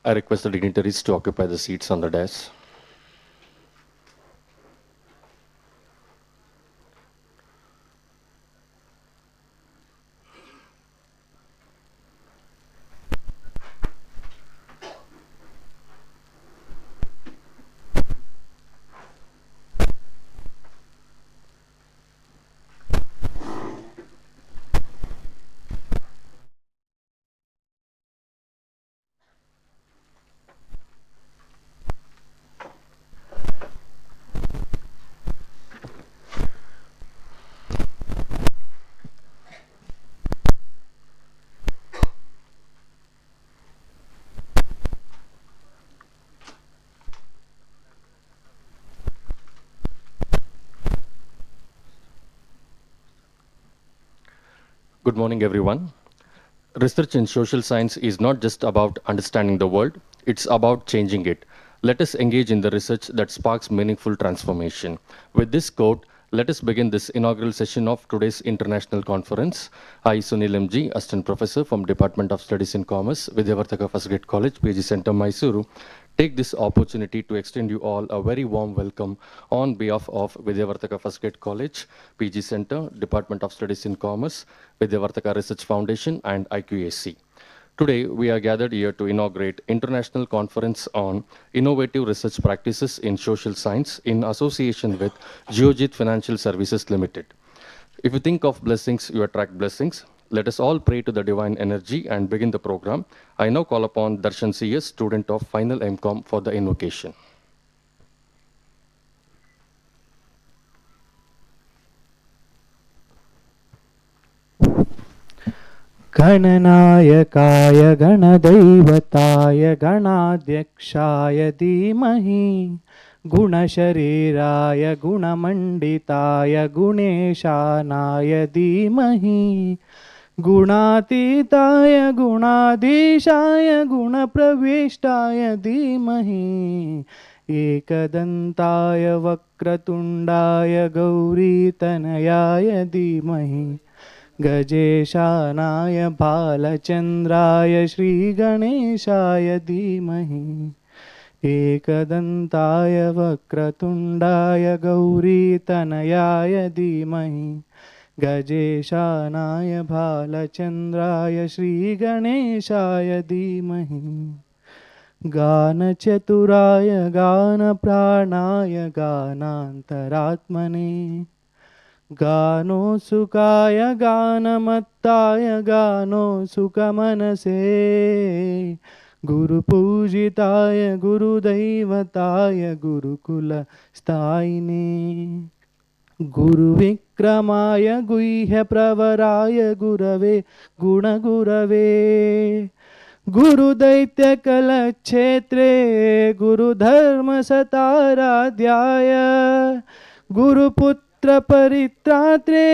I request the dignitaries to occupy the seats on the dais. Good morning, everyone. Research in social science is not just about understanding the world, it's about changing it. Let us engage in the research that sparks meaningful transformation. With this quote, let us begin this inaugural session of today's international conference. I, Sunil MG, Assistant Professor from Department of Studies in Commerce, Vidyavardhaka Sangha College, PG Center, Mysuru, take this opportunity to extend you all a very warm welcome on behalf of Vidyavardhaka Sangha College, PG Center, Department of Studies in Commerce, Vidyavardhaka Research Foundation, and IQAC. Today, we are gathered here to inaugurate International Conference on Innovative Research Practices in Social Science in association with Geojit Financial Services Limited. If you think of blessings, you attract blessings. Let us all pray to the divine energy and begin the program. I now call upon Darshan CS, student of Final MCOM, for the invocation. गणनायकाय गणदैवताय गणाध्यक्षाय धीमहि गुणशरीराय गुणमण्डिताय गुणेशानाय धीमहि गुणातीताय गुणाधीशाय गुणप्रविष्टाय धीमहि एकदन्ताय वक्रतुण्डाय गौरीतनयाय धीमहि गजेशानाय भालचन्द्राय श्रीगणेशाय धीमहि एकदन्ताय वक्रतुण्डाय गौरीतनयाय धीमहि गजेशानाय भालचन्द्राय श्रीगणेशाय धीमहि गानचतुराय गानप्राणाय गानान्तरात्मने गानोत्सुकाय गानमत्ताय गानोत्सुकमनसे गुरुपूजिताय गुरुदैवताय गुरुकुलस्थायिने गुरुविक्रमाय गुह्यप्रवराय गुरवे गुणगुरवे गुरुदैत्यकलक्षेत्रे गुरुधर्मसताराध्याय गुरुपुत्रपरित्रात्रे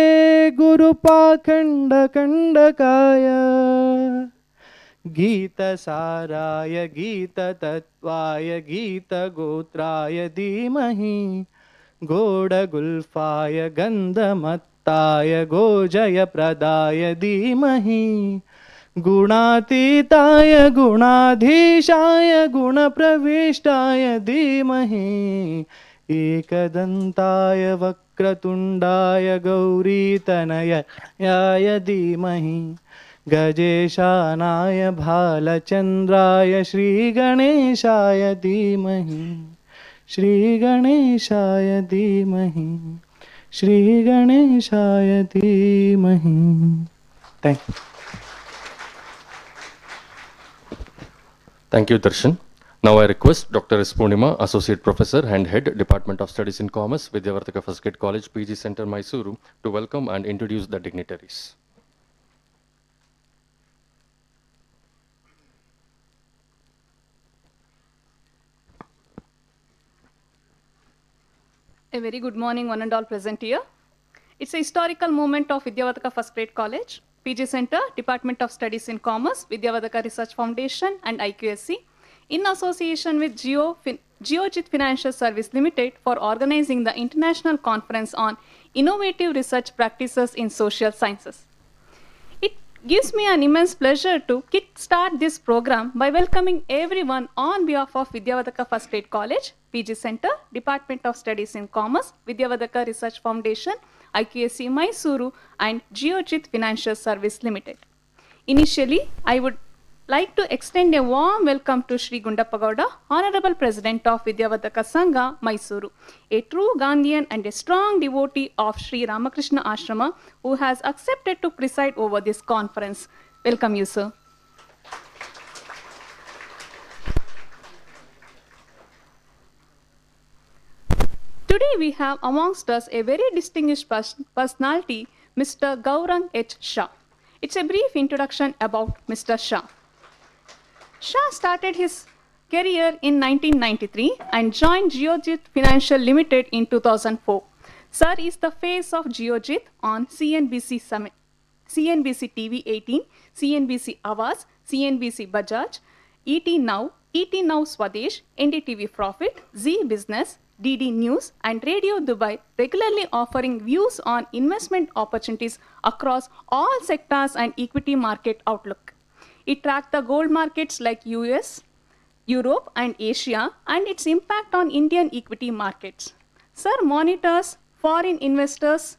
गुरुपाखण्डकण्डकाय गीतसाराय गीततत्त्वाय गीतगोत्राय धीमहि गोडगुल्फाय गन्धमत्ताय गोजयप्रदाय धीमहि गुणातीताय गुणाधीशाय गुणप्रविष्टाय धीमहि एकदन्ताय वक्रतुण्डाय गौरीतनयाय धीमहि गजेशानाय भालचन्द्राय श्रीगणेशाय धीमहि श्रीगणेशाय धीमहि श्रीगणेशाय धीमहि Thank you. Thank you, Darshan. Now I request Dr. S. Purnima, Associate Professor and Head, Department of Studies in Commerce, Vidyavardhaka Sangha College, PG Center, Mysuru, to welcome and introduce the dignitaries. A very good morning, one and all present here. It's a historical moment of Vidyavardhaka First Grade College, PG Center, Department of Studies in Commerce, Vidyavardhaka Research Foundation, and IQAC, in association with Geojit Financial Service Limited, for organizing the International Conference on Innovative Research Practices in Social Sciences. It gives me an immense pleasure to kick-start this program by welcoming everyone on behalf of Vidyavardhaka First Grade College, PG Center, Department of Studies in Commerce, Vidyavardhaka Research Foundation, IQAC Mysuru, and Geojit Financial Service Limited. Initially, I would like to extend a warm welcome to Sri Gundappa Gowda, Honorable President of Vidyavardhaka Sangha, Mysuru, a true Gandhian and a strong devotee of Sri Ramakrishna Ashrama, who has accepted to preside over this conference. Welcome you, sir. Today we have amongst us a very distinguished personality, Mr. Gaurang H. Shah. It's a brief introduction about Mr. Shah. Shah started his career in 1993 and joined Geojit Financial Limited in 2004. Sir is the face of Geojit on CNBC Summit, CNBC TV 18, CNBC Awas, CNBC Bajaj, ET Now Swadesh, NDTV Profit, Z Business, DD News, and Radio Dubai, regularly offering views on investment opportunities across all sectors and equity market outlook. It tracked the gold markets like US, Europe, and Asia, and its impact on Indian equity markets. Sir monitors foreign institutional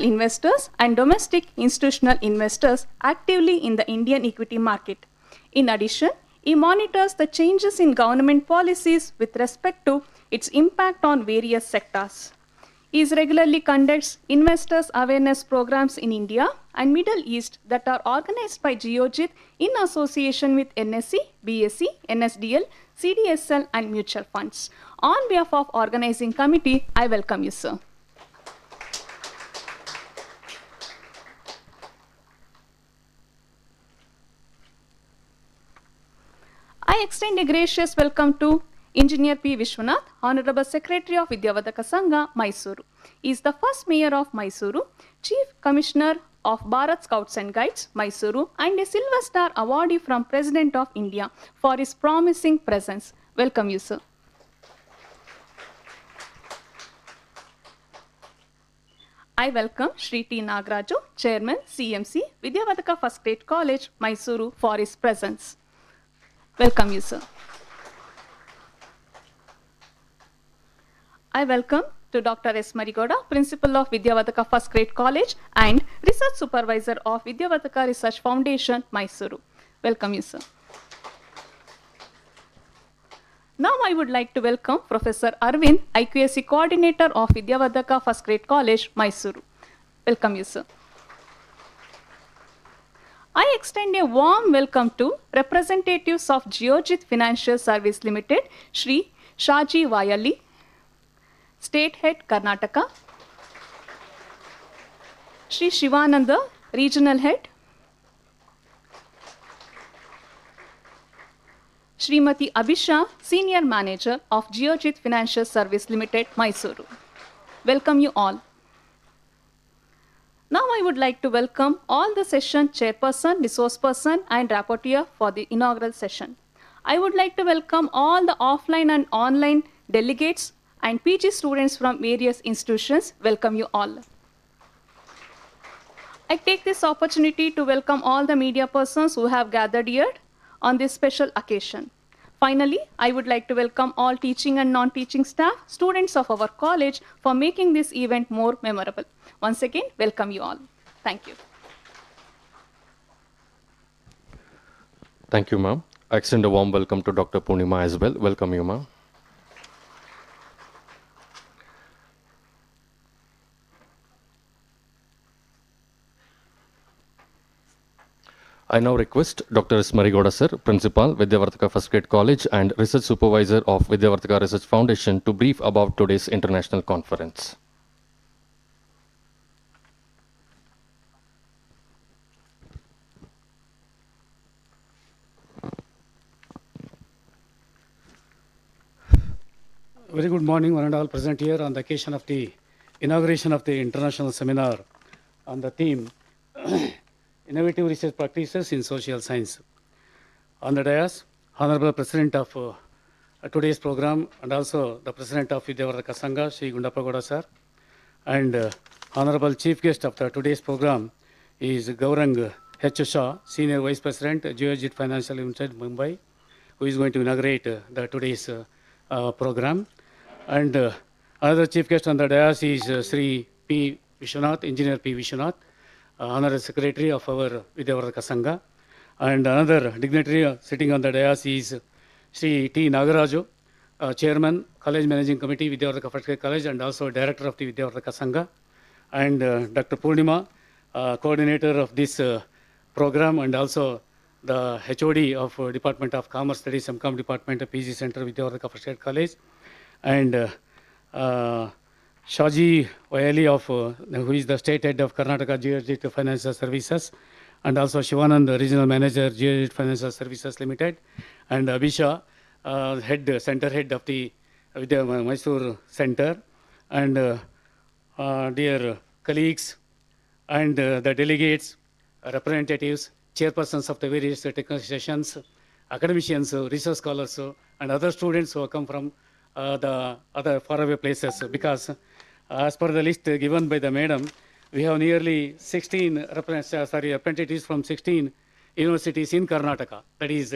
investors, and domestic institutional investors actively in the Indian equity market. In addition, he monitors the changes in government policies with respect to its impact on various sectors. He regularly conducts investors awareness programs in India and Middle East that are organized by Geojit in association with NSE, BSE, NSDL, CDSL, and mutual funds. On behalf of Organizing Committee, I welcome you, sir. I extend a gracious welcome to Engineer P. Vishwanath, Honorable Secretary of Vidyavardhaka Sangha, Mysuru. He is the first Mayor of Mysuru, Chief Commissioner of Bharat Scouts and Guides, Mysuru, and a Silver Star awardee from President of India for his promising presence. Welcome you, sir. I welcome Shri T. Nagraju, Chairman, CMC, Vidyavardhaka First Grade College, Mysuru, for his presence. Welcome you, sir. I welcome to Dr. S. Marigoda, Principal of Vidyavardhaka First Grade College and Research Supervisor of Vidyavardhaka Research Foundation, Mysuru. Welcome you, sir. Now I would like to welcome Professor Arvind, IQAC Coordinator of Vidyavardhaka First Grade College, Mysuru. Welcome you, sir. I extend a warm welcome to representatives of Geojit Financial Service Limited, Shri Shaji Vayali, State Head, Karnataka, Shri Shivananda, Regional Head, Srimati Abhisha, Senior Manager of Geojit Financial Service Limited, Mysuru. Welcome you all. Now I would like to welcome all the session chairperson, resource person, and rapporteur for the inaugural session. I would like to welcome all the offline and online delegates and PG students from various institutions. Welcome you all. I take this opportunity to welcome all the media persons who have gathered here on this special occasion. Finally, I would like to welcome all teaching and non-teaching staff, students of our college, for making this event more memorable. Once again, welcome you all. Thank you. Thank you, ma'am. I extend a warm welcome to Dr. Purnima as well. Welcome you, ma'am. I now request Dr. S. Marigoda sir, Principal, Vidyavardhaka First Grade College and Research Supervisor of Vidyavardhaka Research Foundation to brief about today's international conference. Very good morning, one and all present here on the occasion of the inauguration of the international seminar on the theme Innovative Research Practices in Social Science. On the dais, Honorable President of today's program and also the President of Vidyavardhaka Sangha, Sri Gundappa Gowda sir, and Honorable Chief Guest of today's program, is Gaurang H. Shah, Senior Vice President, Geojit Financial Limited, Mumbai, who is going to inaugurate today's program. And another chief guest on the dais is Sri P. Vishwanath, Engineer P. Vishwanath, Honorary Secretary of our Vidyavardhaka Sangha. And another dignitary sitting on the dais is Sri T. Nagaraju, Chairman, College Managing Committee, Vidyavardhaka First Grade College, and also Director of the Vidyavardhaka Sangha. And Dr. Purnima, Coordinator of this program, and also the HOD of Department of Commerce Studies, MCOM Department of PG Center, Vidyavardhaka First Grade College. And Shaji Vayali, who is the State Head of Karnataka Geojit Financial Services, and also Shivanand, Regional Manager, Geojit Financial Services Limited, and Abhisha, Center Head of the Mysore Center, and dear colleagues, and the delegates, representatives, chairpersons of the various technical sessions, academicians, research scholars, and other students who have come from the other faraway places, because as per the list given by the madam, we have nearly 16 representatives from 16 universities in Karnataka, that is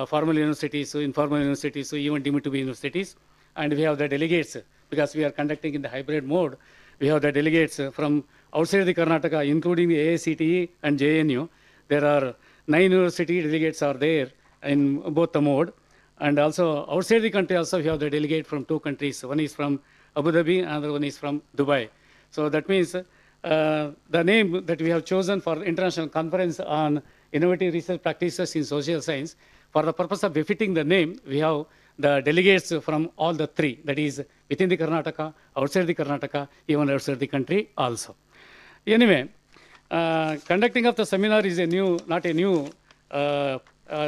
formal universities, informal universities, even deemed to be universities. And we have the delegates, because we are conducting in the hybrid mode, we have the delegates from outside the Karnataka, including the AICTE and JNU. There are 9 university delegates are there in both the mode. And also outside the country also we have the delegate from 2 countries. One is from Abu Dhabi, another one is from Dubai. So that means the name that we have chosen for International Conference on Innovative Research Practices in Social Science, for the purpose of befitting the name, we have the delegates from all the 3, that is within the Karnataka, outside the Karnataka, even outside the country also. Anyway, conducting of the seminar is not a new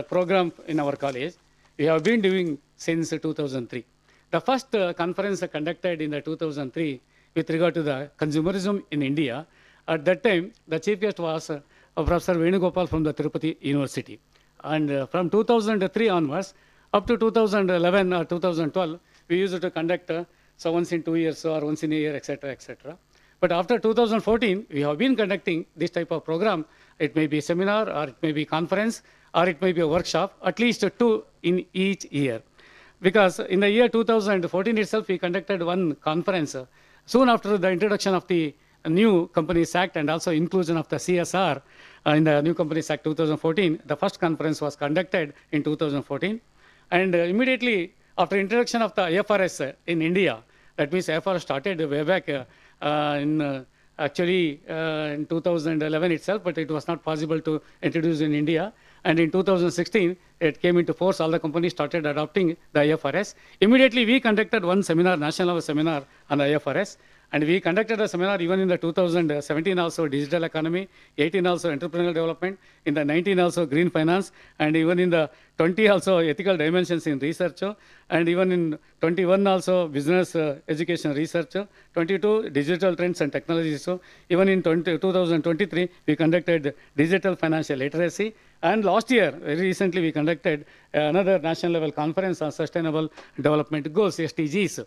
program in our college. We have been doing since 2003. The first conference conducted in the 2003 with regard to the consumerism in India. At that time, the chief guest was Professor Venugopal from the Tirupati University. And from 2003 onwards, up to 2011 or 2012, we used to conduct so once in 2 years or once in a year, etc., etc. But after 2014, we have been conducting this type of program. It may be a seminar, or it may be conference, or it may be a workshop, at least 2 in each year. Because in the year 2014 itself, we conducted one conference soon after the introduction of the new Companies Act and also inclusion of the CSR in the new Companies Act 2014. The first conference was conducted in 2014. And immediately after introduction of the IFRS in India, that means IFRS started way back in 2011 itself, but it was not possible to introduce in India. And in 2016, it came into force. All the companies started adopting the IFRS. Immediately, we conducted one seminar, national level seminar on the IFRS. And we conducted a seminar even in the 2017 also digital economy, 18 also entrepreneurial development, in the 19 also green finance, and even in the 20 also ethical dimensions in research, and even in 21 also business education research, 22 digital trends and technologies. So even in 2023, we conducted digital financial literacy. And last year, very recently, we conducted another national level conference on sustainable development goals, SDGs.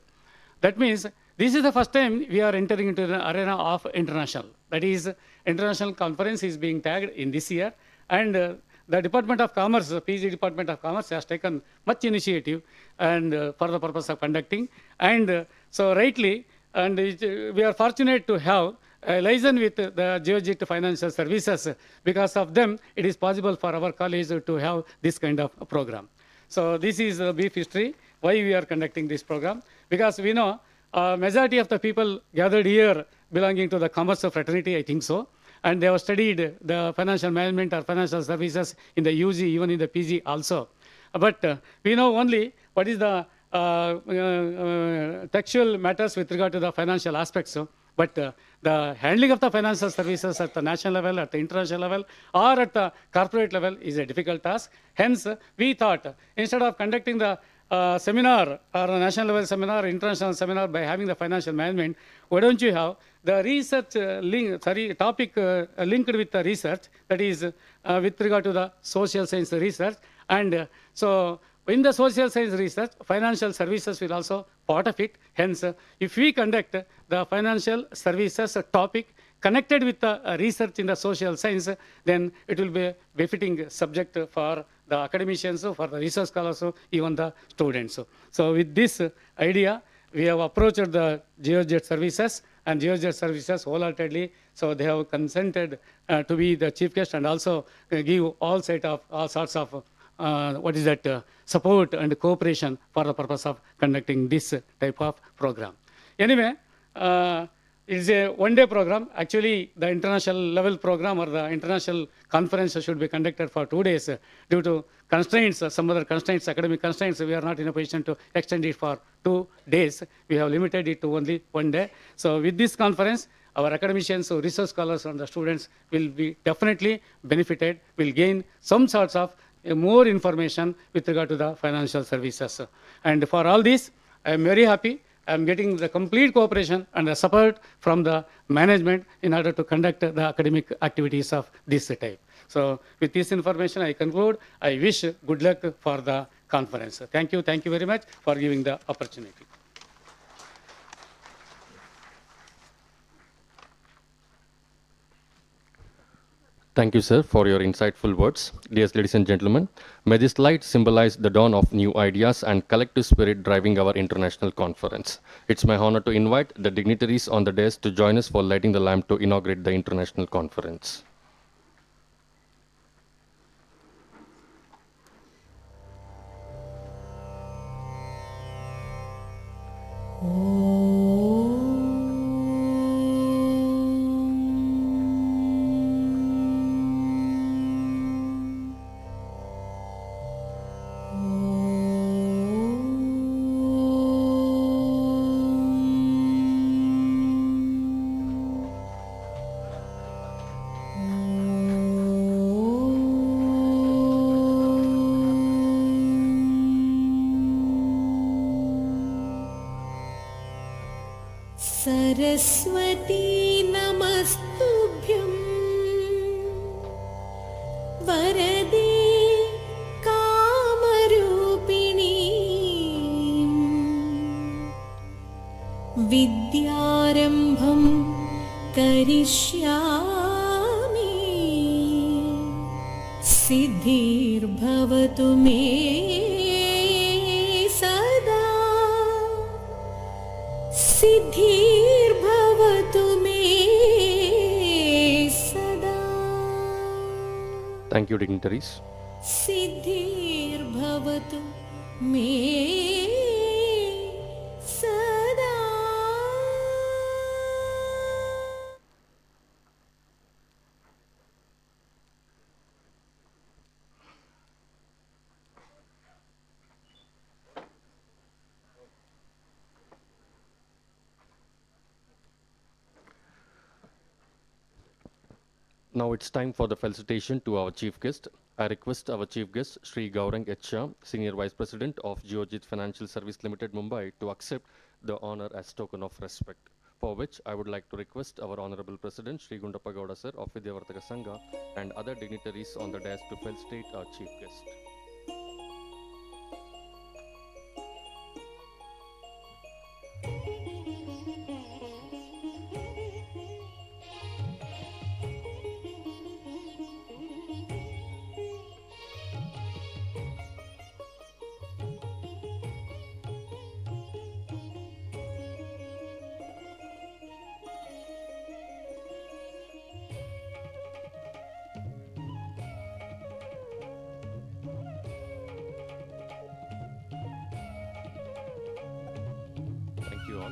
That means this is the first time we are entering into the arena of international. That is, international conference is being tagged in this year. And the Department of Commerce, PG Department of Commerce has taken much initiative and for the purpose of conducting. And so rightly, and we are fortunate to have a liaison with the Geojit Financial Services. Because of them, it is possible for our college to have this kind of program. So this is a brief history, why we are conducting this program. Because we know majority of the people gathered here belonging to the commerce fraternity, I think so. And they have studied the financial management or financial services in the UG, even in the PG also. But we know only what is the textual matters with regard to the financial aspects. But the handling of the financial services at the national level, at the international level, or at the corporate level is a difficult task. Hence, we thought instead of conducting the seminar or a national level seminar, international seminar by having the financial management, why don't you have the research topic linked with the research, that is with regard to the social science research. And so in the social science research, financial services will also part of it. Hence, if we conduct the financial services topic connected with the research in the social science, then it will be a befitting subject for the academicians, for the research scholars, even the students. So with this idea, we have approached the Geojit services, and Geojit services wholeheartedly, so they have consented to be the chief guest and also give all sorts of support and cooperation for the purpose of conducting this type of program. Anyway, it's a one-day program. Actually, the international level program or the international conference should be conducted for 2 days. Due to constraints, some other constraints, academic constraints, we are not in a position to extend it for 2 days. We have limited it to only 1 day. So with this conference, our academicians, research scholars and the students will be definitely benefited, will gain some sorts of more information with regard to the financial services. And for all this, I am very happy. I am getting the complete cooperation and the support from the management in order to conduct the academic activities of this type. So with this information, I conclude. I wish good luck for the conference. Thank you very much for giving the opportunity. Thank you, sir, for your insightful words. Dear ladies and gentlemen, may this light symbolize the dawn of new ideas and collective spirit driving our international conference. It's my honor to invite the dignitaries on the dais to join us for lighting the lamp to inaugurate the international conference. Saraswati नमस्तुभ्यं वरदे कामरूपिणी विद्यारम्भं करिष्यामि सिद्धिर्भवतु मे सदा सिद्धिर्भवतु मे सदा. Thank you, dignitaries. सिद्धिर्भवतु मे सदा. Now it's time for the felicitation to our chief guest. I request our chief guest, Sri Gaurang H. Shah, Senior Vice President of Geojit Financial Service Limited, Mumbai, to accept the honor as token of respect, for which I would like to request our Honorable President, Sri Gundappa Gowda sir of Vidyavardhaka Sangha, and other dignitaries on the dais to felicitate our chief guest. Thank you all.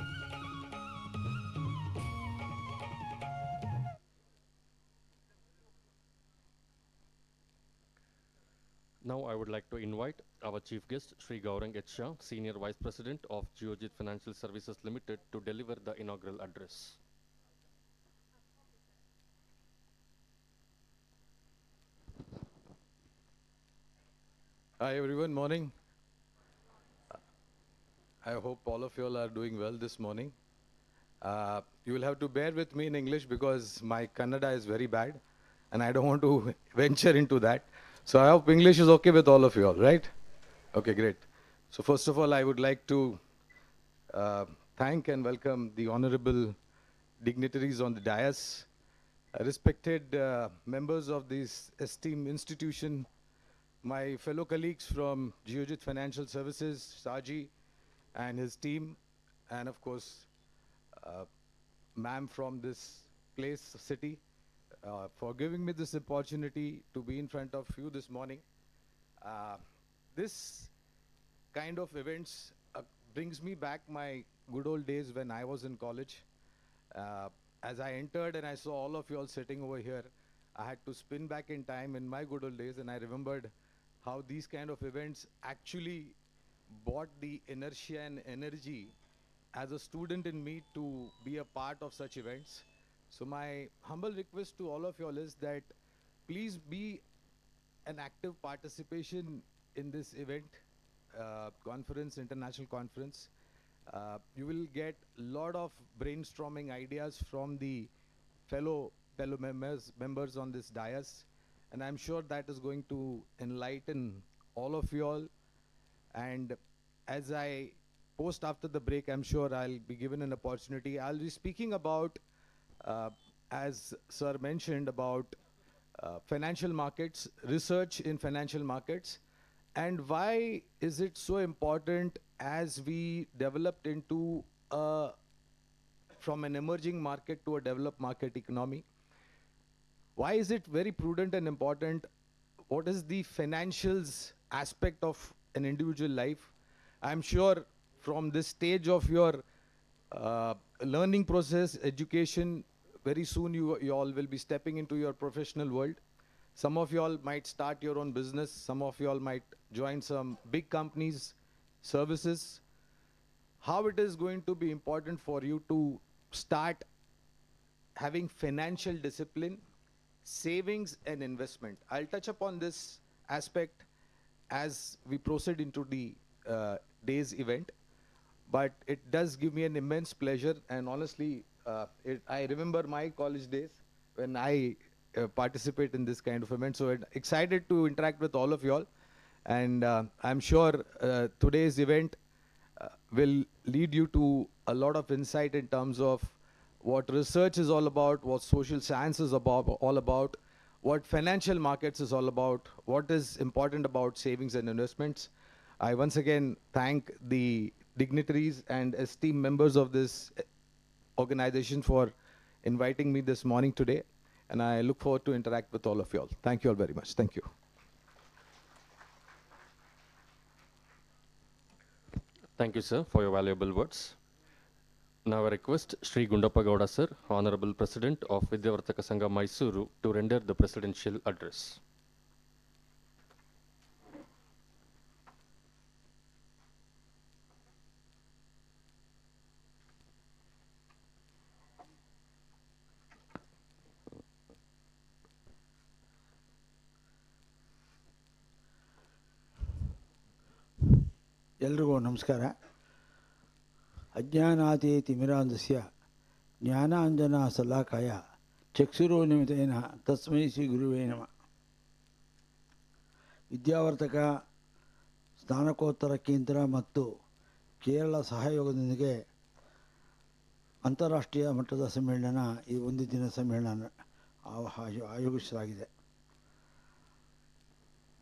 Now I would like to invite our chief guest, Sri Gaurang H. Shah, Senior Vice President of Geojit Financial Services Limited, to deliver the inaugural address. Hi everyone, morning. I hope all of you all are doing well this morning. You will have to bear with me in English because my Kannada is very bad and I don't want to venture into that. So I hope English is okay with all of you all, right? Okay, great. So first of all, I would like to thank and welcome the honorable dignitaries on the dais respected members of this esteemed institution, my fellow colleagues from Geojit Financial Services, Saji and his team, and of course, ma'am from this place, city, for giving me this opportunity to be in front of you this morning. This kind of events brings me back my good old days when I was in college. As I entered and I saw all of you all sitting over here, I had to spin back in time in my good old days, and I remembered how these kind of events actually brought the inertia and energy as a student in me to be a part of such events. So my humble request to all of you all is that please be an active participation in this event, conference, international conference. You will get a lot of brainstorming ideas from the fellow members on this dais, and I'm sure that is going to enlighten all of you all. And as I post after the break, I'm sure I'll be given an opportunity. I'll be speaking about, as Sir mentioned, about financial markets, research in financial markets, and why is it so important as we developed into from an emerging market to a developed market economy. Why is it very prudent and important? What is the financials aspect of an individual life? I'm sure from this stage of your learning process, education, very soon you all will be stepping into your professional world. Some of you all might start your own business. Some of you all might join some big companies, services. How it is going to be important for you to start having financial discipline, savings and investment. I'll touch upon this aspect as we proceed into the day's event, but it does give me an immense pleasure, and honestly, I remember my college days when I participate in this kind of event, so excited to interact with all of you all, and I'm sure today's event will lead you to a lot of insight in terms of what research is all about, what social science is all about, what financial markets is all about, what is important about savings and investments. I once again thank the dignitaries and esteemed members of this organization for inviting me this morning today, and I look forward to interact with all of you all. Thank you all very much. Thank you. Thank you, sir, for your valuable words. Now I request Sri Gundappa Gowda sir, Honorable President of Vidyavardhaka Sangha, Mysuru, to render the presidential address. ಎಲ್ರಿಗೂ ನಮಸ್ಕಾರ. ಅಜ್ಞಾನಾತಿ ತಿಮಿರಾಂಧಸ್ಯ ಜ್ಞಾನಾಂಜನ ಸಲಾಕಾಯ ಚಕ್ಷುರೋನ್ಮಿತೇನ ತಸ್ಮೈ ಶ್ರೀ ಗುರುವೇ ನಮಃ. ವಿದ್ಯಾವರ್ಧಕ ಸ್ನಾತಕೋತ್ತರ ಕೇಂದ್ರ ಮತ್ತು ಕೇರಳ ಸಹಯೋಗದೊಂದಿಗೆ ಅಂತಾರಾಷ್ಟ್ರೀಯ ಮಟ್ಟದ ಸಮ್ಮೇಳನ, ಈ ಒಂದು ದಿನ ಸಮ್ಮೇಳನ ಆಯೋಜಿಸಲಾಗಿದೆ.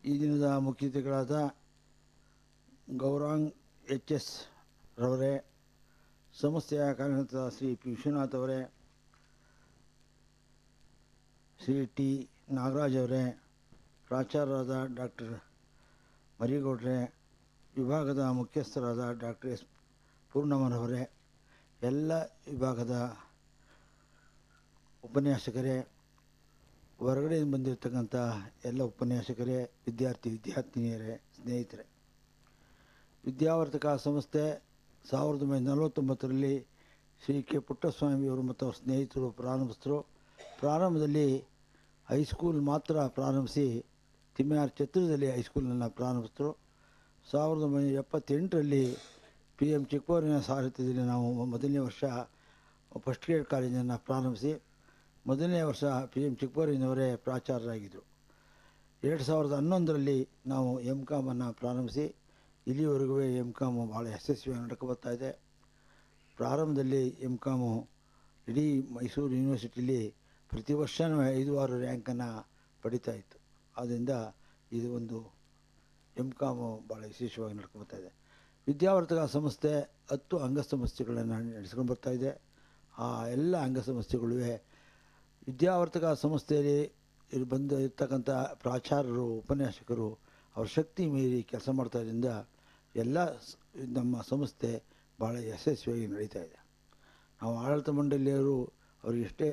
ಈ ದಿನದ ಮುಖ್ಯ ಅತಿಥಿಗಳಾದ ಗೌರಾಂಗ್ ಎಚ್.ಎಸ್. ರವರೇ, ಸಂಸ್ಥೆಯ ಕಾರ್ಯನಿರತ ಶ್ರೀ ಪಿ. ವಿಶ್ವನಾಥ್ ಅವರೇ, ಶ್ರೀ ಟಿ. ನಾಗರಾಜ್ ಅವರೇ, ಪ್ರಾಚಾರ್ಯರಾದ ಡಾಕ್ಟರ್ ಮರಿಗೌಡ್ರೆ, ವಿಭಾಗದ ಮುಖ್ಯಸ್ಥರಾದ ಡಾಕ್ಟರ್ ಎಸ್. ಪೂರ್ಣಮ್ಮನವರೇ, ಎಲ್ಲ ವಿಭಾಗದ ಉಪನ್ಯಾಸಕರೇ, ಹೊರಗಡೆಯಿಂದ ಬಂದಿರತಕ್ಕಂಥ ಎಲ್ಲ ಉಪನ್ಯಾಸಕರೇ, ವಿದ್ಯಾರ್ಥಿನಿಯರೇ, ಸ್ನೇಹಿತರೆ. ವಿದ್ಯಾವರ್ಧಕ ಸಂಸ್ಥೆ 1949ರಲ್ಲಿ ಶ್ರೀ ಕೆ. ಪುಟ್ಟಸ್ವಾಮಿಯವರು ಮತ್ತು ಅವರ ಸ್ನೇಹಿತರು ಪ್ರಾರಂಭಿಸಿದರು. ಪ್ರಾರಂಭದಲ್ಲಿ ಹೈಸ್ಕೂಲ್ ಮಾತ್ರ ಪ್ರಾರಂಭಿಸಿ ತಿಮ್ಮಾರ್ ಛತ್ರದಲ್ಲಿ ಹೈಸ್ಕೂಲನ್ನು ಪ್ರಾರಂಭಿಸಿದರು. 1978ರಲ್ಲಿ ಪಿ ಎಂ ಚಿಕ್ಕಬೋರಿನ ಸಾರಥ್ಯದಲ್ಲಿ ನಾವು ಮೊದಲನೇ ವರ್ಷ ಫಸ್ಟ್ ಗ್ರೇಡ್ ಕಾಲೇಜನ್ನು ಪ್ರಾರಂಭಿಸಿ ಮೊದಲನೇ ವರ್ಷ ಪಿ ಎಂ ಚಿಕ್ಕಬೋರಿನವರೇ ಪ್ರಾಚಾರ್ಯರಾಗಿದ್ದರು. 2011ರಲ್ಲಿ ನಾವು ಎಮ್.ಕಾಮನ್ನು ಪ್ರಾರಂಭಿಸಿ ಇಲ್ಲಿವರೆಗೂ ಎಮ್.ಕಾಮು ಭಾಳ ಯಶಸ್ವಿಯಾಗಿ ನಡ್ಕೊಬರ್ತಾ ಇದೆ. ಪ್ರಾರಂಭದಲ್ಲಿ ಎಮ್.ಕಾಮು ಇಡೀ ಮೈಸೂರು ಯೂನಿವರ್ಸಿಟಿಲಿ ಪ್ರತಿ ವರ್ಷವೂ 5-6 ರ್ಯಾಂಕನ್ನು ಪಡಿತಾ ಇತ್ತು. ಆದ್ದರಿಂದ ಇದು ಒಂದು ಎಮ್.ಕಾಮು ಭಾಳ ವಿಶೇಷವಾಗಿ ನಡ್ಕೊಳ್ತಾ ಇದೆ. ವಿದ್ಯಾವರ್ಧಕ ಸಂಸ್ಥೆ 10 ಅಂಗಸಂಸ್ಥೆಗಳನ್ನು ನಡೆಸ್ಕೊಂಡು ಬರ್ತಾಯಿದೆ. ಆ ಎಲ್ಲ ಅಂಗಸಂಸ್ಥೆಗಳು ವಿದ್ಯಾವರ್ಧಕ ಸಂಸ್ಥೆಯಲ್ಲಿ ಇರ್ತಕ್ಕಂಥ ಪ್ರಾಚಾರ್ಯರು, ಉಪನ್ಯಾಸಕರು ಅವ್ರ ಶಕ್ತಿ ಮೀರಿ ಕೆಲಸ ಮಾಡ್ತಾಯಿದ್ದರಿಂದ ಎಲ್ಲ ನಮ್ಮ ಸಂಸ್ಥೆ ಭಾಳ ಯಶಸ್ವಿಯಾಗಿ ನಡೀತಾ ಇದೆ. ನಾವು ಆಡಳಿತ ಮಂಡಳಿಯವರು ಅವ್ರಿಗೆ ಎಷ್ಟೇ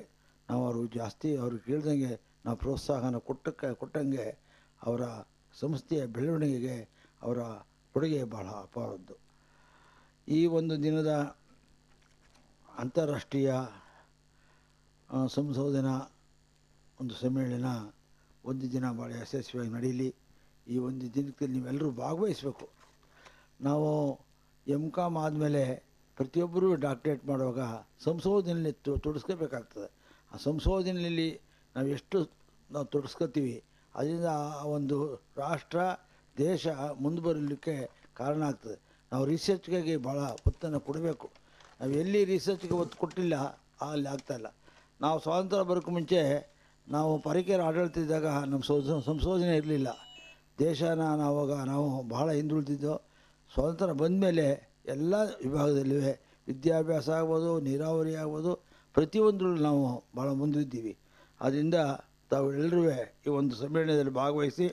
ನಾವು ಅವ್ರಿಗೆ ಕೇಳ್ದಂಗೆ ನಾವು ಪ್ರೋತ್ಸಾಹನ ಕೊಟ್ಟಂಗೆ ಅವರ ಸಂಸ್ಥೆಯ ಬೆಳವಣಿಗೆಗೆ ಅವರ ಕೊಡುಗೆ ಬಹಳ ಅಪಾರದ್ದು. ಈ ಒಂದು ದಿನದ ಅಂತಾರಾಷ್ಟ್ರೀಯ ಸಂಶೋಧನಾ ಒಂದು ಸಮ್ಮೇಳನ ಒಂದು ದಿನ ಭಾಳ ಯಶಸ್ವಿಯಾಗಿ ನಡೀಲಿ. ಈ ಒಂದು ದಿನಕ್ಕೆ ನೀವೆಲ್ಲರೂ ಭಾಗವಹಿಸಬೇಕು. ನಾವು ಎಮ್.ಕಾಮ್ ಆದಮೇಲೆ ಪ್ರತಿಯೊಬ್ಬರೂ ಡಾಕ್ಟ್ರೇಟ್ ಮಾಡುವಾಗ ಸಂಶೋಧನೆಯಲ್ಲಿ ತೊಡಗಿಸ್ಕೋಬೇಕಾಗ್ತದೆ. ಆ ಸಂಶೋಧನೆಯಲ್ಲಿ ನಾವು ಎಷ್ಟು ತೊಡಗಿಸ್ಕೋತೀವಿ ಅದರಿಂದ ಆ ಒಂದು ರಾಷ್ಟ್ರ ದೇಶ ಮುಂದೆ ಬರಲಿಕ್ಕೆ ಕಾರಣ ಆಗ್ತದೆ. ನಾವು ರಿಸರ್ಚ್ಗಾಗಿ ಭಾಳ ಒತ್ತನ್ನು ಕೊಡಬೇಕು. ನಾವು ಎಲ್ಲಿ ರಿಸರ್ಚ್ಗೆ ಒತ್ತು ಕೊಟ್ಟಿಲ್ಲ ಅಲ್ಲಿ ಆಗ್ತಾಯಿಲ್ಲ. ನಾವು ಸ್ವಾತಂತ್ರ್ಯ ಬರೋಕ್ಕೆ ಮುಂಚೆ ನಾವು ಪರೀಕ್ಷೆಯ ಆಡಳಿತ ಇದ್ದಾಗ ನಮ್ಮ ಸಂಶೋಧನೆ ಇರಲಿಲ್ಲ. ದೇಶನ ನಾವು ಬಹಳ ಹಿಂದುಳಿದಿದ್ದು. ಸ್ವಾತಂತ್ರ್ಯ ಬಂದ ಮೇಲೆ ಎಲ್ಲ ವಿಭಾಗದಲ್ಲೂ ವಿದ್ಯಾಭ್ಯಾಸ ಆಗ್ಬೋದು, ನೀರಾವರಿ ಆಗ್ಬೋದು, ಪ್ರತಿಯೊಂದರಲ್ಲೂ ನಾವು ಭಾಳ ಮುಂದಿದ್ದೀವಿ. ಆದ್ದರಿಂದ ತಾವುಗಳೆಲ್ಲರೂ ಈ ಒಂದು ಸಮ್ಮೇಳನದಲ್ಲಿ ಭಾಗವಹಿಸಿ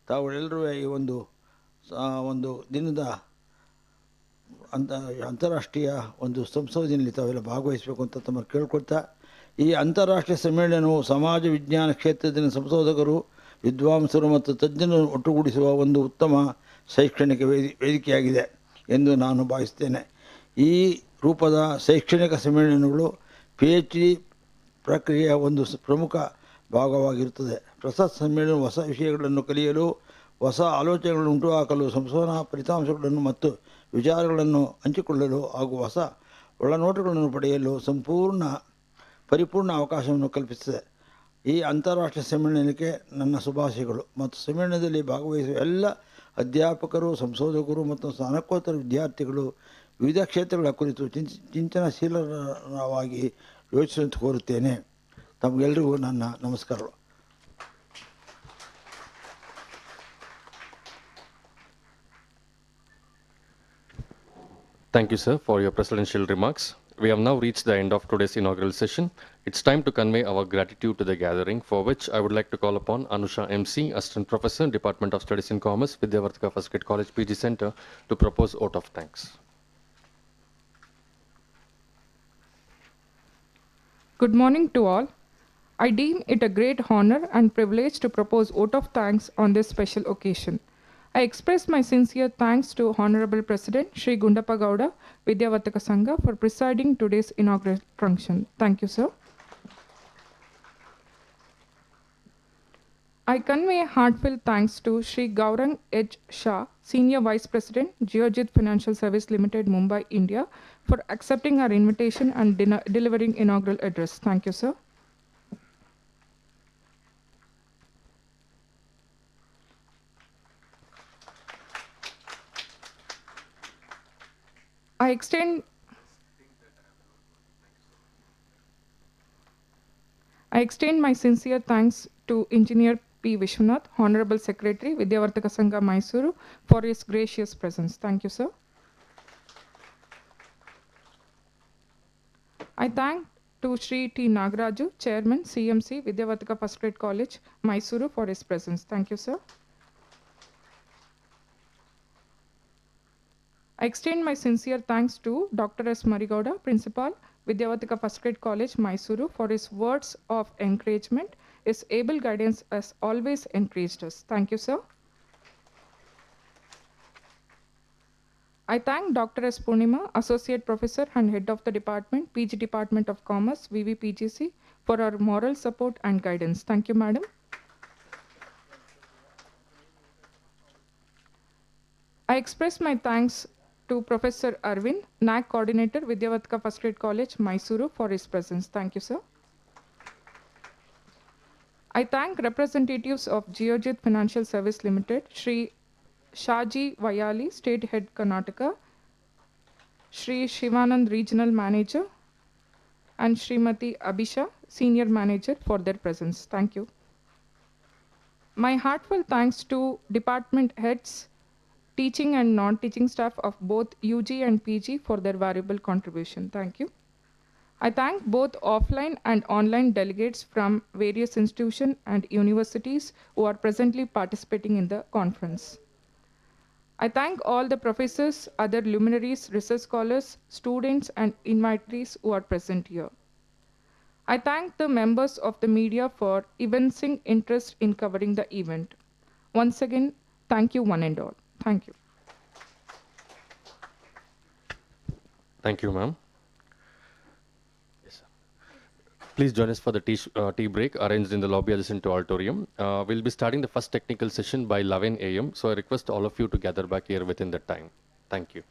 ತಾವುಗಳೆಲ್ಲರೂ ಈ ಒಂದು ದಿನದ ಅಂತಾರಾಷ್ಟ್ರೀಯ ಒಂದು ಸಂಶೋಧನೆಯಲ್ಲಿ ತಾವೆಲ್ಲ ಭಾಗವಹಿಸಬೇಕು ಅಂತ ತಮ್ಮನ್ನು ಕೇಳ್ಕೊಳ್ತಾ, ಈ ಅಂತಾರಾಷ್ಟ್ರೀಯ ಸಮ್ಮೇಳನವು ಸಮಾಜ ವಿಜ್ಞಾನ ಕ್ಷೇತ್ರದಲ್ಲಿ ಸಂಶೋಧಕರು, ವಿದ್ವಾಂಸರು ಮತ್ತು ತಜ್ಞರನ್ನು ಒಟ್ಟುಗೂಡಿಸುವ ಒಂದು ಉತ್ತಮ ಶೈಕ್ಷಣಿಕ ವೇದಿಕೆಯಾಗಿದೆ ಎಂದು ನಾನು ಭಾವಿಸ್ತೇನೆ. ಈ ರೂಪದ ಶೈಕ್ಷಣಿಕ ಸಮ್ಮೇಳನಗಳು PhD ಪ್ರಕ್ರಿಯೆಯ ಒಂದು ಪ್ರಮುಖ ಭಾಗವಾಗಿರುತ್ತದೆ. ಪ್ರಸ್ತುತ ಸಮ್ಮೇಳನ ಹೊಸ ವಿಷಯಗಳನ್ನು ಕಲಿಯಲು, ಹೊಸ ಆಲೋಚನೆಗಳನ್ನು ಹುಟ್ಟುಹಾಕಲು, ಸಂಶೋಧನಾ ಫಲಿತಾಂಶಗಳನ್ನು ಮತ್ತು ವಿಚಾರಗಳನ್ನು ಹಂಚಿಕೊಳ್ಳಲು ಹಾಗೂ ಹೊಸ ಒಳನೋಟಗಳನ್ನು ಪಡೆಯಲು ಪರಿಪೂರ್ಣ ಅವಕಾಶವನ್ನು ಕಲ್ಪಿಸಿದೆ. ಈ ಅಂತಾರಾಷ್ಟ್ರೀಯ ಸಮ್ಮೇಳನಕ್ಕೆ ನನ್ನ ಶುಭಾಶಯಗಳು. ಮತ್ತು ಸಮ್ಮೇಳನದಲ್ಲಿ ಭಾಗವಹಿಸುವ ಎಲ್ಲ ಅಧ್ಯಾಪಕರು, ಸಂಶೋಧಕರು ಮತ್ತು ಸ್ನಾತಕೋತ್ತರ ವಿದ್ಯಾರ್ಥಿಗಳು ವಿವಿಧ ಕ್ಷೇತ್ರಗಳ ಕುರಿತು ಚಿಂತನಶೀಲವಾಗಿ ಯೋಚಿಸುವಂತೆ ಕೋರುತ್ತೇನೆ. ತಮಗೆಲ್ಲರಿಗೂ ನನ್ನ ನಮಸ್ಕಾರಗಳು. Thank you, sir, for your presidential remarks. We have now reached the end of today's inaugural session. It's time to convey our gratitude to the gathering, for which I would like to call upon Anusha MC, Assistant Professor, Department of Studies in Commerce, Vidyavardhaka First Grade College, PG Center, to propose vote of thanks. Good morning to all. I deem it a great honor and privilege to propose vote of thanks on this special occasion. I express my sincere thanks to Honorable President Shri Gundappa Gowda, Vidyavardhaka Sangha, for presiding today's inaugural function. Thank you, sir. I convey heartfelt thanks to Shri Gaurang H. Shah, Senior Vice President, Geojit Financial Service Limited, Mumbai, India, for accepting our invitation and delivering inaugural address. Thank you, sir. I extend my sincere thanks to Engineer P. Vishwanath, Honorable Secretary, Vidyavardhaka Sangha, Mysuru, for his gracious presence. Thank you, sir. I thank to Shri T. Nagaraju, Chairman, CMC, Vidyavardhaka First Grade College, Mysuru, for his presence. Thank you, sir. I extend my sincere thanks to Dr. S. Marigowda, Principal, Vidyavardhaka First Grade College, Mysuru, for his words of encouragement. His able guidance has always encouraged us. Thank you, sir. I thank Dr. S. Purnima, Associate Professor and Head of the Department, PG Department of Commerce, VVPGC, for our moral support and guidance. Thank you, Madam. I express my thanks to Professor Arvind, NAC Coordinator, Vidyavardhaka First Grade College, Mysuru, for his presence. Thank you, sir. I thank representatives of Geojit Financial Service Limited, Shri Shaji Vayali, State Head, Karnataka, Shri Shivanand, Regional Manager, and Srimati Abhisha, Senior Manager, for their presence. Thank you. My heartfelt thanks to department heads, teaching and non-teaching staff of both UG and PG for their valuable contribution. Thank you. I thank both offline and online delegates from various institutions and universities who are presently participating in the conference. I thank all the professors, other luminaries, research scholars, students, and invitees who are present here. I thank the members of the media for evincing interest in covering the event. Once again, thank you one and all. Thank you. Thank you, ma'am. Yes, sir. Please join us for the tea break arranged in the lobby adjacent to Auditorium. We'll be starting the first technical session by 11 a.m. So I request all of you to gather back here within that time. Thank you.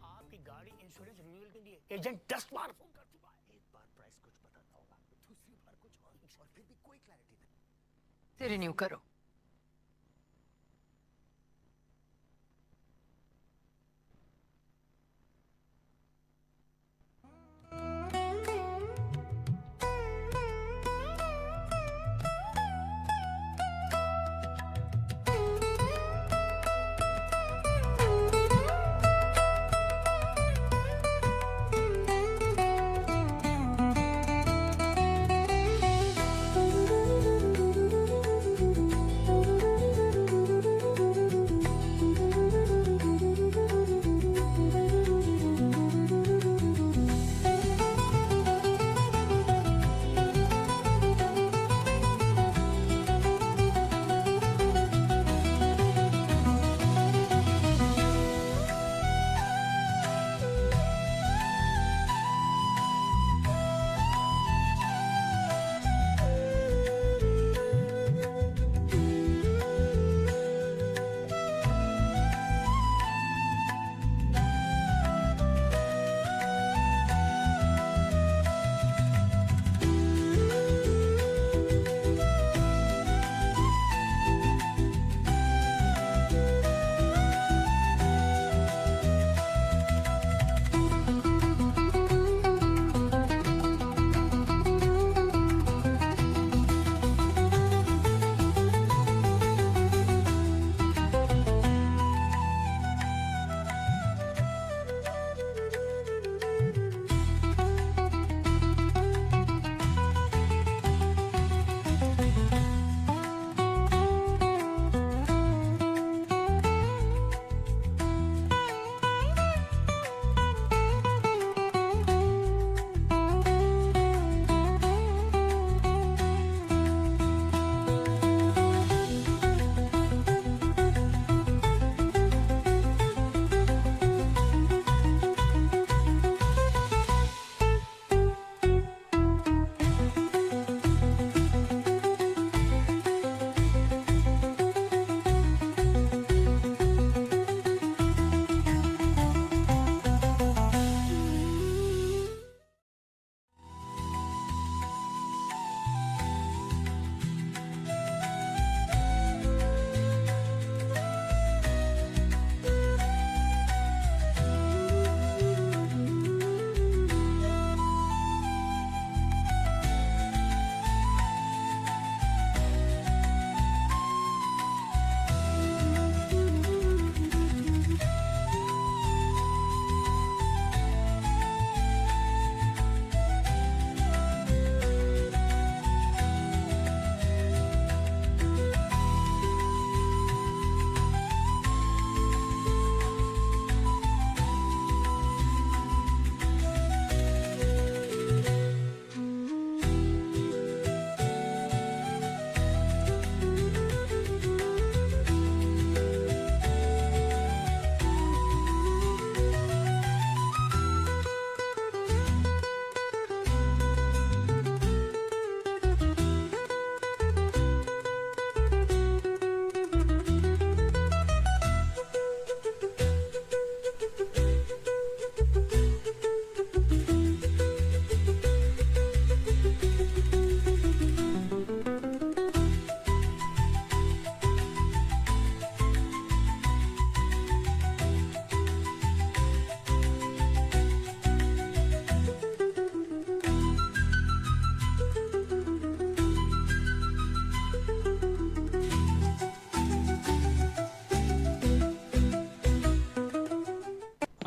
आपकी गाड़ी insurance renewal के लिए agent 10 बार phone कर चुका है। एक बार price कुछ बताता होगा, दूसरी बार कुछ और फिर भी कोई क्लैरिटी नहीं। रिन्यू करो।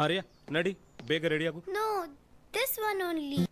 ಆರ್ಯ ನಡಿ ಬೇಗ ರೆಡಿ ಆಗು. No, this one only.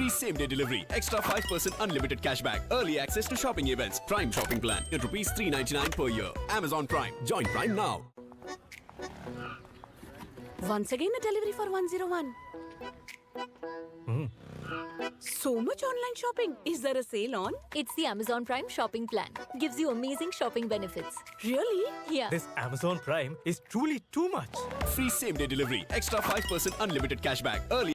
Free same-day delivery, extra 5% unlimited cashback, early access to shopping events, Prime shopping plan at rupees 399 per year. Amazon Prime. Join Prime now. Once again a delivery for 101. So much online shopping. Is there a sale on? It's the Amazon Prime shopping plan. Gives you amazing shopping benefits. Really? Yeah. This Amazon Prime is truly too much. Free same-day delivery, extra 5% unlimited cashback, early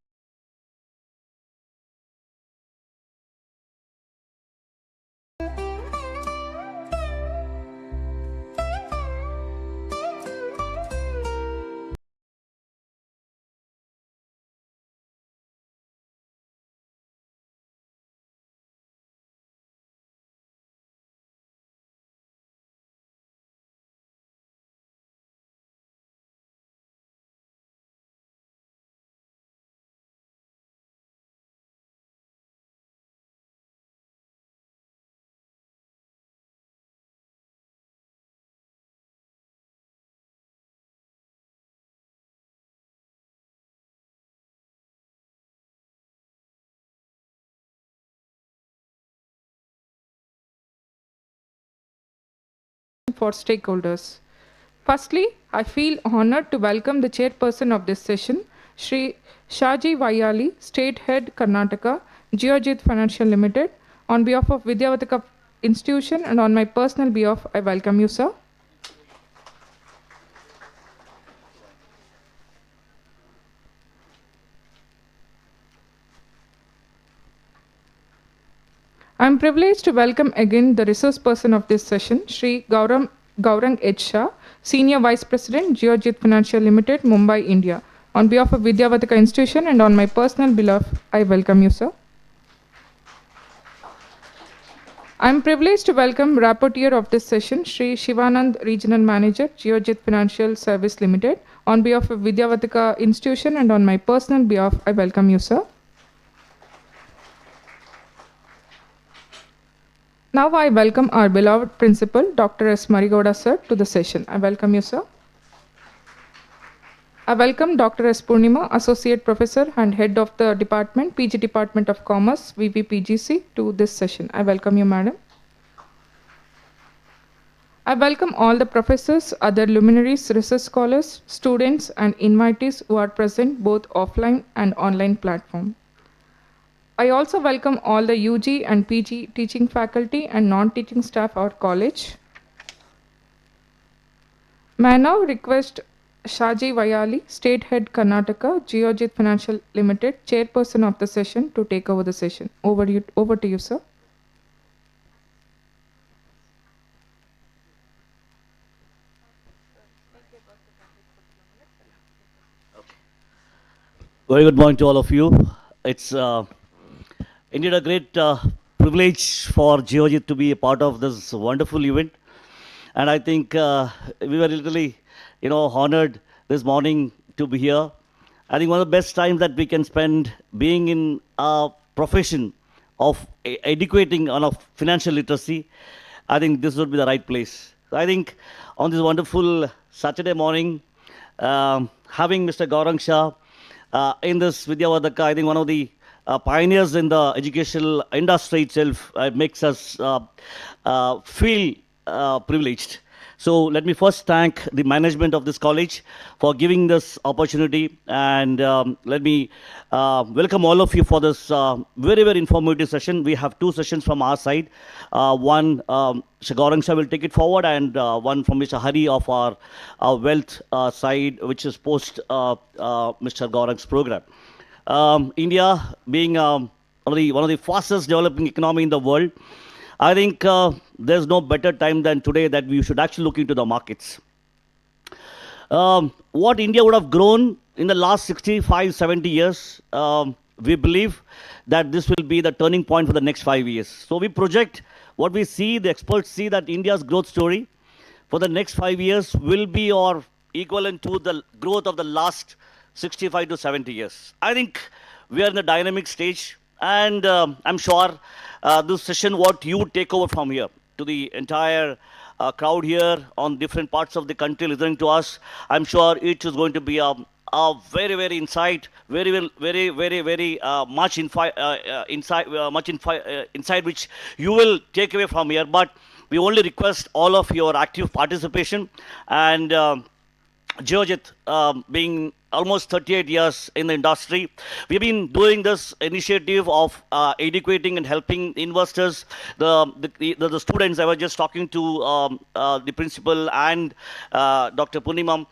For stakeholders. Firstly, I feel honored to welcome the chairperson of this session, Shri Shaji Vayali, State Head, Karnataka, Geojit Financial Limited. On behalf of Vidyavardhaka Institution and on my personal behalf, I welcome you, sir. I am privileged to welcome again the resource person of this session, Shri Gaurang H. Shah, Senior Vice President, Geojit Financial Limited, Mumbai, India. On behalf of Vidyavardhaka Institution and on my personal behalf, I welcome you, sir. I am privileged to welcome rapporteur of this session, Shri Shivanand, Regional Manager, Geojit Financial Service Limited. On behalf of Vidyavardhaka Institution and on my personal behalf, I welcome you, sir. Now I welcome our beloved principal, Dr. S. Marigoda, sir, to the session. I welcome you, sir. I welcome Dr. S. Purnima, Associate Professor and Head of the Department, PG Department of Commerce, VVPGC, to this session. I welcome you, Madam. I welcome all the professors, other luminaries, research scholars, students, and invitees who are present both offline and online platform. I also welcome all the UG and PG teaching faculty and non-teaching staff of our college. May I now request Shaji Vayali, State Head, Karnataka, Geojit Financial Limited, Chairperson of the session, to take over the session. Over to you, sir. Very good morning to all of you. It's indeed a great privilege for Geojit to be a part of this wonderful event. And I think we were literally, honored this morning to be here. I think one of the best times that we can spend being in a profession of educating on a financial literacy, I think this would be the right place. So I think on this wonderful Saturday morning, having Mr. Gaurang Shah in this Vidyavardhaka, I think one of the pioneers in the educational industry itself, makes us feel privileged. So let me first thank the management of this college for giving this opportunity, and let me welcome all of you for this very, very informative session. We have two sessions from our side. One, Mr. Gaurang Shah will take it forward, and one from Mr. Hari of our wealth side, which is post Mr. Gaurang's program. India being one of the fastest developing economy in the world, I think there's no better time than today that we should actually look into the markets. What India would have grown in the last 65, 70 years, we believe that this will be the turning point for the next 5 years. So we project what we see, the experts see that India's growth story for the next 5 years will be or equivalent to the growth of the last 65 to 70 years. I think we are in a dynamic stage, and I'm sure this session, what you take over from here to the entire crowd here on different parts of the country listening to us, I'm sure it is going to be a very insight, very much insight which you will take away from here. But we only request all of your active participation. And Geojit, being almost 38 years in the industry, we've been doing this initiative of educating and helping investors, the students. I was just talking to the principal and Dr. Punimam,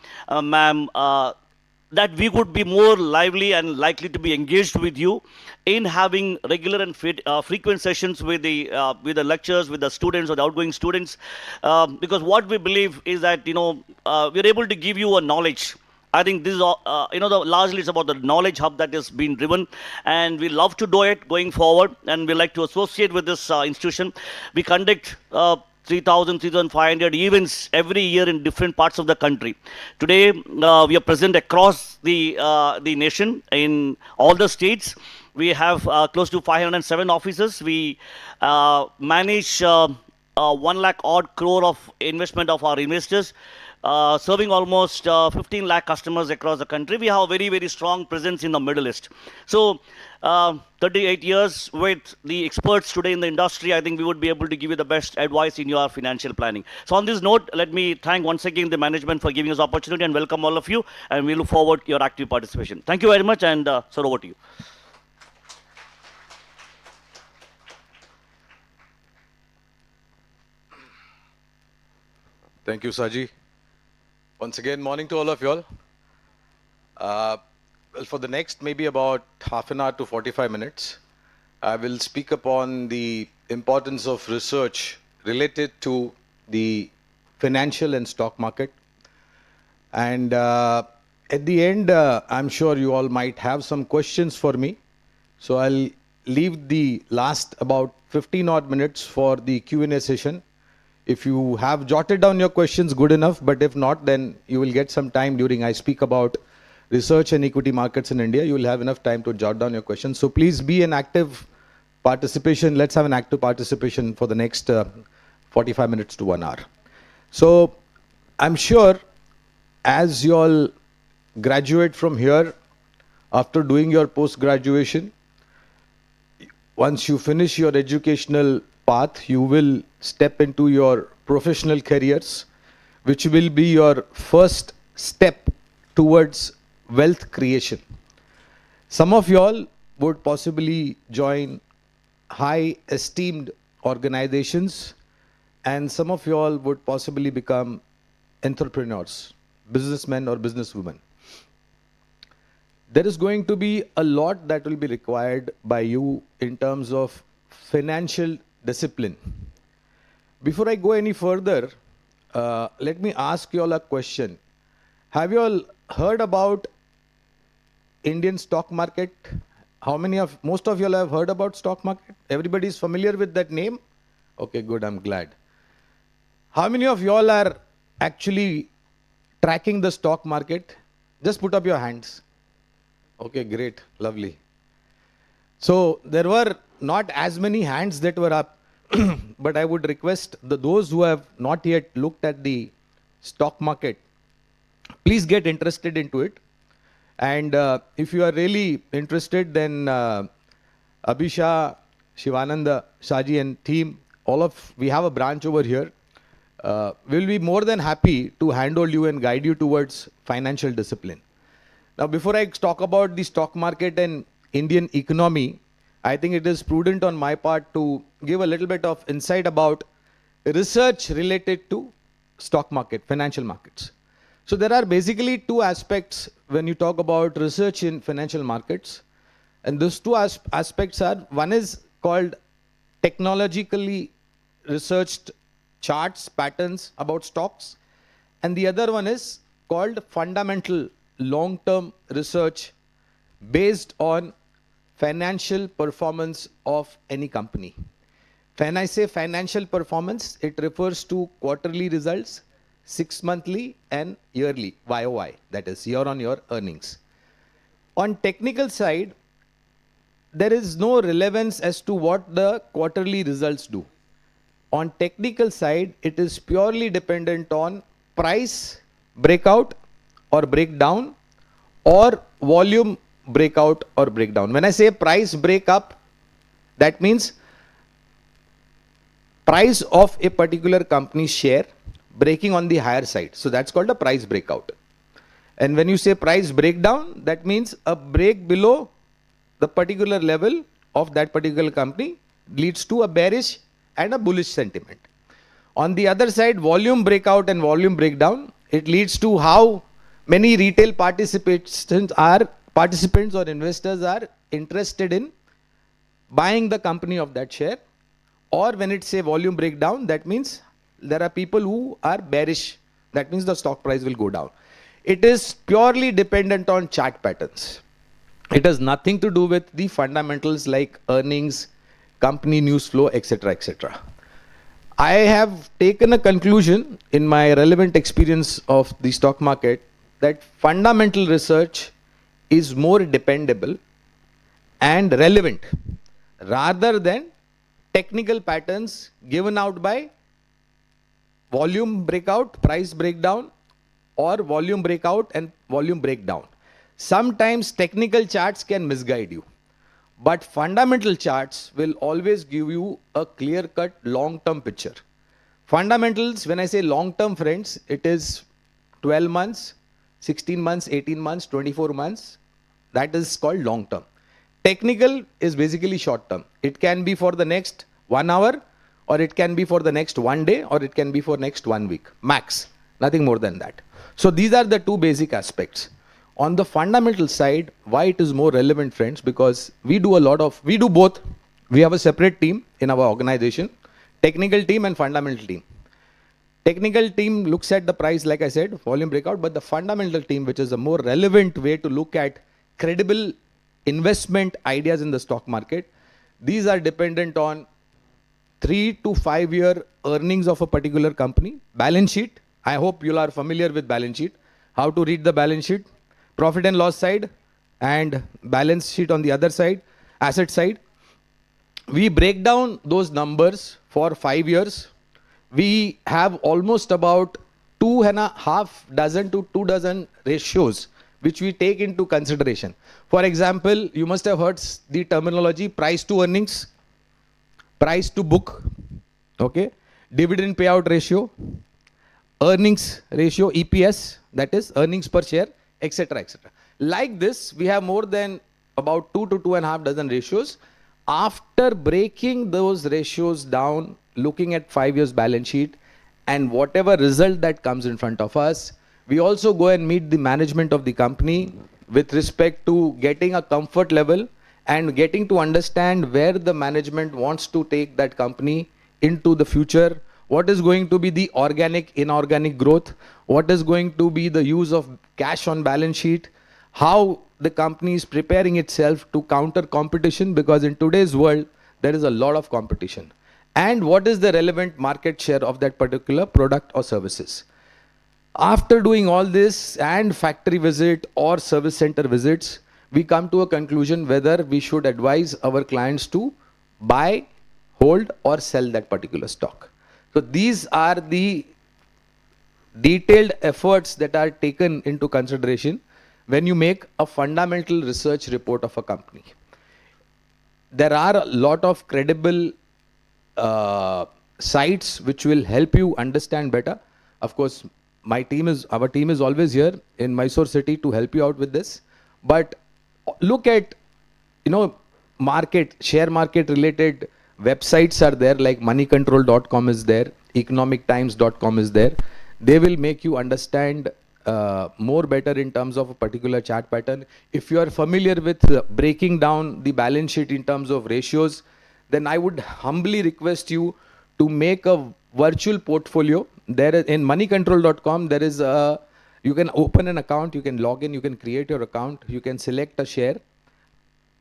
ma'am, that we would be more lively and likely to be engaged with you in having regular and frequent sessions with the lecturers, with the students or the outgoing students, because what we believe is that we're able to give you a knowledge. I think this is largely it's about the knowledge hub that is being driven, and we love to do it going forward, and we like to associate with this institution. We conduct 3,000, 3,500 events every year in different parts of the country. Today, we are present across the nation in all the states. We have close to 507 offices. We manage 1 lakh odd crore of investment of our investors, serving almost 15 lakh customers across the country. We have a very strong presence in the Middle East. So 38 years with the experts today in the industry, I think we would be able to give you the best advice in your financial planning. So on this note, let me thank once again the management for giving us the opportunity and welcome all of you, and we look forward to your active participation. Thank you very much, and sir, over to you. Thank you, Saji. Once again, morning to all of you all. Well, for the next maybe about half an hour to 45 minutes, I will speak upon the importance of research related to the financial and stock market. And at the end, I'm sure you all might have some questions for me. So I'll leave the last about 15 odd minutes for the Q&A session. If you have jotted down your questions, good enough. But if not, then you will get some time during I speak about research and equity markets in India. You will have enough time to jot down your questions. So please be an active participation. Let's have an active participation for the next 45 minutes to 1 hour. So I'm sure as you all graduate from here, after doing your post-graduation, once you finish your educational path, you will step into your professional careers, which will be your first step towards wealth creation. Some of you all would possibly join high esteemed organizations, and some of you all would possibly become entrepreneurs, businessmen or businesswomen. There is going to be a lot that will be required by you in terms of financial discipline. Before I go any further, let me ask you all a question. Have you all heard about Indian stock market? Most of you all have heard about stock market? Everybody is familiar with that name? Okay, good, I'm glad. How many of you all are actually tracking the stock market? Just put up your hands. Okay, great, lovely. So there were not as many hands that were up, but I would request those who have not yet looked at the stock market, please get interested into it. And if you are really interested, then Abhisha, Shivananda, Shaji and team, we have a branch over here. We'll be more than happy to handle you and guide you towards financial discipline. Now, before I talk about the stock market and Indian economy, I think it is prudent on my part to give a little bit of insight about research related to stock market, financial markets. So there are basically two aspects when you talk about research in financial markets. And those two aspects are, one is called technologically researched charts, patterns about stocks. And the other one is called fundamental long-term research based on financial performance of any company. When I say financial performance, it refers to quarterly results, 6-monthly and yearly, YOY, that is year-on-year earnings. On technical side, there is no relevance as to what the quarterly results do. On technical side, it is purely dependent on price breakout or breakdown or volume breakout or breakdown. When I say price breakup, that means price of a particular company's share breaking on the higher side. So that's called a price breakout. And when you say price breakdown, that means a break below the particular level of that particular company leads to a bearish and a bullish sentiment. On the other side, volume breakout and volume breakdown, it leads to how many retail participants or investors are interested in buying the company of that share. Or when it say volume breakdown, that means there are people who are bearish. That means the stock price will go down. It is purely dependent on chart patterns. It has nothing to do with the fundamentals like earnings, company news flow, etc., etc. I have taken a conclusion in my relevant experience of the stock market that fundamental research is more dependable and relevant rather than technical patterns given out by volume breakout, price breakdown, or volume breakout and volume breakdown. Sometimes technical charts can misguide you, but fundamental charts will always give you a clear-cut long-term picture. Fundamentals, when I say long-term, friends, it is 12 months, 16 months, 18 months, 24 months. That is called long-term. Technical is basically short-term. It can be for the next 1 hour, or it can be for the next 1 day, or it can be for next 1 week, max. Nothing more than that. So these are the two basic aspects. On the fundamental side, why it is more relevant, friends, because we do both. We have a separate team in our organization, technical team and fundamental team. Technical team looks at the price, like I said, volume breakout, but the fundamental team, which is a more relevant way to look at credible investment ideas in the stock market, these are dependent on 3 to 5 year earnings of a particular company, balance sheet. I hope you are familiar with balance sheet, how to read the balance sheet, profit and loss side, and balance sheet on the other side, asset side. We break down those numbers for 5 years. We have almost about 2.5 dozen to 2 dozen ratios which we take into consideration. For example, you must have heard the terminology price to earnings, price to book, okay, dividend payout ratio, earnings ratio, EPS, that is earnings per share, etc., etc. Like this, we have more than about 2 to 2.5 dozen ratios. After breaking those ratios down, looking at 5 years balance sheet and whatever result that comes in front of us, we also go and meet the management of the company with respect to getting a comfort level and getting to understand where the management wants to take that company into the future, what is going to be the organic, inorganic growth, what is going to be the use of cash on balance sheet, how the company is preparing itself to counter competition, because in today's world, there is a lot of competition. And what is the relevant market share of that particular product or services. After doing all this and factory visit or service center visits, we come to a conclusion whether we should advise our clients to buy, hold, or sell that particular stock. So these are the detailed efforts that are taken into consideration when you make a fundamental research report of a company. There are a lot of credible sites which will help you understand better. Of course, our team is always here in Mysore city to help you out with this. But look at, share market related websites are there, like moneycontrol.com is there, economictimes.com is there. They will make you understand more better in terms of a particular chart pattern. If you are familiar with breaking down the balance sheet in terms of ratios, then I would humbly request you to make a virtual portfolio. There in moneycontrol.com, there is you can open an account, you can log in, you can create your account, you can select a share.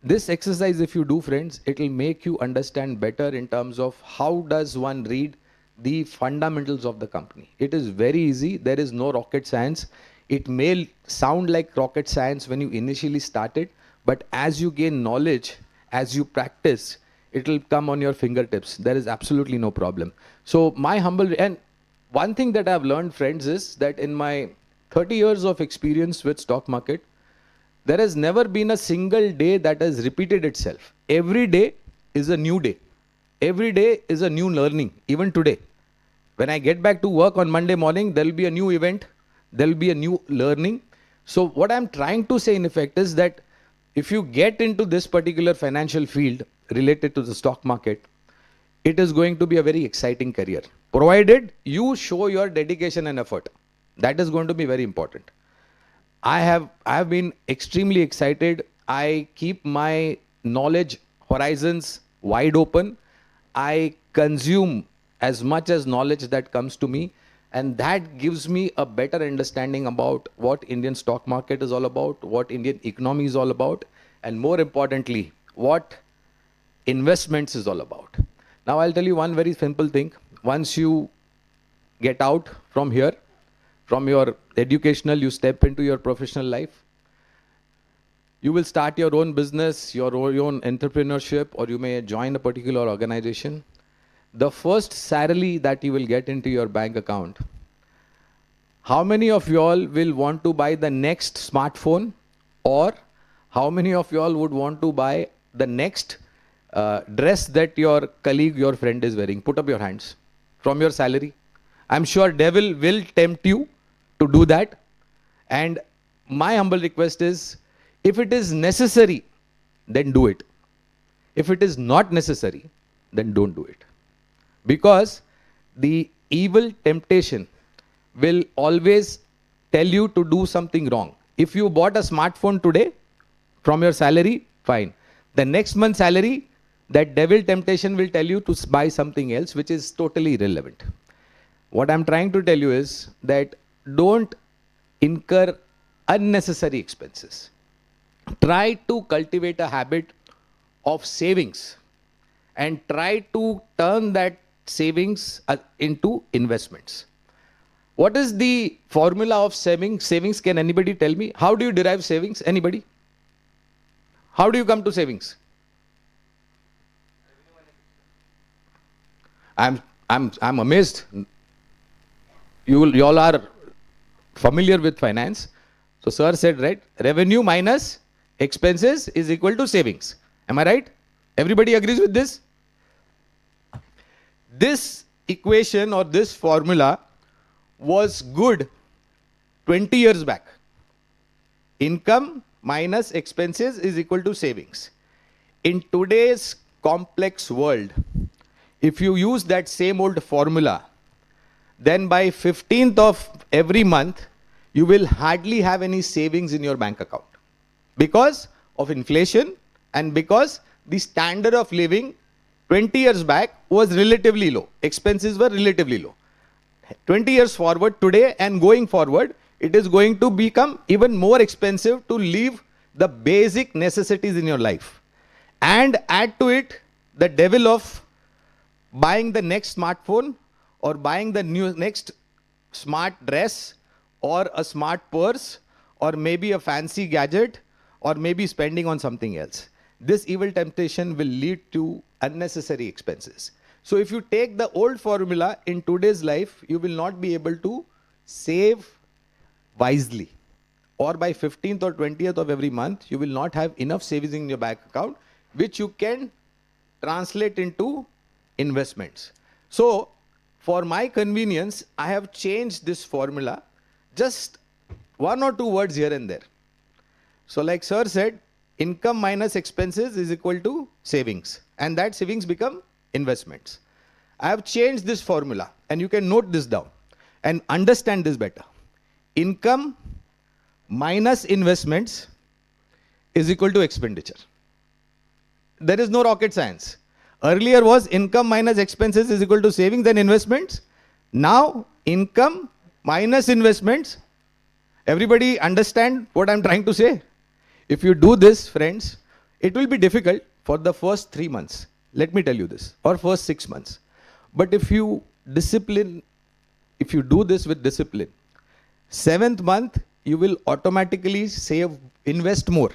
This exercise, if you do, friends, it will make you understand better in terms of how does one read the fundamentals of the company. It is very easy. There is no rocket science. It may sound like rocket science when you initially start it, but as you gain knowledge, as you practice, it will come on your fingertips. There is absolutely no problem. So my and one thing that I've learned, friends, is that in my 30 years of experience with stock market, There has never been a single day that has repeated itself. Every day is a new day. Every day is a new learning, even today. When I get back to work on Monday morning, there will be a new event, there will be a new learning. So what I'm trying to say in effect is that if you get into this particular financial field related to the stock market, it is going to be a very exciting career, provided you show your dedication and effort. That is going to be very important. I have been extremely excited. I keep my knowledge horizons wide open. I consume as much as knowledge that comes to me, and that gives me a better understanding about what Indian stock market is all about, what Indian economy is all about, and more importantly, what investments is all about. Now I'll tell you one very simple thing. Once you get out from here, from your educational, you step into your professional life, you will start your own business, your own entrepreneurship, or you may join a particular organization. The first salary that you will get into your bank account, how many of you all will want to buy the next smartphone, or how many of you all would want to buy the next dress that your colleague, your friend is wearing? Put up your hands. From your salary. I'm sure devil will tempt you to do that. And my humble request is, if it is necessary, then do it. If it is not necessary, then don't do it. Because the evil temptation will always tell you to do something wrong. If you bought a smartphone today from your salary, fine. The next month's salary, that devil temptation will tell you to buy something else, which is totally irrelevant. What I'm trying to tell you is that don't incur unnecessary expenses. Try to cultivate a habit of savings and try to turn that savings into investments. What is the formula of savings? Savings, can anybody tell me? How do you derive savings? Anybody? How do you come to savings? I'm amazed. You all are familiar with finance. So sir said, right, revenue minus expenses is equal to savings. Am I right? Everybody agrees with this? This equation or this formula was good 20 years back. Income minus expenses is equal to savings. In today's complex world, if you use that same old formula, then by 15th of every month, you will hardly have any savings in your bank account. Because of inflation and because the standard of living 20 years back was relatively low. Expenses were relatively low. 20 years forward today and going forward, it is going to become even more expensive to live the basic necessities in your life. And add to it the devil of buying the next smartphone or buying the next smart dress or a smart purse or maybe a fancy gadget or maybe spending on something else. This evil temptation will lead to unnecessary expenses. So if you take the old formula in today's life, you will not be able to save wisely. Or by 15th or 20th of every month, you will not have enough savings in your bank account, which you can translate into investments. So for my convenience, I have changed this formula, just one or two words here and there. So like sir said, income minus expenses is equal to savings, and that savings become investments. I have changed this formula, and you can note this down and understand this better. Income minus investments is equal to expenditure. There is no rocket science. Earlier was income minus expenses is equal to savings and investments. Now income minus investments. Everybody understand what I'm trying to say? If you do this, friends, it will be difficult for the first 3 months. Let me tell you this, or first 6 months. But if you do this with discipline, 7th month, you will automatically invest more.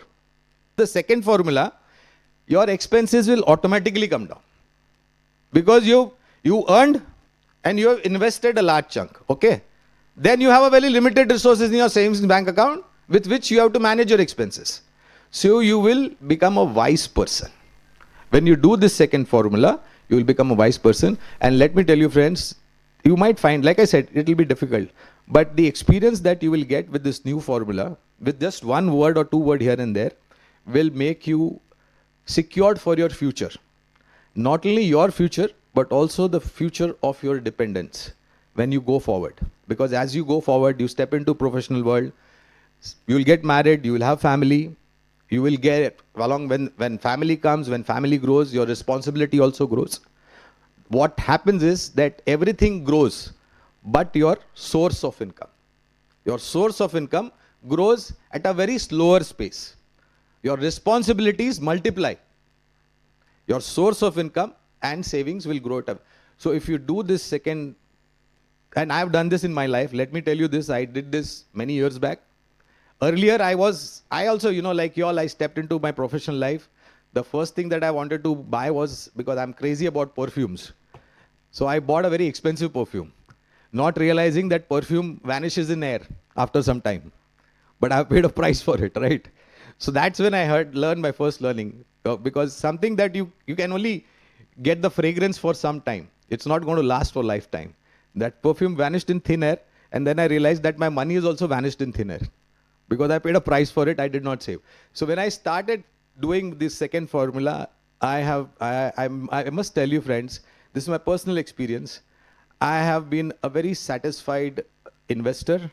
The second formula, your expenses will automatically come down. Because you earned and you have invested a large chunk, okay? Then you have a very limited resources in your savings bank account with which you have to manage your expenses. So you will become a wise person. When you do this second formula, you will become a wise person. And let me tell you, friends, you might find, like I said, it will be difficult. But the experience that you will get with this new formula, with just one word or two words here and there, will make you secured for your future. Not only your future, but also the future of your dependents when you go forward. Because as you go forward, you step into professional world, you will get married, you will have family, you will get along when family comes, when family grows, your responsibility also grows. What happens is that everything grows, but your source of income. Your source of income grows at a very slower pace. Your responsibilities multiply. Your source of income and savings will grow. So if you do this second, and I have done this in my life, let me tell you this, I did this many years back. Earlier I also, like you all, I stepped into my professional life. The first thing that I wanted to buy was, because I'm crazy about perfumes. So I bought a very expensive perfume, not realizing that perfume vanishes in air after some time. But I've paid a price for it, right? So that's when I learned my first learning. Because something that you can only get the fragrance for some time. It's not going to last for lifetime. That perfume vanished in thin air, and then I realized that my money is also vanished in thin air. Because I paid a price for it, I did not save. So when I started doing this second formula, I must tell you, friends, this is my personal experience. I have been a very satisfied investor,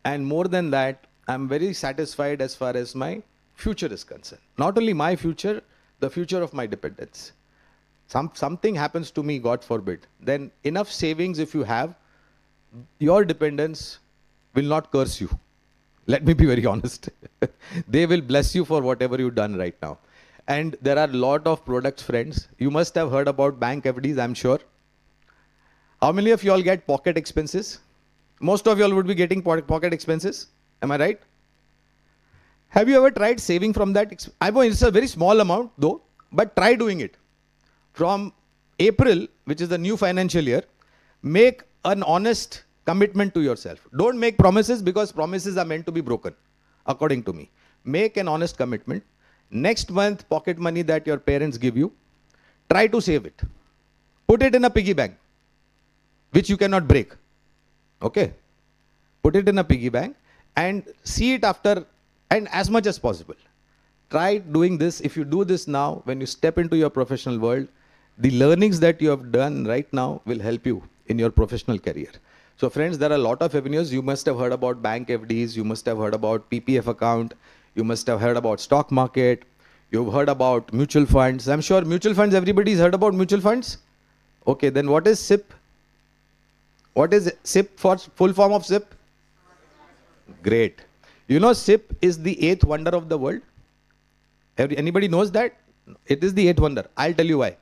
and more than that, I'm very satisfied as far as my future is concerned. Not only my future, the future of my dependents. Something happens to me, God forbid, then enough savings if you have, your dependents will not curse you. Let me be very honest. They will bless you for whatever you've done right now. And there are a lot of products, friends. You must have heard about bank FDs, I'm sure. How many of you all get pocket expenses? Most of you all would be getting pocket expenses. Am I right? Have you ever tried saving from that? I know it's a very small amount though, but try doing it. From April, which is the new financial year, make an honest commitment to yourself. Don't make promises, because promises are meant to be broken, according to me. Make an honest commitment. Next month, pocket money that your parents give you, try to save it. Put it in a piggy bank, which you cannot break. Okay? Put it in a piggy bank and see it after, and as much as possible. Try doing this. If you do this now, when you step into your professional world, the learnings that you have done right now will help you in your professional career. So friends, there are a lot of avenues. You must have heard about bank FDs. You must have heard about PPF account. You must have heard about stock market. You've heard about mutual funds. I'm sure mutual funds, everybody's heard about mutual funds. Okay, then what is SIP? What is SIP for full form of SIP? Great. You know, SIP is the 8th wonder of the world. Anybody knows that? It is the 8th wonder. I'll tell you why.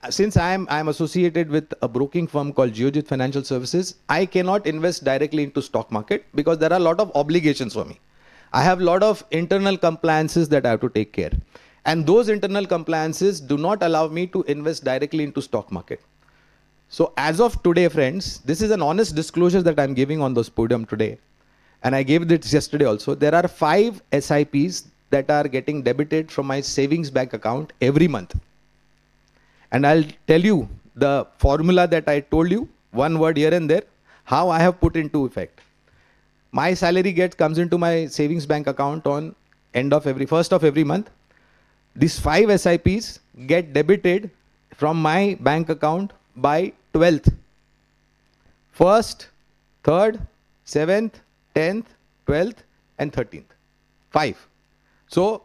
Since I'm associated with a broking firm called Geojit Financial Services, I cannot invest directly into stock market because there are a lot of obligations for me. I have a lot of internal compliances that I have to take care. And those internal compliances do not allow me to invest directly into stock market. So as of today, friends, this is an honest disclosure that I'm giving on this podium today. And I gave this yesterday also. There are 5 SIPs that are getting debited from my savings bank account every month. And I'll tell you the formula that I told you, one word here and there, how I have put into effect. My salary comes into my savings bank account on first of every month. These 5 SIPs get debited from my bank account by 12th. 1st, 3rd, 7th, 10th, 12th and 13th. 5. So,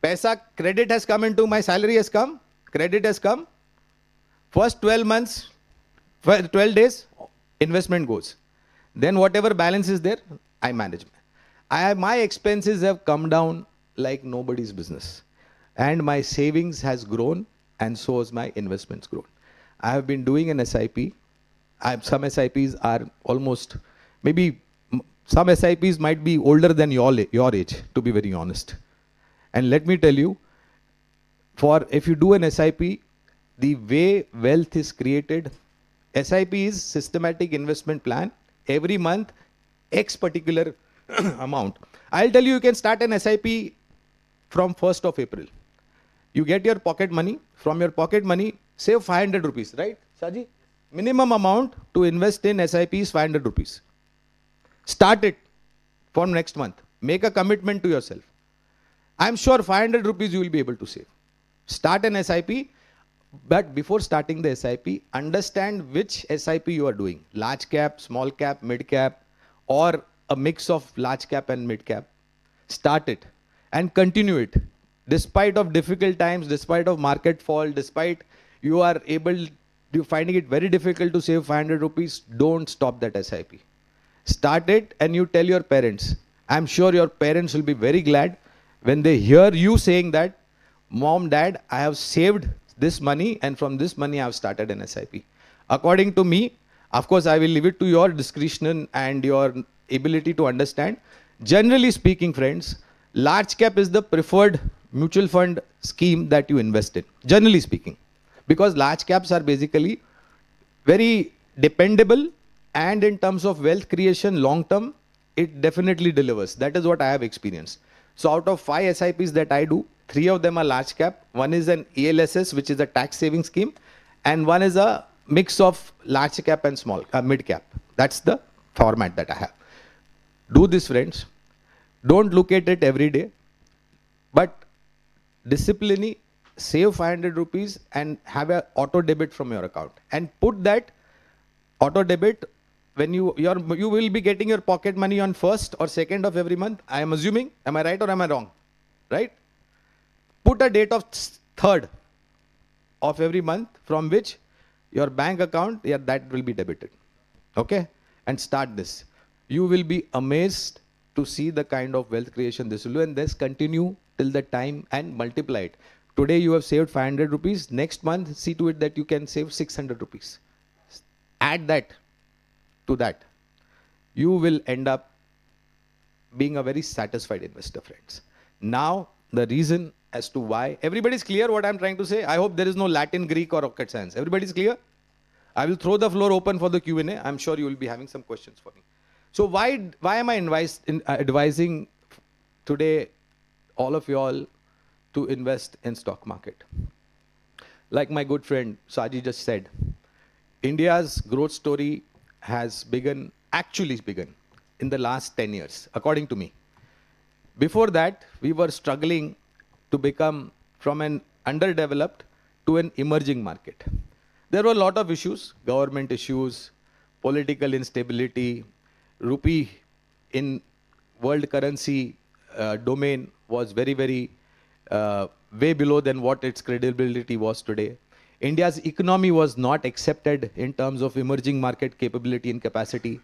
paisa credit has come into my salary has come, credit has come. First 12 months, 12 days, investment goes. Then whatever balance is there, I manage. My expenses have come down like nobody's business. And my savings has grown and so has my investments grown. I have been doing an SIP. Some SIPs are almost, maybe some SIPs might be older than your age, to be very honest. And let me tell you, if you do an SIP, the way wealth is created, SIP is systematic investment plan. Every month, X particular amount. I'll tell you, you can start an SIP from 1st of April. You get your pocket money. From your pocket money, save 500 rupees, right, Shaji? Minimum amount to invest in SIP is 500 rupees. Start it from next month. Make a commitment to yourself. I'm sure 500 rupees you will be able to save. Start an SIP, but before starting the SIP, understand which SIP you are doing. Large cap, small cap, mid cap, or a mix of large cap and mid cap. Start it and continue it. Despite of difficult times, despite of market fall, despite you are finding it very difficult to save 500 rupees, don't stop that SIP. Start it and you tell your parents. I'm sure your parents will be very glad when they hear you saying that, Mom, Dad, I have saved this money and from this money I have started an SIP. According to me, of course, I will leave it to your discretion and your ability to understand. Generally speaking, friends, large cap is the preferred mutual fund scheme that you invest in, generally speaking, because large caps are basically very dependable, and in terms of wealth creation long term, it definitely delivers. That is what I have experienced. So out of 5 SIPs that I do, 3 of them are large cap. One is an ELSS, which is a tax saving scheme, and one is a mix of large cap and mid cap. That's the format that I have. Do this, friends. Don't look at it every day, but discipline, save 500 rupees and have an auto debit from your account, and put that auto debit when you will be getting your pocket money on 1st or 2nd of every month. I am assuming. Am I right or am I wrong? Right? Put a date of 3rd of every month from which your bank account, that will be debited. Okay? And start this. You will be amazed to see the kind of wealth creation this will do, and this continue till the time and multiply it. Today you have saved 500 rupees. Next month, see to it that you can save 600 rupees. Add that to that. You will end up being a very satisfied investor, friends. Now, the reason as to why, everybody's clear what I'm trying to say? I hope there is no Latin, Greek or rocket science. Everybody's clear? I will throw the floor open for the Q&A. I'm sure you will be having some questions for me. So why am I advising today all of you all to invest in stock market? Like my good friend Saji just said, India's growth story has actually begun in the last 10 years, according to me. Before that, we were struggling to become from an underdeveloped to an emerging market. There were a lot of issues, government issues, political instability, rupee in world currency domain was very, very way below than what its credibility was today. India's economy was not accepted in terms of emerging market capability and capacity.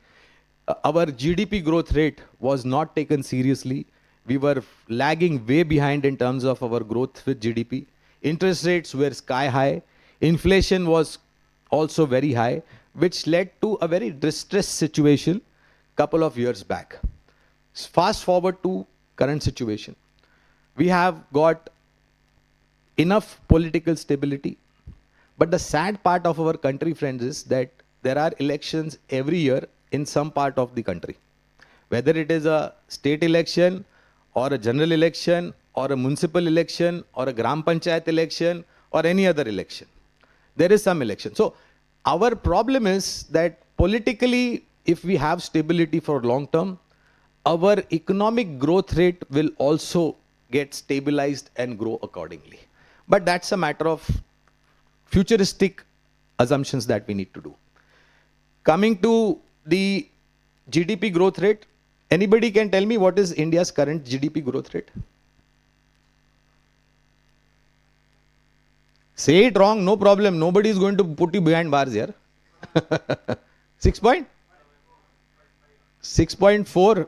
Our GDP growth rate was not taken seriously. We were lagging way behind in terms of our growth with GDP. Interest rates were sky high. Inflation was also very high, which led to a very distressed situation couple of years back. Fast forward to current situation. We have got enough political stability. But the sad part of our country, friends, is that there are elections every year in some part of the country. Whether it is a state election or a general election or a municipal election or a Gram Panchayat election or any other election. There is some election. So our problem is that politically, if we have stability for long term, our economic growth rate will also get stabilized and grow accordingly. But that's a matter of futuristic assumptions that we need to do. Coming to the GDP growth rate, anybody can tell me what is India's current GDP growth rate? Say it wrong, no problem. Nobody is going to put you behind bars here. 6.4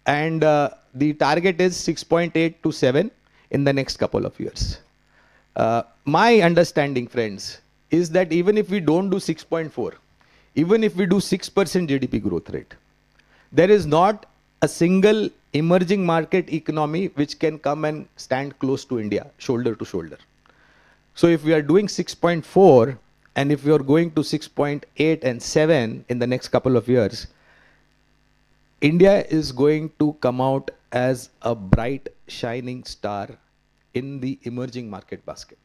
and the target is 6.8 to 7 in the next couple of years. My understanding, friends, is that even if we don't do 6.4, even if we do 6% GDP growth rate, there is not a single emerging market economy which can come and stand close to India, shoulder to shoulder. So if we are doing 6.4 and if we are going to 6.8 and 7 in the next couple of years, India is going to come out as a bright, shining star in the emerging market basket.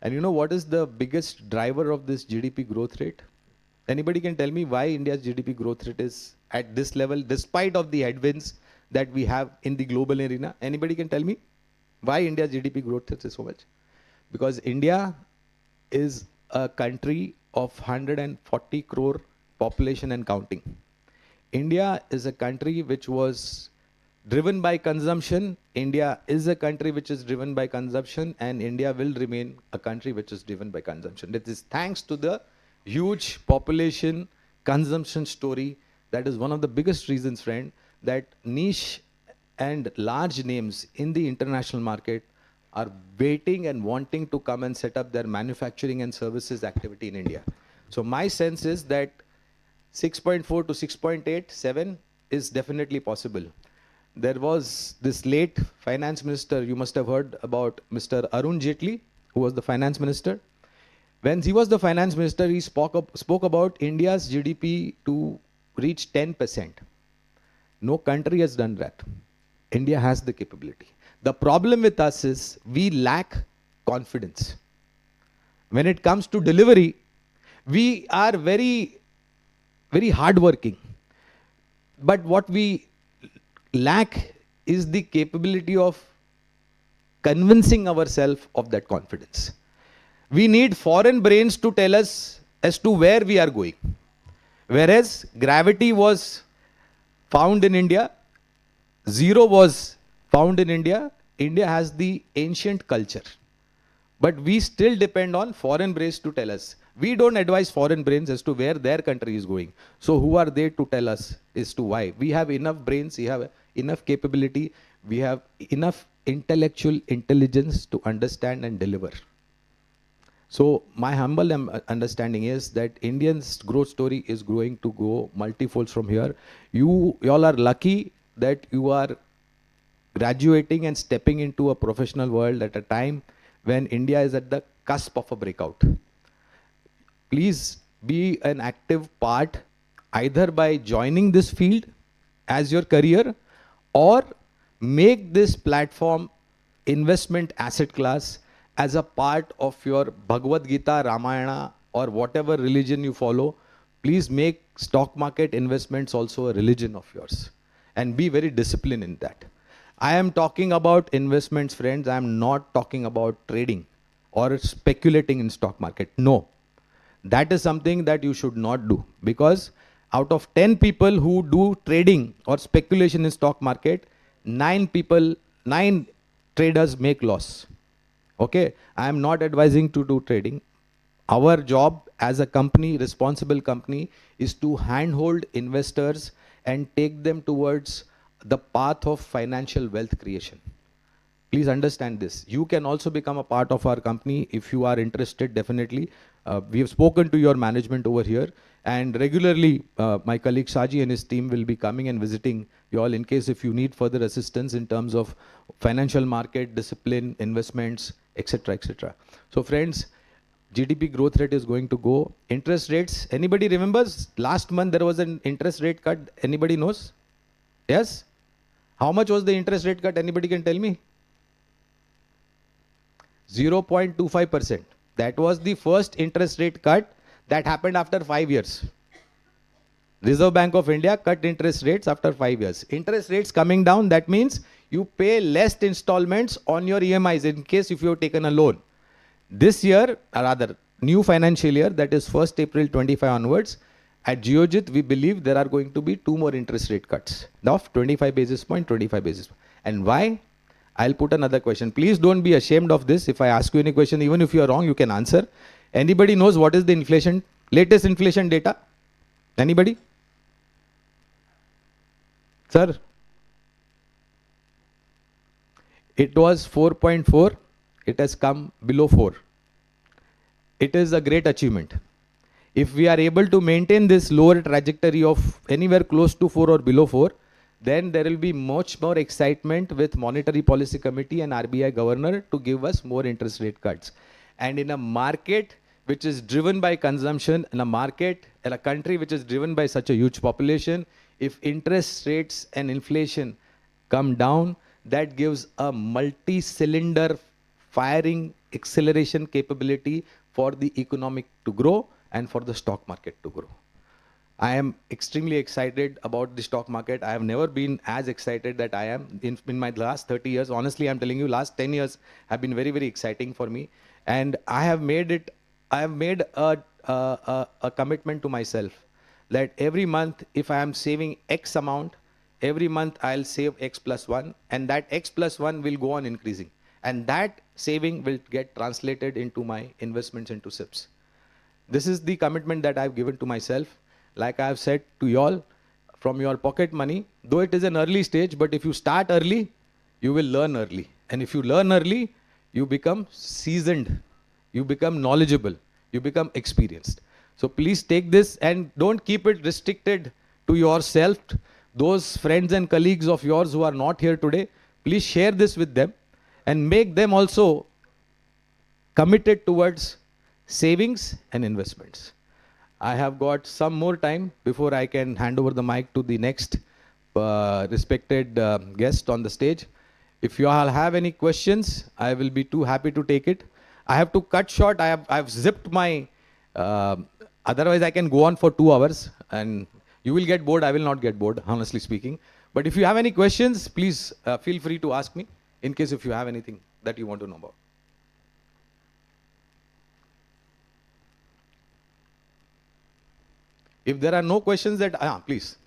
And you know what is the biggest driver of this GDP growth rate? Anybody can tell me why India's GDP growth rate is at this level, despite of the headwinds that we have in the global arena? Anybody can tell me why India's GDP growth rate is so much? Because India is a country of 140 crore population and counting. India is a country which was driven by consumption. India is a country which is driven by consumption, and India will remain a country which is driven by consumption. That is thanks to the huge population consumption story. That is one of the biggest reasons, friend, that niche and large names in the international market are waiting and wanting to come and set up their manufacturing and services activity in India. So my sense is that 6.4 to 6.8, 7 is definitely possible. There was this late finance minister, you must have heard about Mr. Arun Jaitley, who was the finance minister. When he was the finance minister, he spoke about India's GDP to reach 10%. No country has done that. India has the capability. The problem with us is we lack confidence. When it comes to delivery, we are very hardworking. But what we lack is the capability of convincing ourselves of that confidence. We need foreign brains to tell us as to where we are going. Whereas gravity was found in India, zero was found in India. India has the ancient culture. But we still depend on foreign brains to tell us. We don't advise foreign brains as to where their country is going. So who are they to tell us as to why? We have enough brains, we have enough capability, we have enough intellectual intelligence to understand and deliver. So my humble understanding is that Indians' growth story is going to go multifold from here. You all are lucky that you are graduating and stepping into a professional world at a time when India is at the cusp of a breakout. Please be an active part either by joining this field as your career or make this platform investment asset class as a part of your Bhagavad Gita, Ramayana, or whatever religion you follow. Please make stock market investments also a religion of yours and be very disciplined in that. I am talking about investments, friends. I am not talking about trading or speculating in stock market. No, that is something that you should not do, because out of 10 people who do trading or speculation in stock market, 9 traders make loss. Okay, I am not advising to do trading. Our job as a company, responsible company, is to handhold investors and take them towards the path of financial wealth creation. Please understand this. You can also become a part of our company if you are interested, definitely. We have spoken to your management over here, and regularly my colleague Shaji and his team will be coming and visiting you all in case if you need further assistance in terms of financial market, discipline, investments, etc., etc. So friends, GDP growth rate is going to go. Interest rates, anybody remembers last month there was an interest rate cut? Anybody knows? Yes? How much was the interest rate cut? Anybody can tell me? 0.25%. That was the first interest rate cut that happened after 5 years. Reserve Bank of India cut interest rates after 5 years. Interest rates coming down, that means you pay less installments on your EMIs in case if you have taken a loan. This year, or rather new financial year, that is 1st April 25 onwards, at Geojit we believe there are going to be 2 more interest rate cuts of 25 basis point, 25 basis point. And why? I'll put another question. Please don't be ashamed of this. If I ask you any question, even if you are wrong, you can answer. Anybody knows what is the inflation, latest inflation data? Anybody? Sir? It was 4.4. It has come below 4. It is a great achievement. If we are able to maintain this lower trajectory of anywhere close to 4 or below 4, then there will be much more excitement with Monetary Policy Committee and RBI Governor to give us more interest rate cuts. And in a market which is driven by consumption, in a market, in a country which is driven by such a huge population, if interest rates and inflation come down, that gives a multi-cylinder firing acceleration capability for the economic to grow and for the stock market to grow. I am extremely excited about the stock market. I have never been as excited that I am in my last 30 years. Honestly, I'm telling you, last 10 years have been very, very exciting for me. And I have made a commitment to myself that every month, if I am saving X amount, every month I'll save X plus 1, and that X plus 1 will go on increasing. And that saving will get translated into my investments into SIPs. This is the commitment that I've given to myself. Like I've said to you all, from your pocket money, though it is an early stage, but if you start early, you will learn early. And if you learn early, you become seasoned, you become knowledgeable, you become experienced. So please take this and don't keep it restricted to yourself. Those friends and colleagues of yours who are not here today, please share this with them and make them also committed towards savings and investments. I have got some more time before I can hand over the mic to the next respected guest on the stage. If you all have any questions, I will be too happy to take it. I have to cut short. I've zipped my, otherwise I can go on for 2 hours and you will get bored. I will not get bored, honestly speaking. But if you have any questions, please feel free to ask me in case if you have anything that you want to know about. If there are no questions that, please.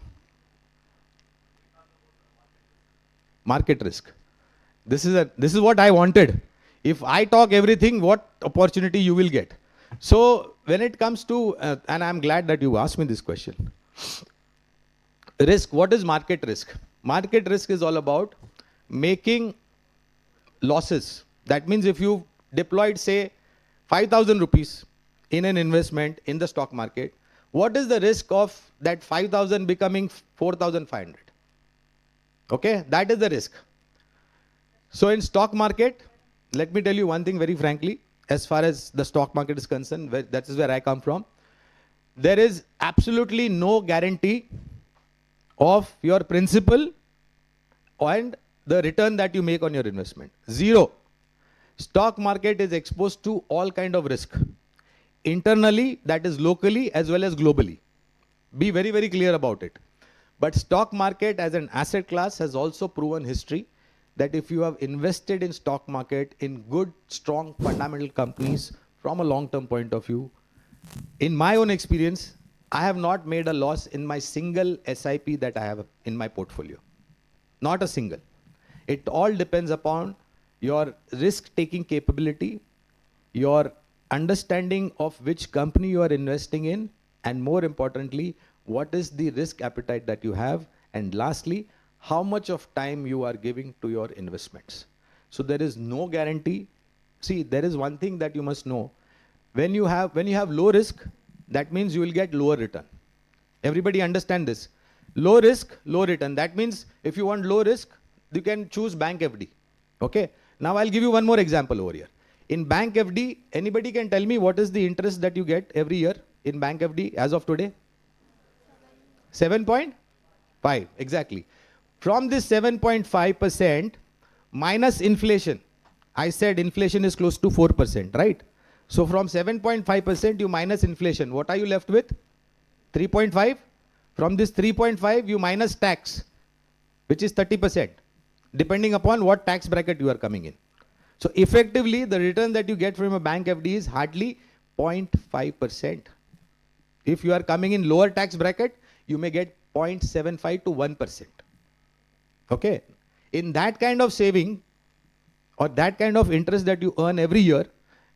Market risk. This is what I wanted. If I talk everything, what opportunity you will get. So when it comes to, and I'm glad that you asked me this question. Risk, what is market risk? Market risk is all about making losses. That means if you deployed, say, 5,000 rupees in an investment in the stock market, what is the risk of that 5,000 becoming 4,500? Okay, that is the risk. So in stock market, let me tell you one thing very frankly, as far as the stock market is concerned, that is where I come from. There is absolutely no guarantee of your principal and the return that you make on your investment. Zero. Stock market is exposed to all kind of risk. Internally, that is locally as well as globally. Be very, very clear about it. But stock market as an asset class has also proven history that if you have invested in stock market in good, strong, fundamental companies from a long-term point of view, in my own experience, I have not made a loss in my single SIP that I have in my portfolio. Not a single. It all depends upon your risk-taking capability, your understanding of which company you are investing in, and more importantly, what is the risk appetite that you have, and lastly, how much of time you are giving to your investments. So there is no guarantee. See, there is one thing that you must know. When you have low risk, that means you will get lower return. Everybody understand this. Low risk, low return. That means if you want low risk, you can choose bank FD. Okay. Now I'll give you one more example over here. In bank FD, anybody can tell me what is the interest that you get every year in bank FD as of today? 7.5, exactly. From this 7.5% minus inflation, I said inflation is close to 4%, right? So from 7.5% you minus inflation, what are you left with? 3.5. From this 3.5 you minus tax, which is 30%, depending upon what tax bracket you are coming in. So effectively, the return that you get from a bank FD is hardly 0.5%. If you are coming in lower tax bracket, you may get 0.75 to 1%. Okay. In that kind of saving or that kind of interest that you earn every year,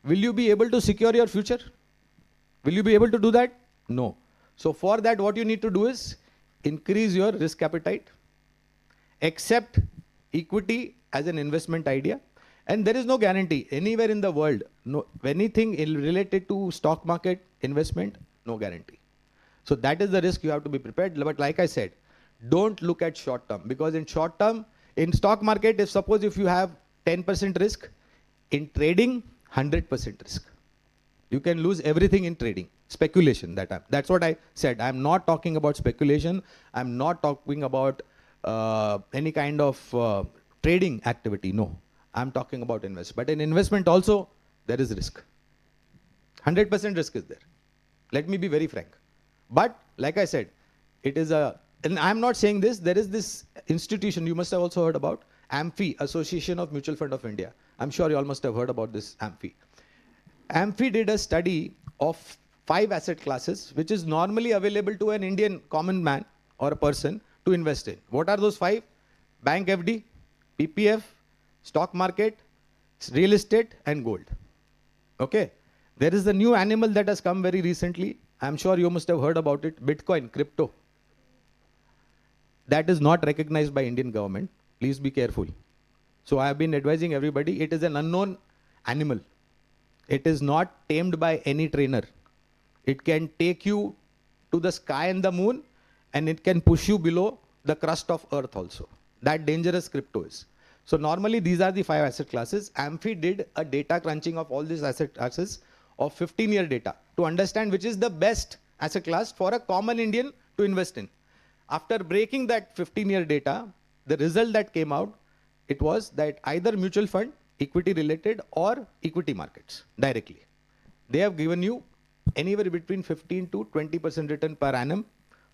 will you be able to secure your future? Will you be able to do that? No. So for that, what you need to do is increase your risk appetite, accept equity as an investment idea. And there is no guarantee anywhere in the world, no, anything related to stock market investment, no guarantee. So that is the risk you have to be prepared. But like I said, don't look at short term, because in short term, in stock market, if you have 10% risk, in trading, 100% risk. You can lose everything in trading. Speculation. That's what I said. I'm not talking about speculation. I'm not talking about any kind of trading activity. No, I'm talking about investment. But in investment also, there is risk. 100% risk is there. Let me be very frank. But like I said, it is and I'm not saying this, there is this institution you must have also heard about, AMFI, Association of Mutual Fund of India. I'm sure you all must have heard about this AMFI. AMFI did a study of 5 asset classes, which is normally available to an Indian common man or a person to invest in. What are those 5? Bank FD, PPF, stock market, real estate, and gold. Okay. There is a new animal that has come very recently. I'm sure you must have heard about it. Bitcoin, crypto. That is not recognized by Indian government. Please be careful. So I have been advising everybody, it is an unknown animal. It is not tamed by any trainer. It can take you to the sky and the moon, and it can push you below the crust of earth also. That dangerous crypto is. So normally these are the 5 asset classes. AMFI did a data crunching of all these asset classes of 15-year data to understand which is the best asset class for a common Indian to invest in. After breaking that 15-year data, the result that came out, it was that either mutual fund, equity related, or equity markets directly. They have given you anywhere between 15 to 20% return per annum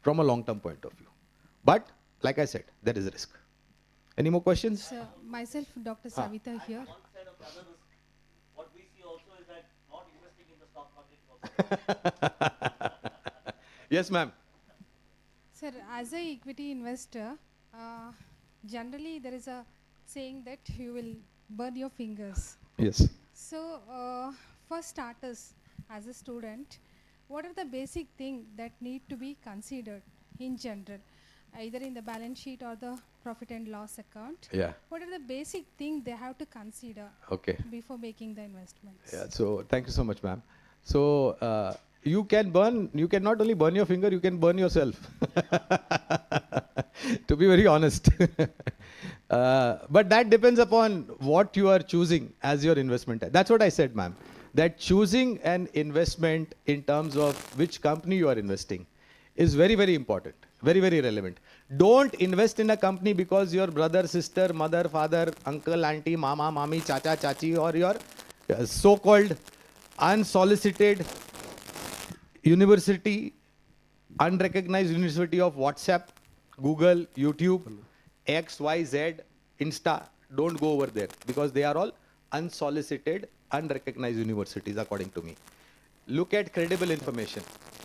from a long-term point of view. But like I said, there is a risk. Any more questions? Sir, myself, Dr. Savita here. What we see also is that not investing in the stock market. Yes, ma'am. Sir, as a equity investor, generally there is a saying that you will burn your fingers. Yes. So, for starters, as a student, what are the basic things that need to be considered in general, either in the balance sheet or the profit and loss account? Yeah. What are the basic things they have to consider before making the investments? Yeah. So thank you so much, ma'am. So you can not only burn your finger, you can burn yourself. To be very honest. But that depends upon what you are choosing as your investment. That's what I said, ma'am. That choosing an investment in terms of which company you are investing is very, very important. Very, very relevant. Don't invest in a company because your brother, sister, mother, father, uncle, auntie, mama, mami, chacha, chachi, or your so-called unsolicited university, unrecognized university of WhatsApp, Google, YouTube, X, Y, Z, Insta. Don't go over there because they are all unsolicited, unrecognized universities according to me. Look at credible information.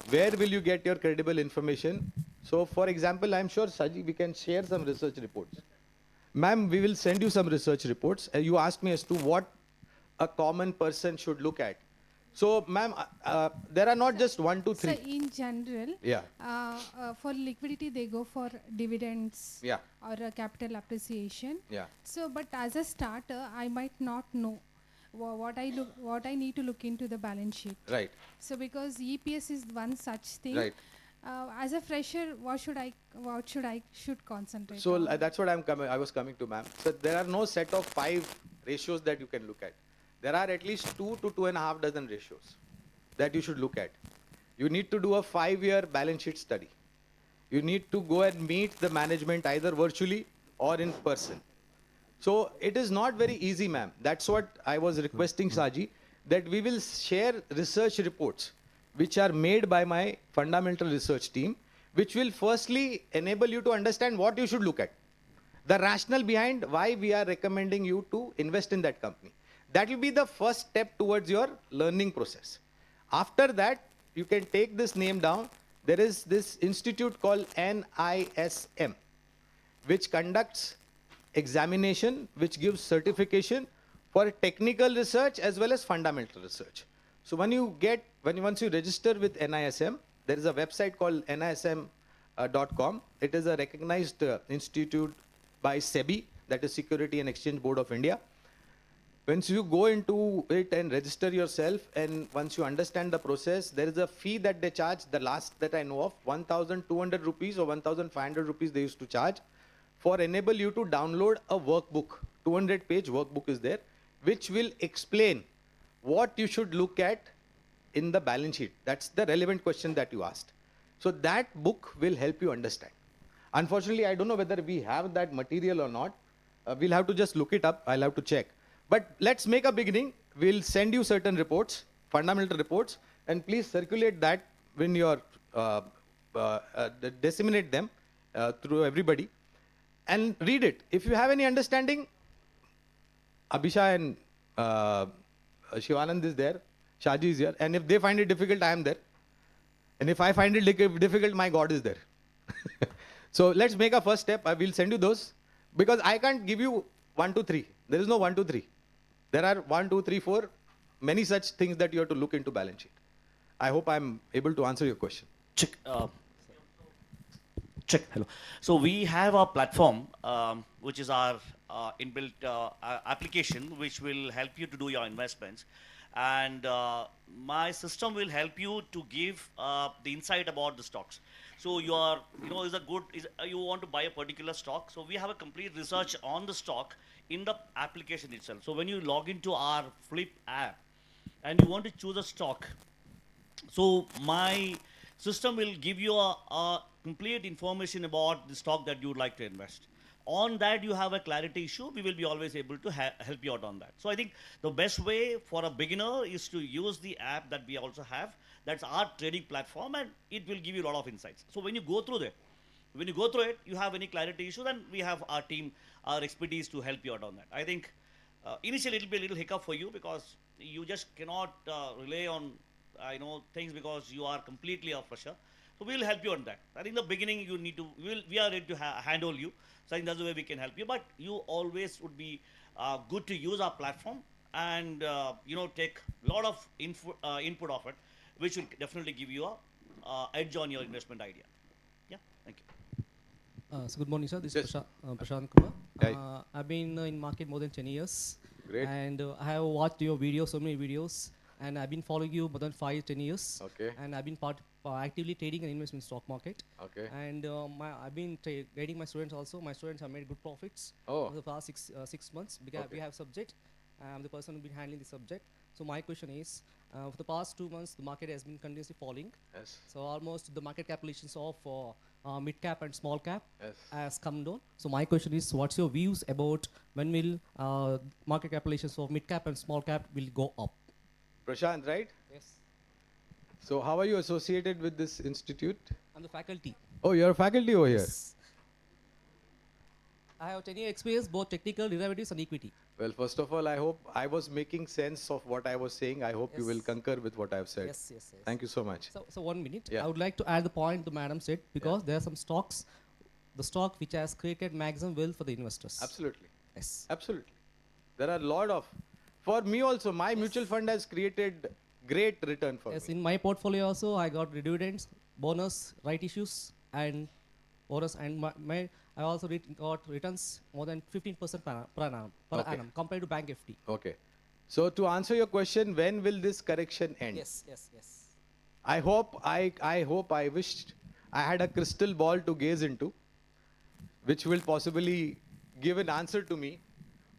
Where will you get your credible information? So for example, I'm sure Saji, we can share some research reports. Ma'am, we will send you some research reports. You asked me as to what a common person should look at. So ma'am, there are not just 1, 2, 3. So in general, for liquidity they go for dividends or capital appreciation. So but as a starter, I might not know what I need to look into the balance sheet. Right. So because EPS is one such thing. Right. As a fresher, what should I concentrate So on? that's what I was coming to, ma'am. So there are no set of 5 ratios that you can look at. There are at least 2 to 2.5 dozen ratios that you should look at. You need to do a 5-year balance sheet study. You need to go and meet the management either virtually or in person. So it is not very easy, ma'am. That's what I was requesting Saji, that we will share research reports which are made by my fundamental research team, which will firstly enable you to understand what you should look at. The rationale behind why we are recommending you to invest in that company. That will be the first step towards your learning process. After that, you can take this name down. There is this institute called NISM, which conducts examination, which gives certification for technical research as well as fundamental research. So once you register with NISM, there is a website called nism.com. It is a recognized institute by SEBI, that is Security and Exchange Board of India. Once you go into it and register yourself, and once you understand the process, there is a fee that they charge. The last that I know of, 1,200 rupees or 1,500 rupees they used to charge for enable you to download a workbook. 200-page workbook is there, which will explain what you should look at in the balance sheet? That's the relevant question that you asked. So that book will help you understand. Unfortunately, I don't know whether we have that material or not. We'll have to just look it up. I'll have to check. But let's make a beginning. We'll send you certain reports, fundamental reports, and please circulate that when you're disseminate them through everybody and read it. If you have any understanding, Abhisha and Shivanand is there, Shaji is here, and if they find it difficult, I am there. And if I find it difficult, my God is there. So let's make a first step. I will send you those because I can't give you 1, 2, 3. There is no 1, 2, 3. There are 1, 2, 3, 4, many such things that you have to look into balance sheet. I hope I'm able to answer your question. Check. Hello. So we have a platform, which is our inbuilt application, which will help you to do your investments. And my system will help you to give the insight about the stocks. So you are, you want to buy a particular stock. So we have a complete research on the stock in the application itself. So when you log into our Flip app and you want to choose a stock, so my system will give you a complete information about the stock that you would like to invest. On that, you have a clarity issue, we will be always able to help you out on that. So I think the best way for a beginner is to use the app that we also have. That's our trading platform, and it will give you a lot of insights. So when you go through it, you have any clarity issue, then we have our team, our expertise to help you out on that. I think initially it will be a little hiccup for you because you just cannot rely on things because you are completely a fresher. So we will help you on that. I think in the beginning you need to, we are ready to handle you. So I think that's the way we can help you. But you always would be good to use our platform and take a lot of input of it, which will definitely give you a edge on your investment idea. Yeah, thank you. So good morning, sir. This is Yes. Prashant Kumar. Hi. I've been in market more than 10 years. Great. And I have watched your videos, so many videos. And I've been following you more than 5-10 years. Okay. And I've been actively trading and investing in stock market. Okay. And I've been grading my students also. My students have made good profits over the past 6 months because we have subject. I'm the person who's been handling the subject. So my question is, for the past 2 months, the market has been continuously falling. Yes. So almost the market capitalizations of mid cap and small cap Yes. has come down. So my question is, what's your views about when will market capitalizations of mid cap and small cap will go up? Prashant, right? Yes. So how are you associated with this institute? I'm the faculty. Oh, you're a faculty over here. Yes. I have 10-year experience, both technical, derivatives, and equity. Well, first of all, I hope I was making sense of what I was saying. I hope you will concur with what I've said. Yes, yes, yes. Thank you so much. So 1 minute. Yeah. I would like to add the point the madam said because there are some stocks, the stock which has created maximum wealth for the investors. Absolutely. Yes. Absolutely. There are a lot of, for me also, my mutual fund has created great return for Yes, me. in my portfolio also, I got dividends, bonus, right issues, and bonus, and I also got returns more than 15% per annum compared to bank FD. Okay. So to answer your question, when will this correction end? Yes, yes, yes. I wished I had a crystal ball to gaze into, which will possibly give an answer to me.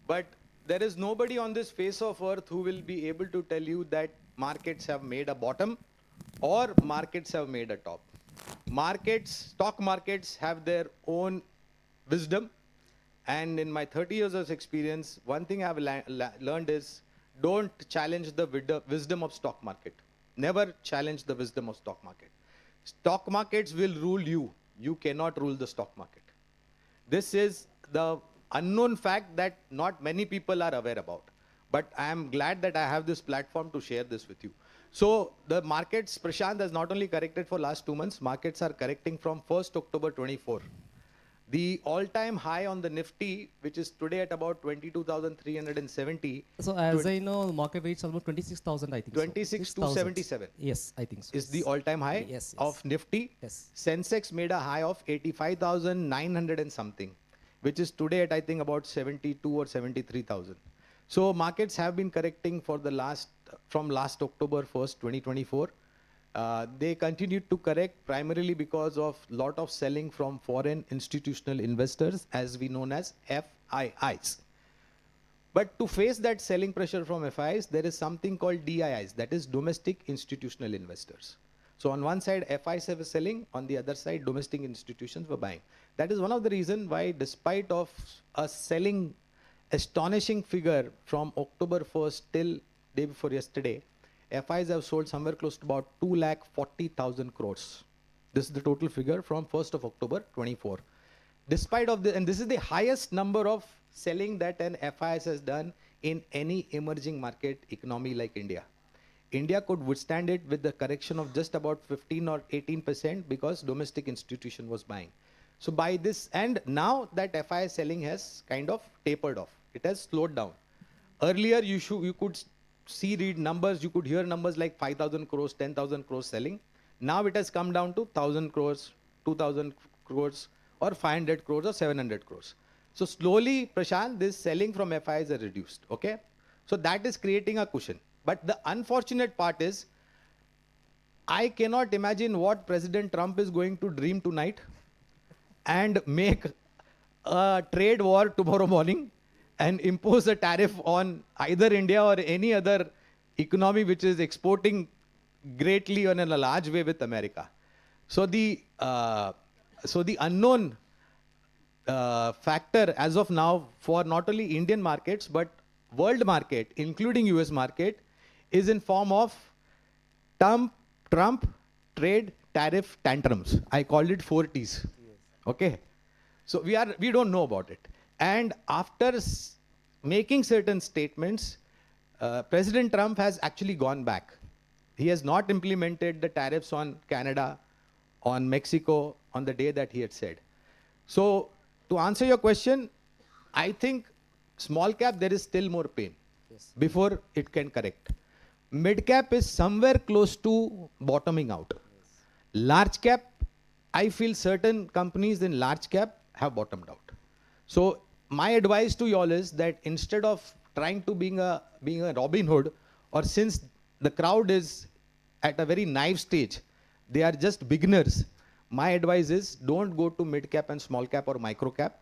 But there is nobody on this face of earth who will be able to tell you that markets have made a bottom or markets have made a top. Stock markets have their own wisdom. And in my 30 years of experience, one thing I've learned is don't challenge the wisdom of stock market. Never challenge the wisdom of stock market. Stock markets will rule you. You cannot rule the stock market. This is the unknown fact that not many people are aware about. But I am glad that I have this platform to share this with you. So the markets, Prashant, has not only corrected for last 2 months, markets are correcting from 1st October 24. The all-time high on the Nifty, which is today at about 22,370. So as I know, the market rates almost 26,000, I think. 26,277. Yes, I think so. Is the all-time high of Nifty. Yes. Sensex made a high of 85,900 and something, which is today at I think about 72 or 73,000. So markets have been correcting for from last October 1st, 2024. They continued to correct primarily because of lot of selling from foreign institutional investors, as we known as FIIs. But to face that selling pressure from FIs, there is something called DIIs, that is domestic institutional investors. So on one side, FIs were selling, on the other side, domestic institutions were buying. That is one of the reasons why, despite of us selling astonishing figure from October 1st till day before yesterday, FIs have sold somewhere close to about 2,40,000 crores. This is the total figure from 1st of October 24. Despite of the, and this is the highest number of selling that an FIS has done in any emerging market economy like India. India could withstand it with the correction of just about 15 or 18% because domestic institution was buying. So by this, and now that FIS selling has kind of tapered off. It has slowed down. Earlier you could read numbers, you could hear numbers like 5,000 crores, 10,000 crores selling. Now it has come down to 1,000 crores, 2,000 crores, or 500 crores or 700 crores. So slowly, Prashant, this selling from FIs are reduced, okay? So that is creating a cushion. But the unfortunate part is, I cannot imagine what President Trump is going to dream tonight and make a trade war tomorrow morning and impose a tariff on either India or any other economy which is exporting greatly or in a large way with America. So the unknown factor as of now for not only Indian markets but world market, including US market, is in form of Trump trade tariff tantrums. I called it 4 T's. Okay. So we don't know about it. And after making certain statements, President Trump has actually gone back. He has not implemented the tariffs on Canada, on Mexico, on the day that he had said. So to answer your question, I think small cap, there is still more pain before it can correct. Mid cap is somewhere close to bottoming out. Large cap, I feel certain companies in large cap have bottomed out. So my advice to you all is that instead of trying to being a Robin Hood, or since the crowd is at a very naive stage, they are just beginners, my advice is don't go to mid cap and small cap or micro cap.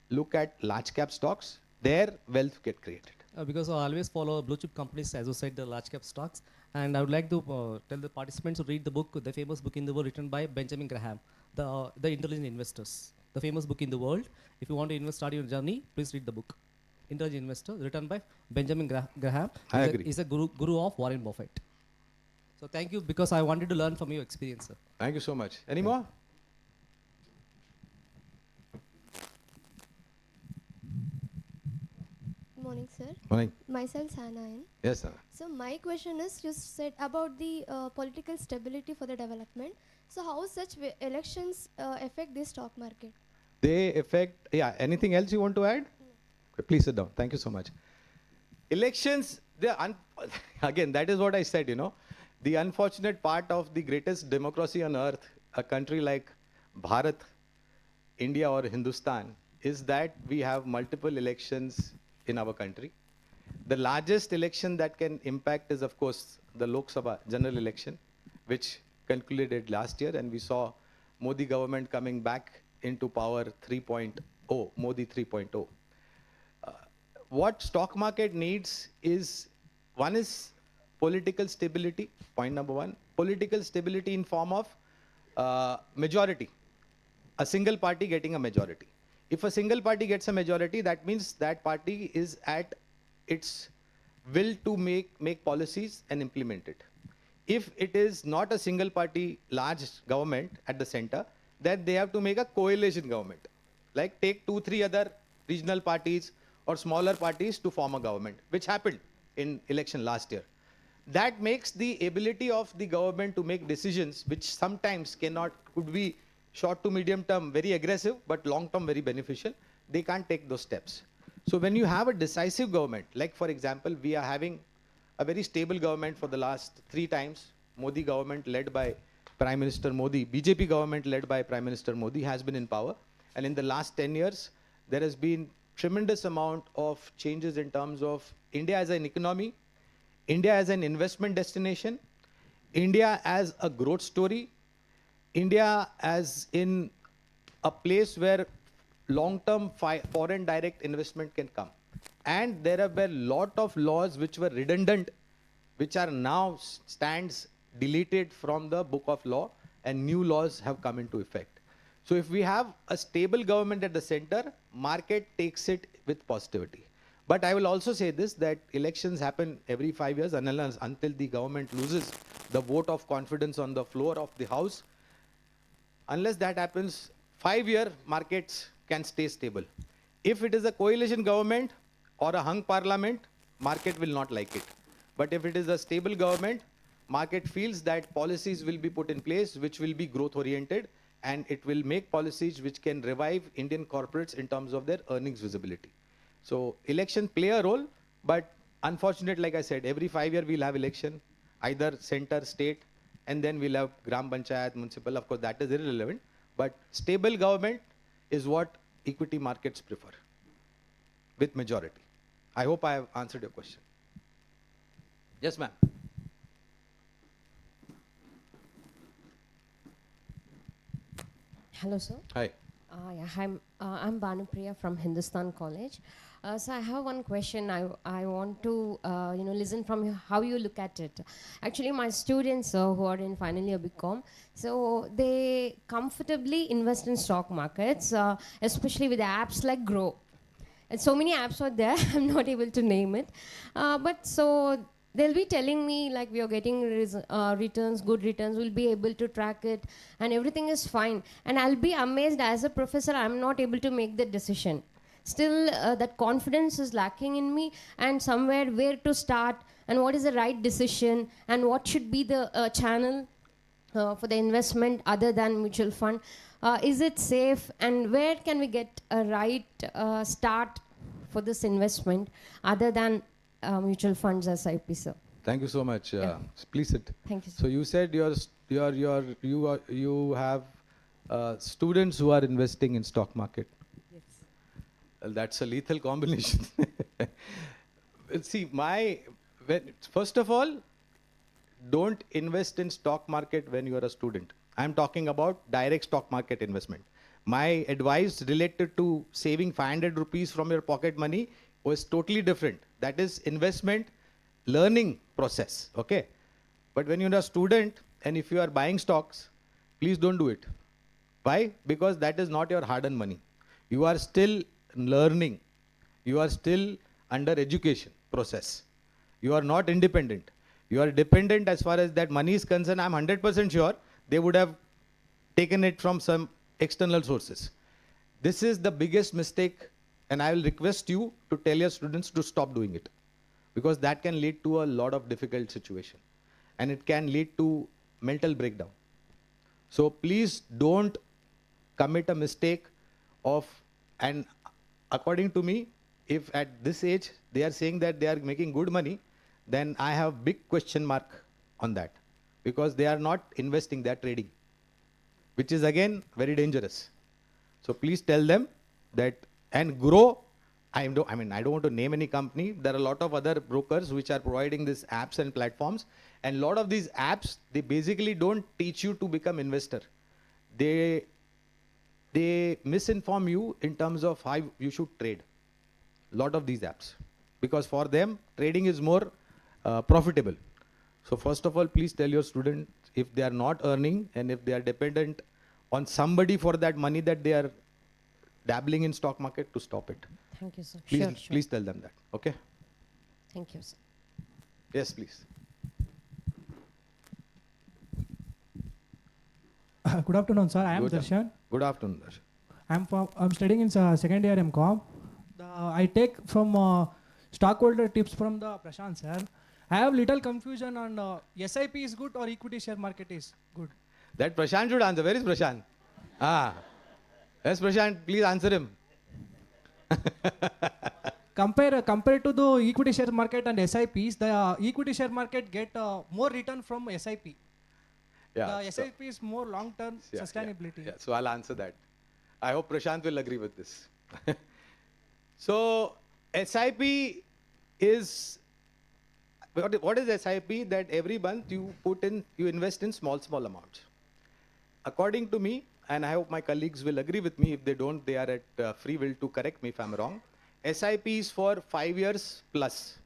Look at large cap stocks. There wealth get created. Because I always follow blue chip companies, as you said, the large cap stocks. And I would like to tell the participants to read the book, the famous book in the world written by Benjamin Graham, The Intelligent Investors. The famous book in the world. If you want to start your journey, please read the book. Intelligent Investor, written by Benjamin Graham. I agree. He's a guru of Warren Buffett. So thank you, because I wanted to learn from your experience, sir. Thank you so much. Any more? Morning, sir. Morning. Myself, Sanayan. Yes, sir. So my question is, you said about the political stability for the development. So how such elections affect the stock market? They affect, yeah, anything else you want to add? Okay, please sit down. Thank you so much. Elections, again, that is what I said, you know. The unfortunate part of the greatest democracy on earth, a country like Bharat, India or Hindustan, is that we have multiple elections in our country. The largest election that can impact is, of course, the Lok Sabha general election, which concluded last year, and we saw Modi government coming back into power 3.0, Modi 3.0. What stock market needs is, one is political stability, point number one. Political stability in form of majority. A single party getting a majority. If a single party gets a majority, that means that party is at its will to make policies and implement it. If it is not a single party large government at the center, then they have to make a coalition government. Like take 2-3 other regional parties or smaller parties to form a government, which happened in election last year. That makes the ability of the government to make decisions, which sometimes could be short to medium term very aggressive, but long term very beneficial. They can't take those steps. So when you have a decisive government, like for example, we are having a very stable government for the last 3 times. Modi government led by Prime Minister Modi, BJP government led by Prime Minister Modi has been in power. And in the last 10 years, there has been tremendous amount of changes in terms of India as an economy, India as an investment destination, India as a growth story, India as in a place where long-term foreign direct investment can come. And there have been a lot of laws which were redundant, which are now stands deleted from the book of law, and new laws have come into effect. So if we have a stable government at the center, market takes it with positivity. But I will also say this, that elections happen every 5 years until the government loses the vote of confidence on the floor of the house. Unless that happens, 5-year markets can stay stable. If it is a coalition government or a hung parliament, market will not like it. But if it is a stable government, market feels that policies will be put in place which will be growth oriented, and it will make policies which can revive Indian corporates in terms of their earnings visibility. So election play a role, but unfortunately, like I said, every 5 years we'll have election, either center, state, and then we'll have Gram Panchayat, municipal. Of course, that is irrelevant. But stable government is what equity markets prefer with majority. I hope I have answered your question. Yes, ma'am. Hello, sir. Hi. I'm Bhanupriya from Hindustan College. So I have one question. I want to listen from you how you look at it. Actually, my students who are in final year BCom, so they comfortably invest in stock markets, especially with apps like Grow. And so many apps are there. I'm not able to name it, but so they'll be telling me like we are getting returns, good returns, we'll be able to track it and everything is fine. And I'll be amazed as a professor, I'm not able to make the decision. Still that confidence is lacking in me, and somewhere where to start and what is the right decision and what should be the channel for the investment other than mutual fund. Is it safe, and where can we get a right start for this investment other than mutual funds SIP, sir? Thank you so much. Please sit. Thank you, sir. So you said you have students who are investing in stock market. Yes. Well, that's a lethal combination. See, first of all, don't invest in stock market when you are a student. I'm talking about direct stock market investment. My advice related to saving 500 rupees from your pocket money was totally different. That is investment learning process, okay? But when you're a student and if you are buying stocks, please don't do it. Why? Because that is not your hard-earned money. You are still learning. You are still under education process. You are not independent. You are dependent as far as that money is concerned. I'm 100% sure they would have taken it from some external sources. This is the biggest mistake, and I will request you to tell your students to stop doing it, because that can lead to a lot of difficult situation and it can lead to mental breakdown. So please don't commit a mistake of, and according to me, if at this age they are saying that they are making good money, then I have big question mark on that, because they are not investing, they are trading, which is again very dangerous. So please tell them that, and Grow, I don't want to name any company. There are a lot of other brokers which are providing these apps and platforms, and a lot of these apps, they basically don't teach you to become investor. They misinform you in terms of how you should trade. A lot of these apps, because for them trading is more profitable. So first of all, please tell your students, if they are not earning and if they are dependent on somebody for that money that they are dabbling in stock market, to stop it. Thank you, sir. Please, Sure. please tell them that. Okay? Thank you, sir. Yes, please. Good afternoon, sir. I am Good Darshan. Good afternoon, Darshan. I'm studying in second year MCom. I take from stockholder tips from the Prashant, sir. I have little confusion on SIP is good or equity share market is good. That Prashant should answer. Where is Prashant? Yes, Prashant, please answer him. Compared to the equity share market and SIPs, the equity share market get more return from SIP. Yeah, The SIP is more long-term sustainability. Yeah, so I'll answer that. I hope Prashant will agree with this. So SIP is, what is SIP? That every month you invest in small amounts. According to me, and I hope my colleagues will agree with me, if they don't, they are at free will to correct me if I'm wrong. SIP is for 5 years plus.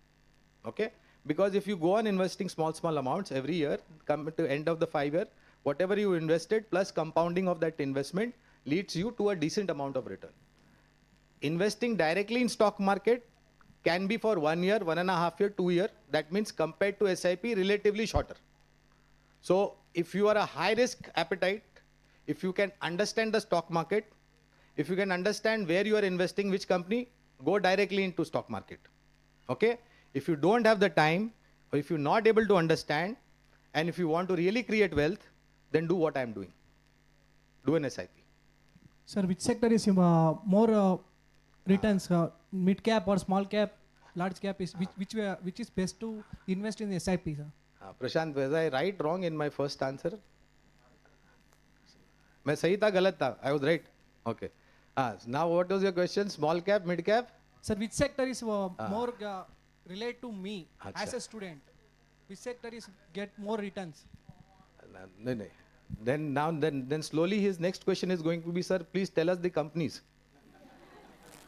Okay? Because if you go on investing small amounts every year, come to end of the 5 year, whatever you invested plus compounding of that investment leads you to a decent amount of return. Investing directly in stock market can be for 1 year, 1.5 year, 2 year. That means compared to SIP, relatively shorter. So if you are a high risk appetite, if you can understand the stock market, if you can understand where you are investing, which company, go directly into stock market. Okay? If you don't have the time, or if you're not able to understand, and if you want to really create wealth, then do what I'm doing. Do an SIP. Sir, which sector is more returns, mid cap or small cap, large cap, is which is best to invest in SIP, sir? Prashant, was I right, wrong in my first answer? मैं सही था, गलत था? I was right. Okay. Now what was your question? Small cap, mid cap? Sir, which sector is more relate to me as a student? Which sector is get more returns? No. Then slowly his next question is going to be, sir, please tell us the companies.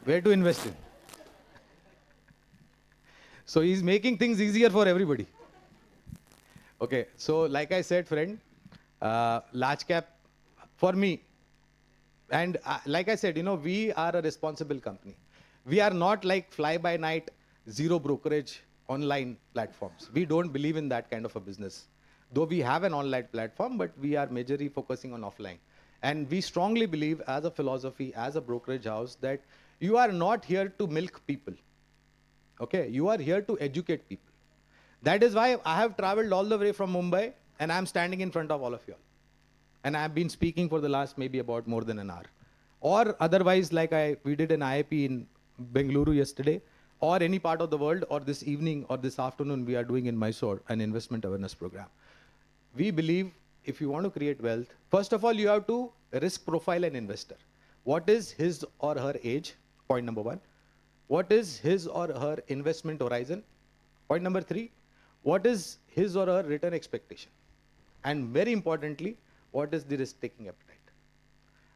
Where to invest in? So he's making things easier for everybody. Okay, so like I said, friend, large cap for me, and like I said, we are a responsible company. We are not like fly-by-night, zero brokerage online platforms. We don't believe in that kind of a business. Though we have an online platform, but we are majorly focusing on offline. And we strongly believe as a philosophy, as a brokerage house, that you are not here to milk people. Okay, you are here to educate people. That is why I have traveled all the way from Mumbai and I'm standing in front of all of you all. And I've been speaking for the last maybe about more than an hour. Or otherwise, like we did an IIP in Bengaluru yesterday, or any part of the world, or this evening or this afternoon we are doing in Mysore an investment awareness program. We believe if you want to create wealth, first of all, you have to risk profile an investor. What is his or her age? Point number 1. What is his or her investment horizon? Point number 3. What is his or her return expectation? And very importantly, what is the risk-taking appetite?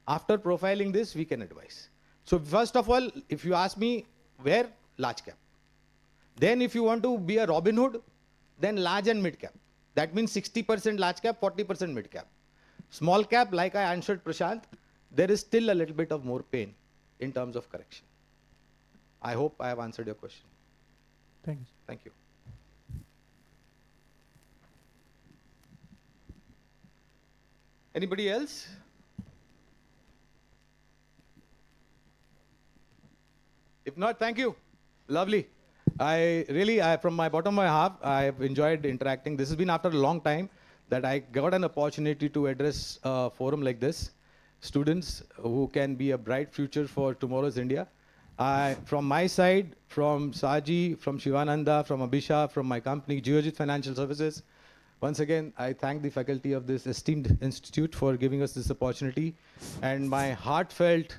After profiling this, we can advise. So first of all, if you ask me, where? Large cap. Then if you want to be a Robin Hood, then large and mid cap. That means 60% large cap, 40% mid cap. Small cap, like I answered Prashant, there is still a little bit of more pain in terms of correction. I hope I have answered your question. Thank you. Thank you. Anybody else? If not, thank you. Lovely. I really, from my bottom of my heart, I've enjoyed interacting. This has been after a long time that I got an opportunity to address a forum like this. Students who can be a bright future for tomorrow's India. From my side, from Saji, from Shivananda, from Abhisha, from my company, Geojit Financial Services, once again, I thank the faculty of this esteemed institute for giving us this opportunity. And my heartfelt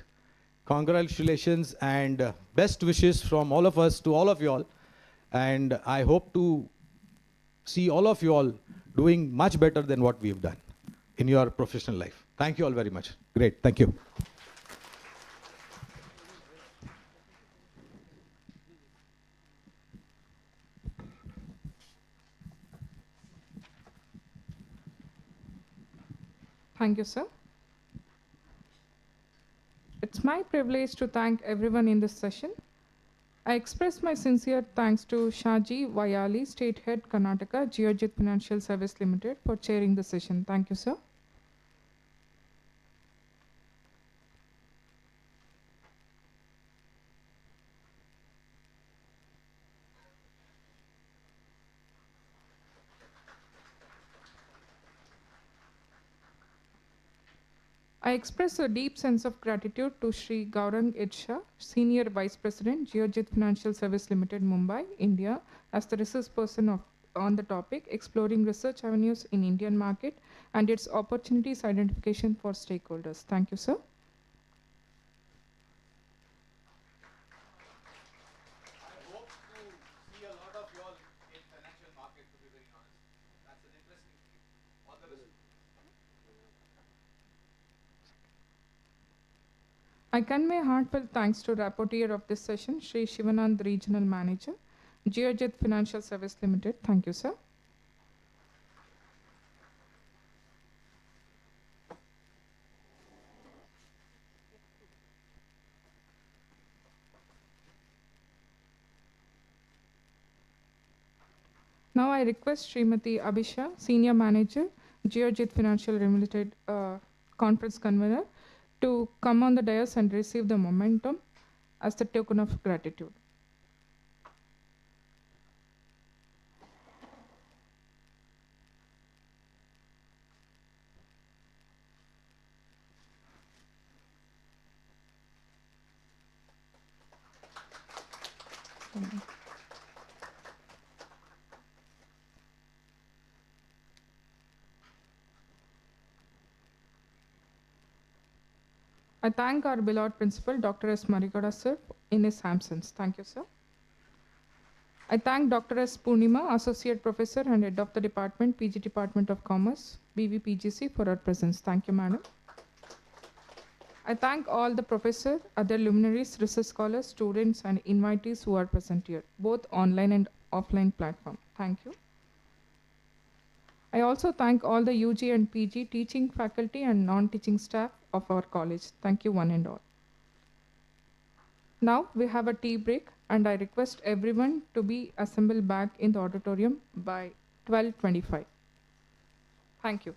congratulations and best wishes from all of us to all of you all. And I hope to see all of you all doing much better than what we've done in your professional life. Thank you all very much. Great. Thank you. Thank you, sir. It's my privilege to thank everyone in this session. I express my sincere thanks to Shaji Vayali, State Head, Karnataka, Geojit Financial Service Limited, for chairing the session. Thank you, sir. I express a deep sense of gratitude to Shri Gaurang Edsha, Senior Vice President, Geojit Financial Service Limited, Mumbai, India, as the research person on the topic, exploring research avenues in Indian market and its opportunities identification for stakeholders. Thank you, sir. I convey heartfelt thanks to rapporteur of this session, Sri Shivanand, Regional Manager, Geojit Financial Service Limited. Thank you, sir. Now I request Srimati Abhisha, Senior Manager, Geojit Financial Limited Conference Convener, to come on the dais and receive the momentum as the token of gratitude. I thank our beloved principal, Dr. S. Marigada sir, in his absence. Thank you, sir. I thank Dr. S. Purnima, Associate Professor and Head of the Department, PG Department of Commerce, BVPGC, for her presence. Thank you, madam. I thank all the professors, other luminaries, research scholars, students, and invitees who are present here, both online and offline platform. Thank you. I also thank all the UG and PG teaching faculty and non-teaching staff of our college. Thank you, one and all. Now we have a tea break, and I request everyone to be assembled back in the auditorium by 12:25. Thank you.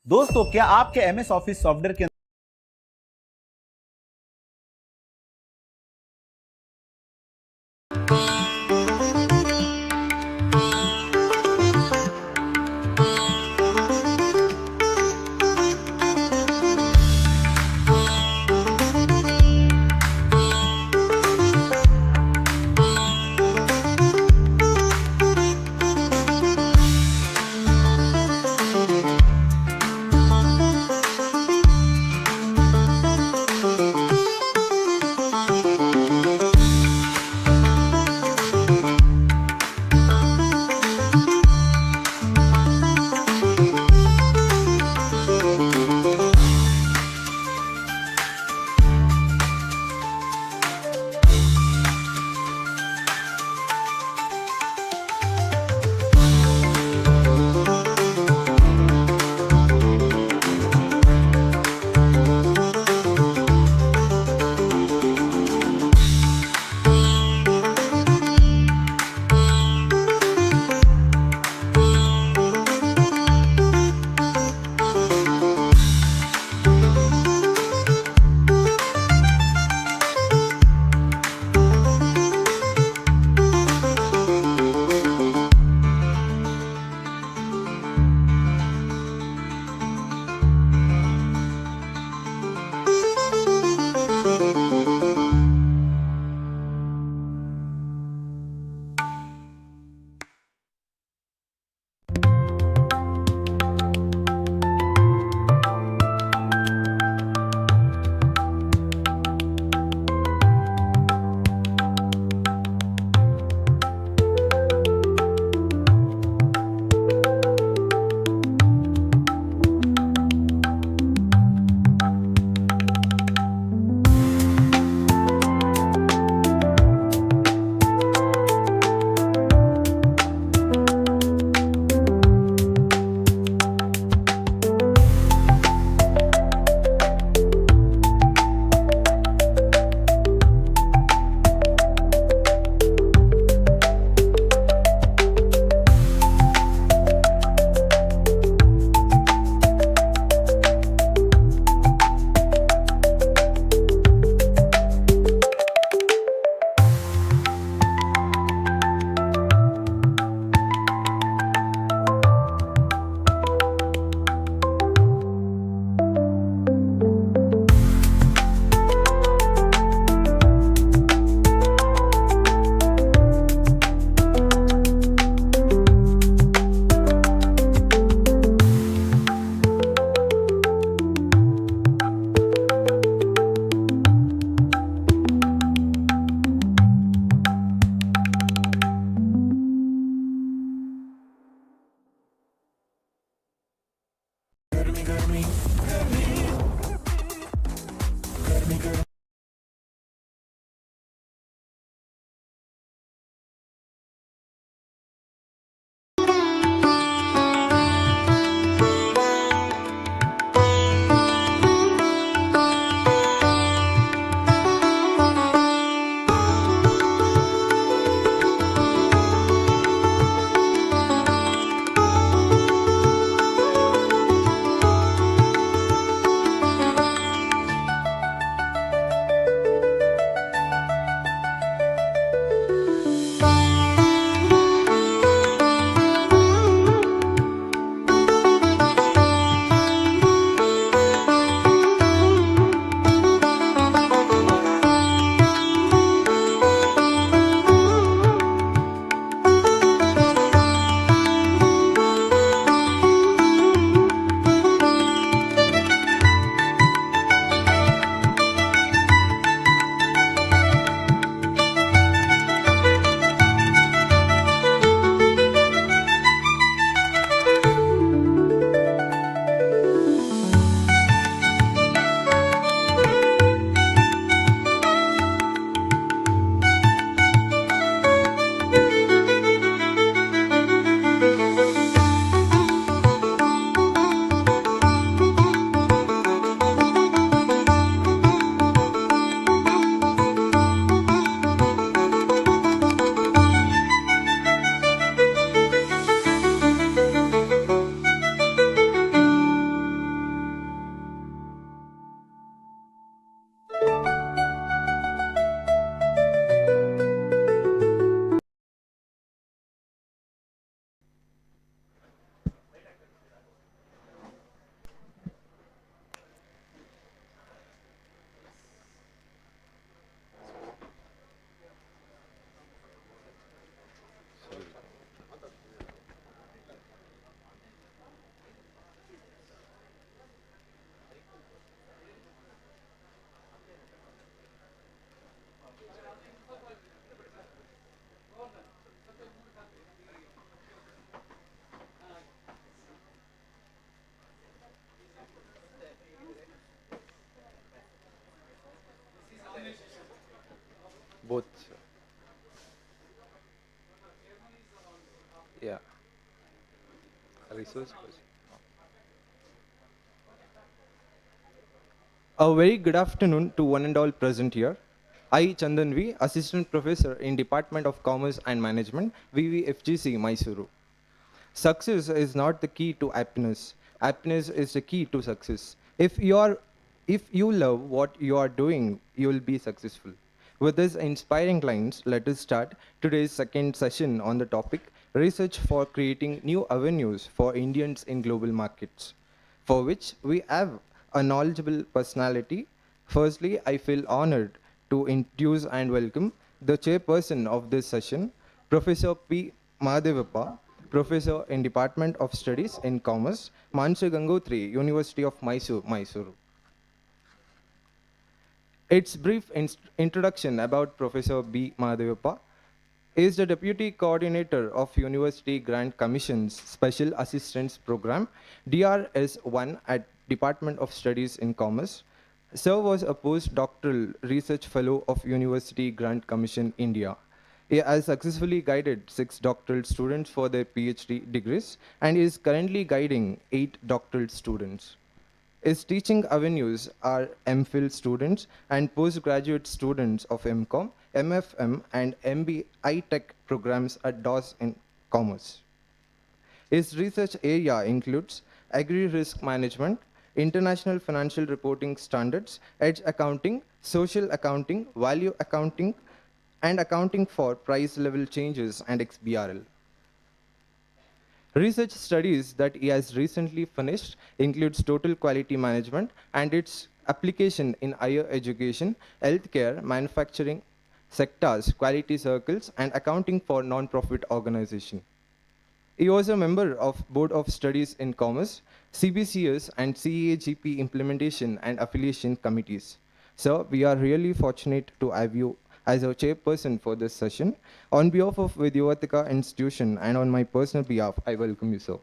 दोस्तों, क्या आपके MS office software के Both. Yeah. Resource person. A very good afternoon to one and all present here. I, Chandan V, Assistant Professor in Department of Commerce and Management, VVFGC, Mysuru. Success is not the key to happiness. Happiness is the key to success. If you love what you are doing, you will be successful. With these inspiring lines, let us start today's second session on the topic Research for Creating New Avenues for Indians in Global Markets, for which we have a knowledgeable personality. Firstly, I feel honored to introduce and welcome the chairperson of this session, Professor P. Mahadevappa, Professor in Department of Studies in Commerce, Mansa Gangotri, University of Mysuru. Its brief introduction about Professor B. Mahadevappa is the Deputy Coordinator of University Grant Commission's Special Assistance Program, DRS-1 at Department of Studies in Commerce. Sir was a postdoctoral research fellow of University Grant Commission, India. He has successfully guided 6 doctoral students for their PhD degrees and is currently guiding 8 doctoral students. His teaching avenues are MPhil students and postgraduate students of MCOM, MFM, and MBI Tech programs at DOS in Commerce. His research area includes agri-risk management, international financial reporting standards, edge accounting, social accounting, value accounting, and accounting for price level changes and XBRL. Research studies that he has recently finished includes total quality management and its application in higher education, healthcare, manufacturing sectors, quality circles, and accounting for non-profit organization. He was a member of Board of Studies in Commerce, CBCS, and CAGP implementation and affiliation committees. Sir, we are really fortunate to have you as a chairperson for this session. On behalf of Vidyavardhaka Institution and on my personal behalf, I welcome you, sir.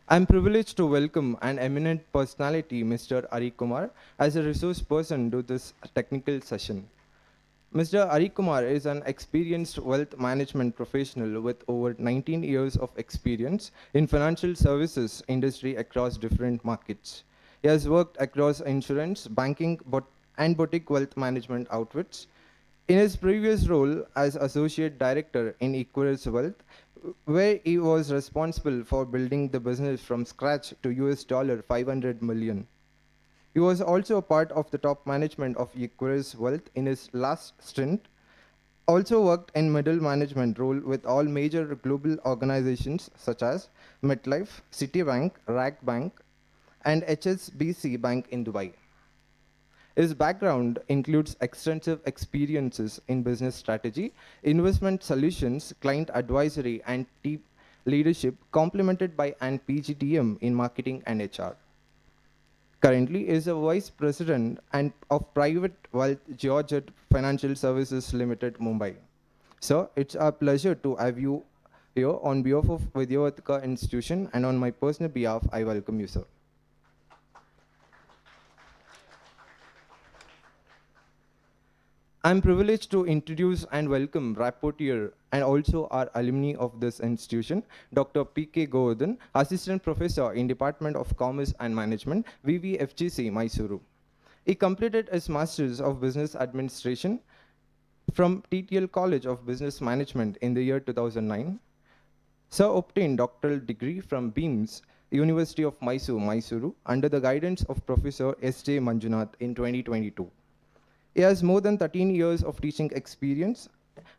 I am privileged to welcome an eminent personality, Mr. Ari Kumar, as a resource person to this technical session. Mr. Ari Kumar is an experienced wealth management professional with over 19 years of experience in financial services industry across different markets. He has worked across insurance, banking, and boutique wealth management outfits. In his previous role as Associate Director in Equirus Wealth, where he was responsible for building the business from scratch to $500 million. He was also a part of the top management of Equirus Wealth in his last stint. Also worked in middle management role with all major global organizations such as MetLife, Citibank, RAC Bank, and HSBC Bank in Dubai. His background includes extensive experiences in business strategy, investment solutions, client advisory, and team leadership, complemented by an PGDM in marketing and HR. Currently is a Vice President of Private Wealth Geojit Financial Services Limited, Mumbai. Sir, it's our pleasure to have you here on behalf of Vidyavardhaka Institution, and on my personal behalf, I welcome you, sir. I'm privileged to introduce and welcome rapporteur and also our alumni of this institution, Dr. P.K. Govardhan, Assistant Professor in Department of Commerce and Management, VVFGC, Mysuru. He completed his Masters of Business Administration from TTL College of Business Management in the year 2009. Sir obtained doctoral degree from BEAMS, University of Mysore, Mysuru, under the guidance of Professor S.J. Manjunath in 2022. He has more than 13 years of teaching experience,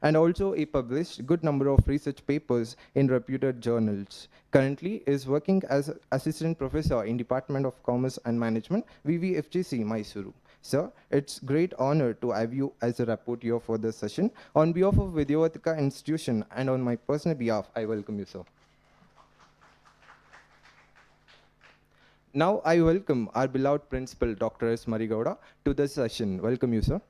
and also he published a good number of research papers in reputed journals. Currently is working as Assistant Professor in Department of Commerce and Management, VVFGC, Mysuru. Sir, it's great honor to have you as a rapporteur for this session. On behalf of Vidyavardhaka Institution and on my personal behalf, I welcome you, sir. Now I welcome our beloved principal, Dr. S. Marigowda, to this session. Welcome you, sir.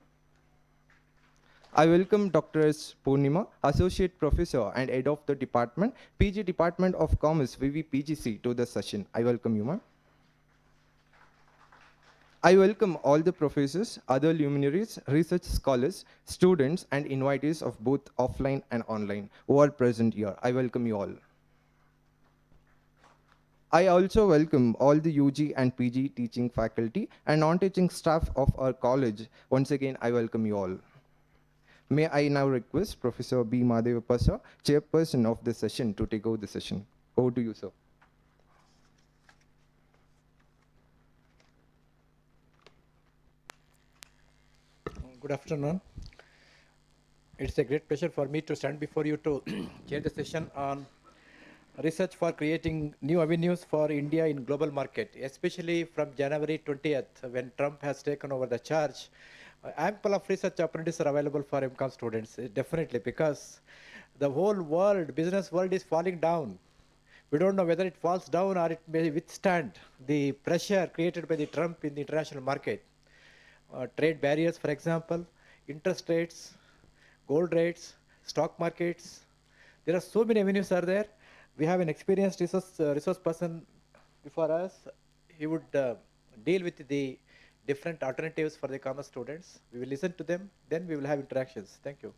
I welcome Dr. S. Purnima, Associate Professor and Head of the Department, PG Department of Commerce, VVPGC, to the session. I welcome you, ma'am. I welcome all the professors, other luminaries, research scholars, students, and invitees of both offline and online who are present here. I welcome you all. I also welcome all the UG and PG teaching faculty and non-teaching staff of our college. Once again, I welcome you all. May I now request Professor B. Madhavapasa, chairperson of the session, to take over the session. Over to you, sir. Good afternoon. It's a great pleasure for me to stand before you to chair the session on research for creating new avenues for India in global market, especially from January 20th, when Trump has taken over the charge. Ample of research opportunities are available for MCOM students, definitely, because the whole world, business world, is falling down. We don't know whether it falls down or it may withstand the pressure created by the Trump in the international market. Trade barriers, for example, interest rates, gold rates, stock markets. There are so many avenues are there. We have an experienced resource person before us. He would deal with the different alternatives for the commerce students. We will listen to them, then we will have interactions. Thank you.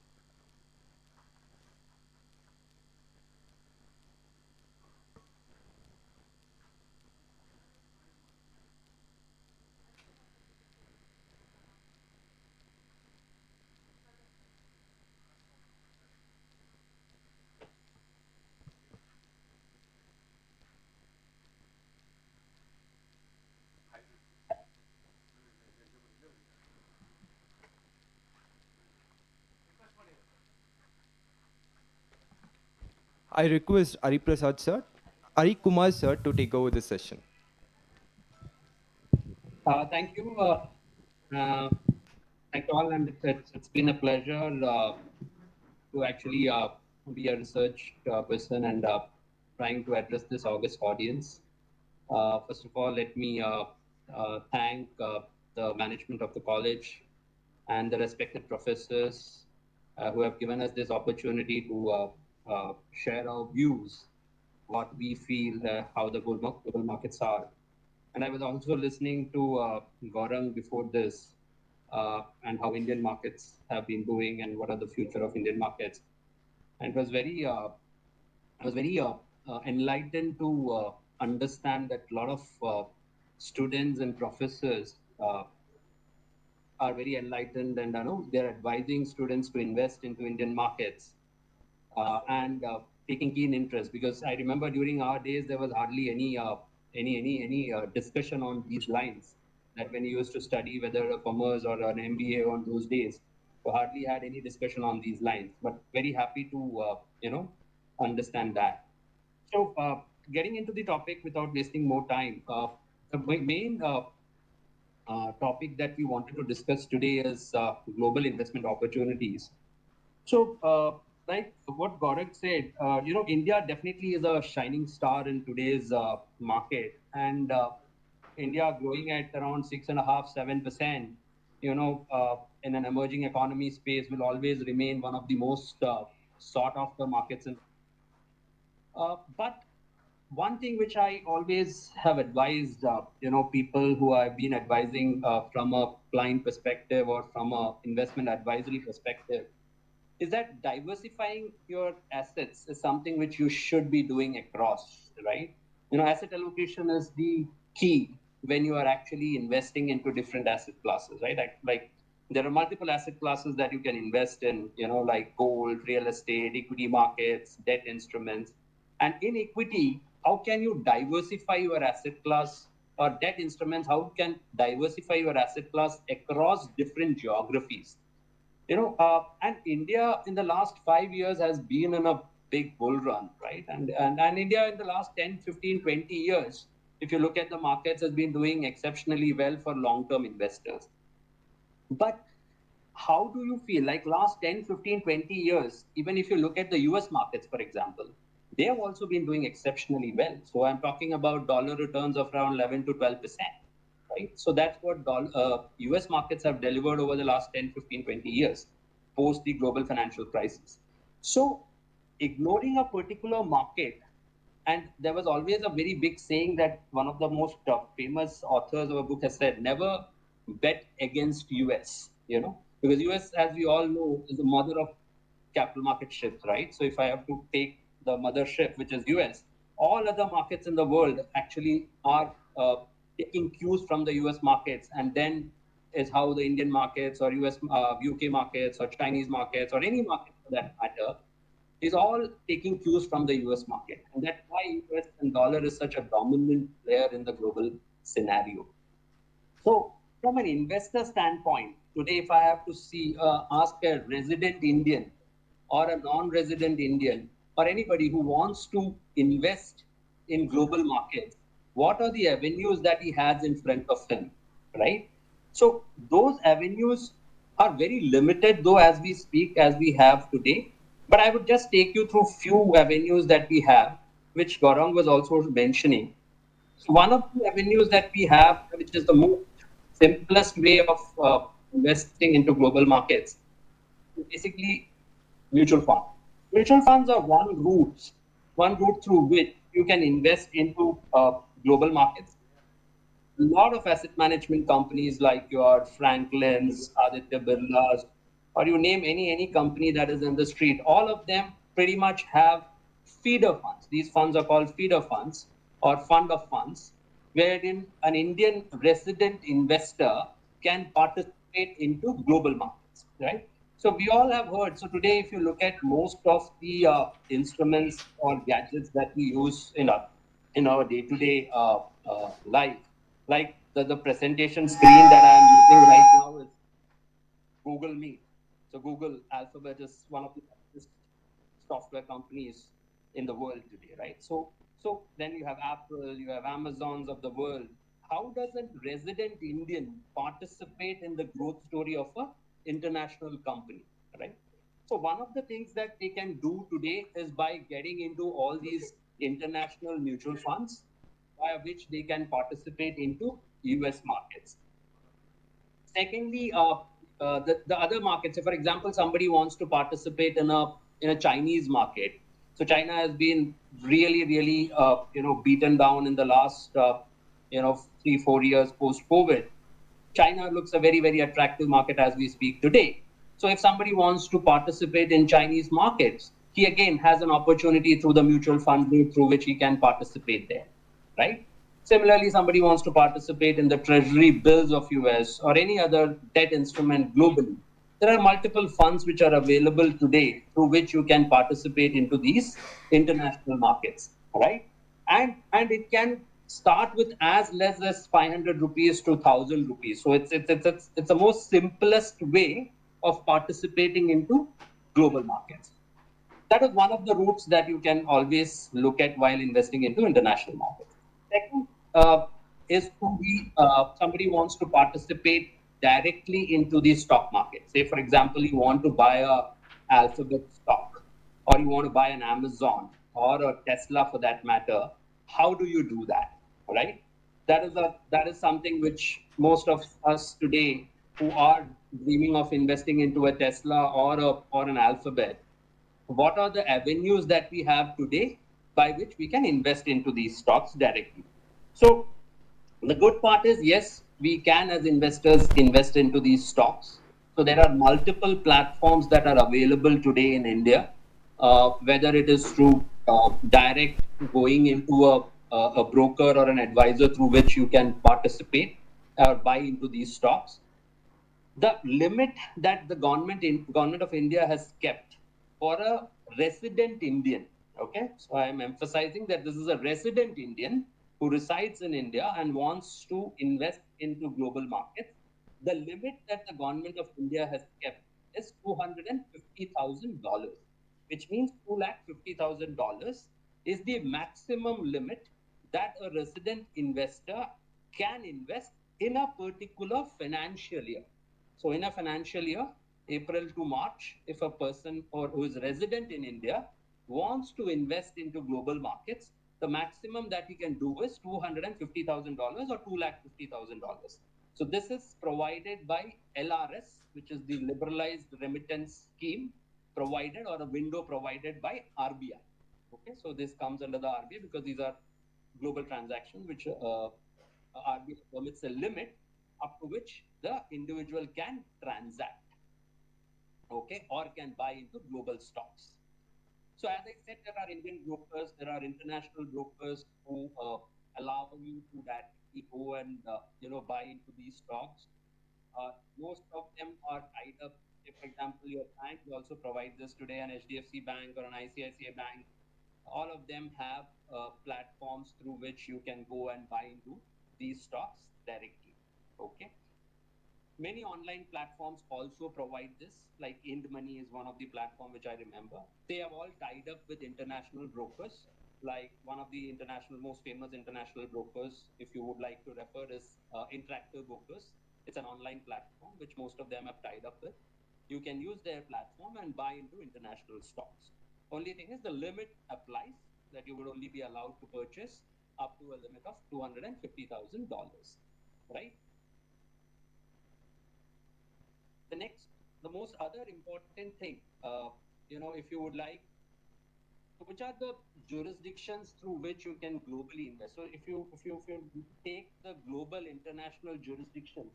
I request Ari Kumar sir to take over the session. Thank you. Thank you all, and it's been a pleasure to actually be a research person and trying to address this august audience. First of all, let me thank the management of the college and the respected professors who have given us this opportunity to share our views, what we feel, how the global markets are. And I was also listening to Gaurang before this and how Indian markets have been doing and what are the future of Indian markets. And it was very, enlightened to understand that a lot of students and professors are very enlightened, and they're advising students to invest into Indian markets and taking keen interest, because I remember during our days there was hardly any discussion on these lines. That when you used to study whether a commerce or an MBA on those days, you hardly had any discussion on these lines. But very happy to understand that. So getting into the topic without wasting more time, the main topic that we wanted to discuss today is global investment opportunities. So, like what Gaurav said, India definitely is a shining star in today's market, and India growing at around 6.5–7%, in an emerging economy space will always remain one of the most sought after markets. But one thing which I always have advised, people who I've been advising from a client perspective or from a investment advisory perspective, is that diversifying your assets is something which you should be doing across, right? Asset allocation is the key when you are actually investing into different asset classes, right? Like there are multiple asset classes that you can invest in, like gold, real estate, equity markets, debt instruments. And in equity, how can you diversify your asset class, or debt instruments, how can diversify your asset class across different geographies? And India in the last 5 years has been in a big bull run, right? And India in the last 10, 15, 20 years, if you look at the markets, has been doing exceptionally well for long-term investors. But how do you feel like last 10, 15, 20 years, even if you look at the US markets, for example, they have also been doing exceptionally well. So I'm talking about dollar returns of around 11 to 12%. Right? So that's what US markets have delivered over the last 10, 15, 20 years. post the global financial crisis. So ignoring a particular market, and there was always a very big saying that one of the most famous authors of a book has said, never bet against US, because US, as we all know, is the mother of capital market ships, right? So if I have to take the mothership, which is US, all other markets in the world actually are taking cues from the US markets, and then is how the Indian markets or UK markets or Chinese markets or any market for that matter is all taking cues from the US market. And that's why US and dollar is such a dominant player in the global scenario. So from an investor standpoint, today, if I have to ask a resident Indian or a non-resident Indian or anybody who wants to invest in global markets, what are the avenues that he has in front of him, right? So those avenues are very limited, though, as we speak, as we have today. But I would just take you through few avenues that we have, which Gaurang was also mentioning. So one of the avenues that we have, which is the most simplest way of investing into global markets, is basically mutual funds. Mutual funds are one route through which you can invest into global markets. A lot of asset management companies like your Franklin's, Aditya Birla's, or you name any company that is in the street, all of them pretty much have feeder funds. These funds are called feeder funds or fund of funds, wherein an Indian resident investor can participate into global markets, right? So we all have heard. So today, if you look at most of the instruments or gadgets that we use in our day-to-day life, like the presentation screen that I'm using right now is Google Meet. So Google Alphabet is one of the largest software companies in the world today, right? So then you have Apple, you have Amazons of the world. How does a resident Indian participate in the growth story of an international company, right? So one of the things that they can do today is by getting into all these international mutual funds, via which they can participate into US markets. Secondly, the other markets, so for example, somebody wants to participate in a Chinese market. So China has been really beaten down in the last 3-4 years post-COVID. China looks a very, very attractive market as we speak today. So if somebody wants to participate in Chinese markets, he again has an opportunity through the mutual fund route through which he can participate there, right? Similarly, somebody wants to participate in the treasury bills of US or any other debt instrument globally. There are multiple funds which are available today through which you can participate into these international markets, right? And it can start with as less as 500 rupees to 1,000 rupees. So it's the most simplest way of participating into global markets. That is one of the routes that you can always look at while investing into international markets. Second is somebody wants to participate directly into the stock market. Say, for example, you want to buy a Alphabet stock, or you want to buy an Amazon or a Tesla for that matter. How do you do that, right? That is something which most of us today who are dreaming of investing into a Tesla or an Alphabet, what are the avenues that we have today by which we can invest into these stocks directly? So the good part is, yes, we can as investors invest into these stocks. So there are multiple platforms that are available today in India, whether it is through direct going into a broker or an advisor through which you can participate or buy into these stocks. The limit that the government of India has kept for a resident Indian, okay? So I am emphasizing that this is a resident Indian who resides in India and wants to invest into global markets. The limit that the government of India has kept is $250,000, which means $250,000 is the maximum limit that a resident investor can invest in a particular financial year. So in a financial year, April to March, if a person who is resident in India wants to invest into global markets, the maximum that he can do is $250,000 or $250,000. So this is provided by LRS, which is the liberalized remittance scheme provided, or a window provided by RBI. Okay, so this comes under the RBI because these are global transactions which RBI permits a limit up to which the individual can transact, okay, or can buy into global stocks. So as I said, there are Indian brokers, there are international brokers who allow you to directly go and buy into these stocks. Most of them are tied up. If, for example, your bank also provides this today, an HDFC bank or an ICICI bank. All of them have platforms through which you can go and buy into these stocks directly. Okay. Many online platforms also provide this, like Ind Money is one of the platform which I remember. They have all tied up with international brokers. Like one of the most famous international brokers, if you would like to refer, is Interactive Brokers. It's an online platform which most of them have tied up with. You can use their platform and buy into international stocks. Only thing is the limit applies that you would only be allowed to purchase up to a limit of $250,000, right? The most other important thing, if you would like, which are the jurisdictions through which you can globally invest. So if you take the global international jurisdictions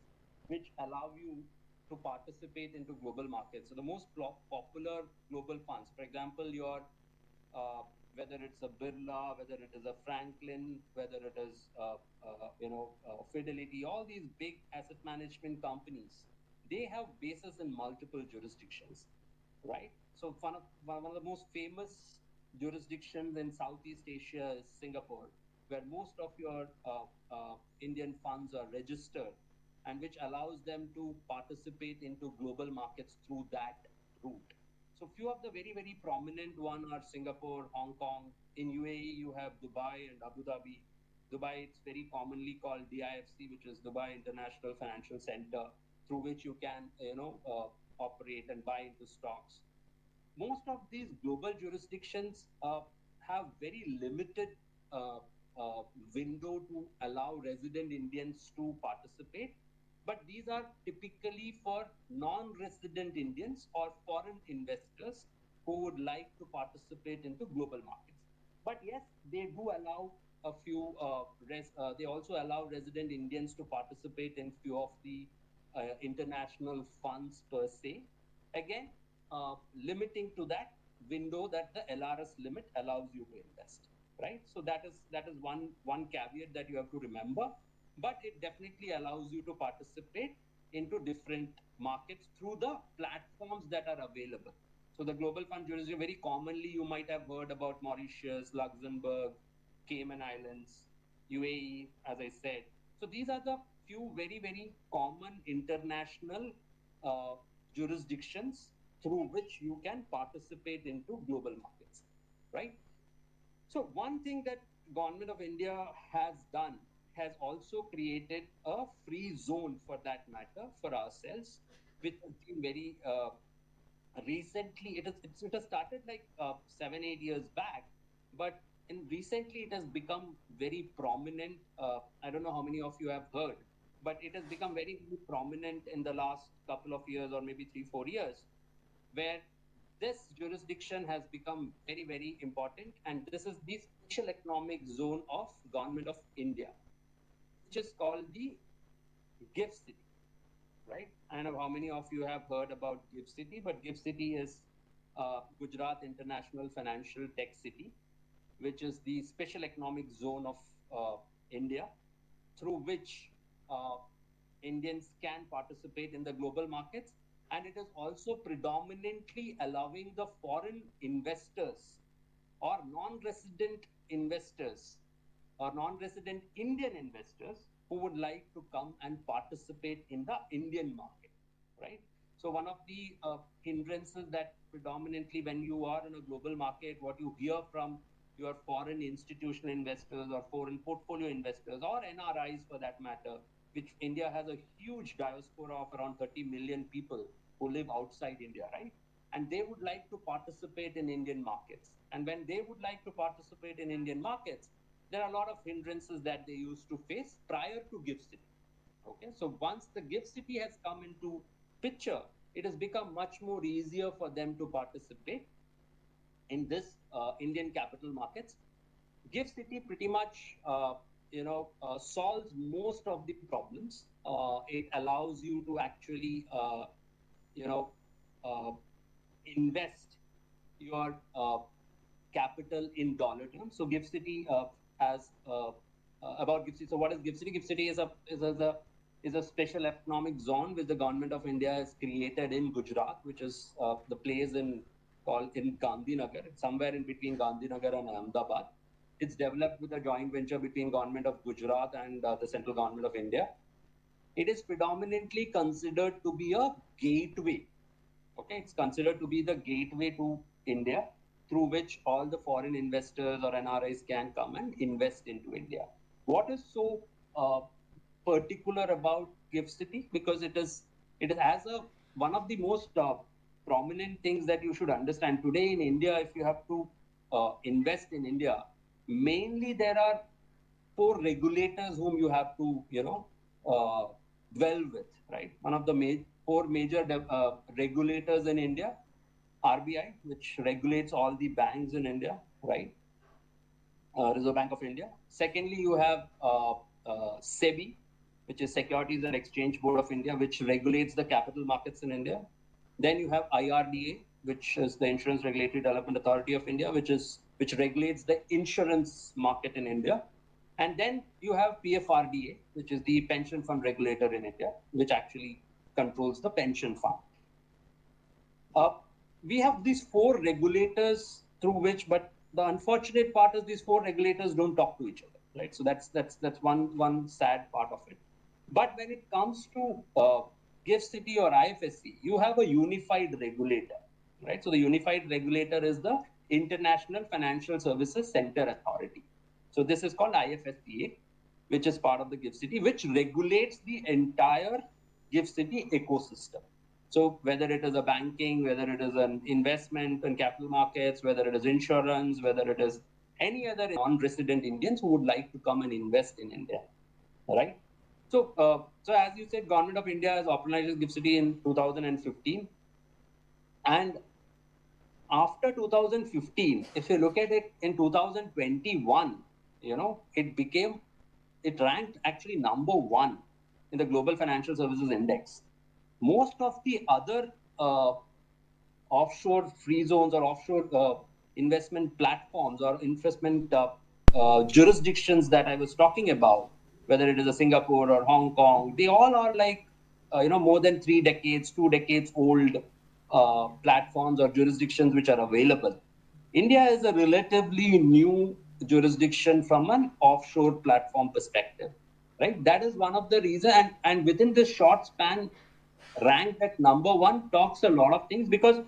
which allow you to participate into global markets. So the most popular global funds, for example, your whether it's a Birla, whether it is a Franklin, whether it is Fidelity, all these big asset management companies, they have bases in multiple jurisdictions, right? So one of the most famous jurisdictions in Southeast Asia is Singapore, where most of your Indian funds are registered, and which allows them to participate into global markets through that route. So few of the very, very prominent one are Singapore, Hong Kong. In UAE, you have Dubai and Abu Dhabi. Dubai, it's very commonly called DIFC, which is Dubai International Financial Center, through which you can, operate and buy into stocks. Most of these global jurisdictions have very limited window to allow resident Indians to participate, but these are typically for non-resident Indians or foreign investors who would like to participate into global markets. But yes, they do allow a few, they also allow resident Indians to participate in few of the international funds per se. Again, limiting to that window that the LRS limit allows you to invest, right? So that is one caveat that you have to remember, but it definitely allows you to participate into different markets through the platforms that are available. So the global fund jurisdiction, very commonly you might have heard about Mauritius, Luxembourg, Cayman Islands, UAE, as I said. So these are the few very, very common international jurisdictions through which you can participate into global markets, right? So one thing that Government of India has done has also created a free zone for that matter for ourselves, which has been very recently. It has started like 7-8 years back, but recently it has become very prominent. I don't know how many of you have heard, but it has become very, very prominent in the last couple of years, or maybe 3-4 years, where this jurisdiction has become very, very important. And this is the Special Economic Zone of Government of India, which is called the GIFT City, right? I don't know how many of you have heard about GIFT City, but GIFT City is Gujarat International Financial Tech City, which is the Special Economic Zone of India, through which Indians can participate in the global markets. And it is also predominantly allowing the foreign investors or non-resident investors or non-resident Indian investors who would like to come and participate in the Indian market, right? So one of the hindrances that predominantly when you are in a global market, what you hear from your foreign institutional investors or foreign portfolio investors or NRIs for that matter, which India has a huge diaspora of around 30 million people who live outside India, right? And they would like to participate in Indian markets. And when they would like to participate in Indian markets, there are a lot of hindrances that they used to face prior to GIFT City, Okay, so once the GIFT City has come into picture, it has become much more easier for them to participate in this Indian capital markets. GIFT City pretty much solves most of the problems. It allows you to actually invest your capital in dollar terms. So GIFT City has about GIFT City. So what is GIFT City? GIFT City is a special economic zone which the government of India has created in Gujarat, which is the place called in Gandhinagar. It's somewhere in between Gandhinagar and Ahmedabad. It's developed with a joint venture between government of Gujarat and the central government of India. It is predominantly considered to be a gateway. Okay, it's considered to be the gateway to India through which all the foreign investors or NRIs can come and invest into India. What is so particular about GIFT City? Because it has one of the most prominent things that you should understand today in India. If you have to invest in India, mainly there are 4 regulators whom you have to dwell with, right? One of the 4 major regulators in India: RBI, which regulates all the banks in India, right? Reserve Bank of India. Secondly, you have SEBI, which is Securities and Exchange Board of India, which regulates the capital markets in India. Then you have IRDA, which is the Insurance Regulatory Development Authority of India, which regulates the insurance market in India. And then you have PFRDA, which is the pension fund regulator in India, which actually controls the pension fund. We have these 4 regulators through which, but the unfortunate part is these 4 regulators don't talk to each other, right? So that's one sad part of it. But when it comes to GIFT City or IFSC, you have a unified regulator, right? So the unified regulator is the International Financial Services Center Authority. So this is called IFSCA, which is part of the GIFT City, which regulates the entire GIFT City ecosystem. So whether it is a banking, whether it is an investment in capital markets, whether it is insurance, whether it is any other non-resident Indians who would like to come and invest in India, right? So, as you said, Government of India has operationalized GIFT City in 2015, and after 2015, if you look at it in 2021, it ranked actually number 1 in the Global Financial Services Index. Most of the other offshore free zones or offshore investment platforms or investment jurisdictions that I was talking about, whether it is a Singapore or Hong Kong, they all are like, more than 3 decades, 2 decades old platforms or jurisdictions which are available. India is a relatively new jurisdiction from an offshore platform perspective, right? That is one of the reasons, and within this short span, ranked at number 1 talks a lot of things, because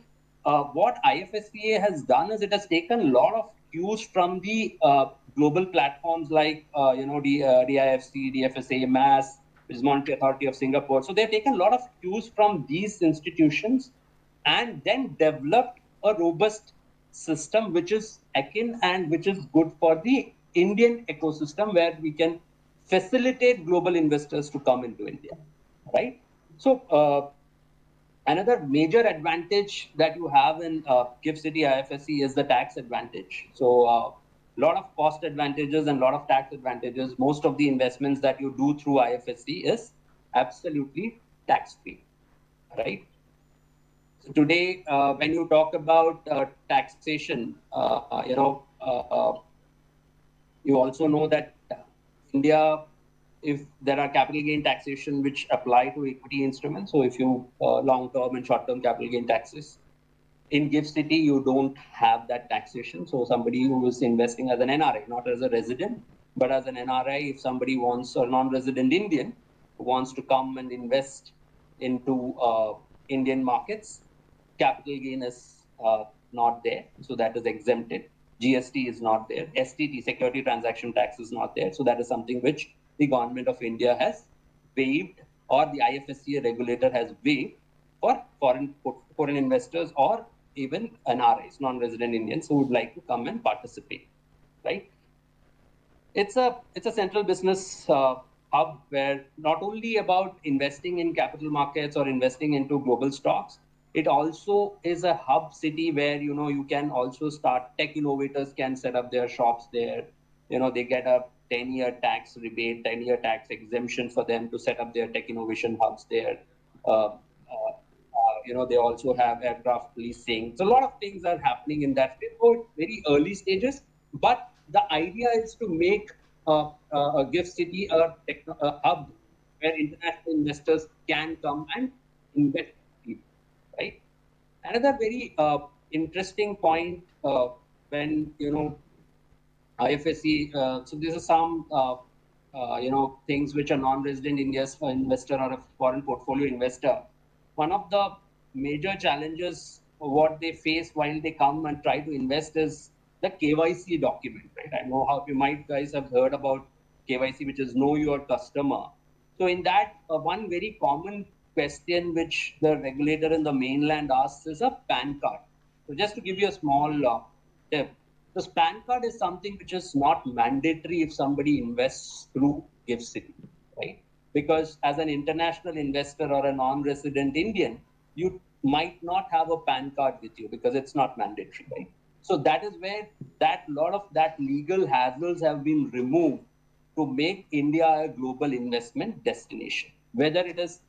what IFSCA has done is it has taken a lot of cues from the global platforms like DIFC, DFSA, MAS, which is Monetary Authority of Singapore. So they've taken a lot of cues from these institutions and then developed a robust system which is akin and which is good for the Indian ecosystem, where we can facilitate global investors to come into India, right? So another major advantage that you have in GIFT City IFSC is the tax advantage. So a lot of cost advantages and a lot of tax advantages. Most of the investments that you do through IFSC is absolutely tax-free, right? So today, when you talk about taxation, you also know that India, if there are capital gain taxation which apply to equity instruments, so if you long-term and short-term capital gain taxes, in GIFT City, you don't have that taxation. So somebody who is investing as an NRI, not as a resident, but as an NRI, if somebody wants, or non-resident Indian, who wants to come and invest into Indian markets, capital gain is not there. So that is exempted. GST is not there. STT, Security Transaction Tax, is not there. So that is something which the government of India has waived, or the IFSCA regulator has waived for foreign investors or even NRIs, non-resident Indians, who would like to come and participate, right? It's a central business hub where not only about investing in capital markets or investing into global stocks, it also is a hub city where, you know, you can also start, tech innovators can set up their shops there. You know, they get a 10-year tax rebate, 10-year tax exemption for them to set up their tech innovation hubs there. You know, they also have aircraft leasing. So a lot of things are happening in that space. So it's very early stages, but the idea is to make a gift city a hub where international investors can come and invest, right? Another very interesting point when, you know, IFSC, so these are some, you know, things which a non-resident investor or a foreign portfolio investor, one of the major challenges what they face while they come and try to invest is the KYC document, right? I know how you might guys have heard about KYC, which is know your customer. So in that, one very common question which the regulator in the mainland asks is a PAN card. So just to give you a small tip, the PAN card is something which is not mandatory if somebody invests through Gift City, right? Because as an international investor or a non-resident Indian, you might not have a PAN card with you because it's not mandatory, right? So that is where that lot of that legal hassles have been removed to make India a global investment destination, whether it is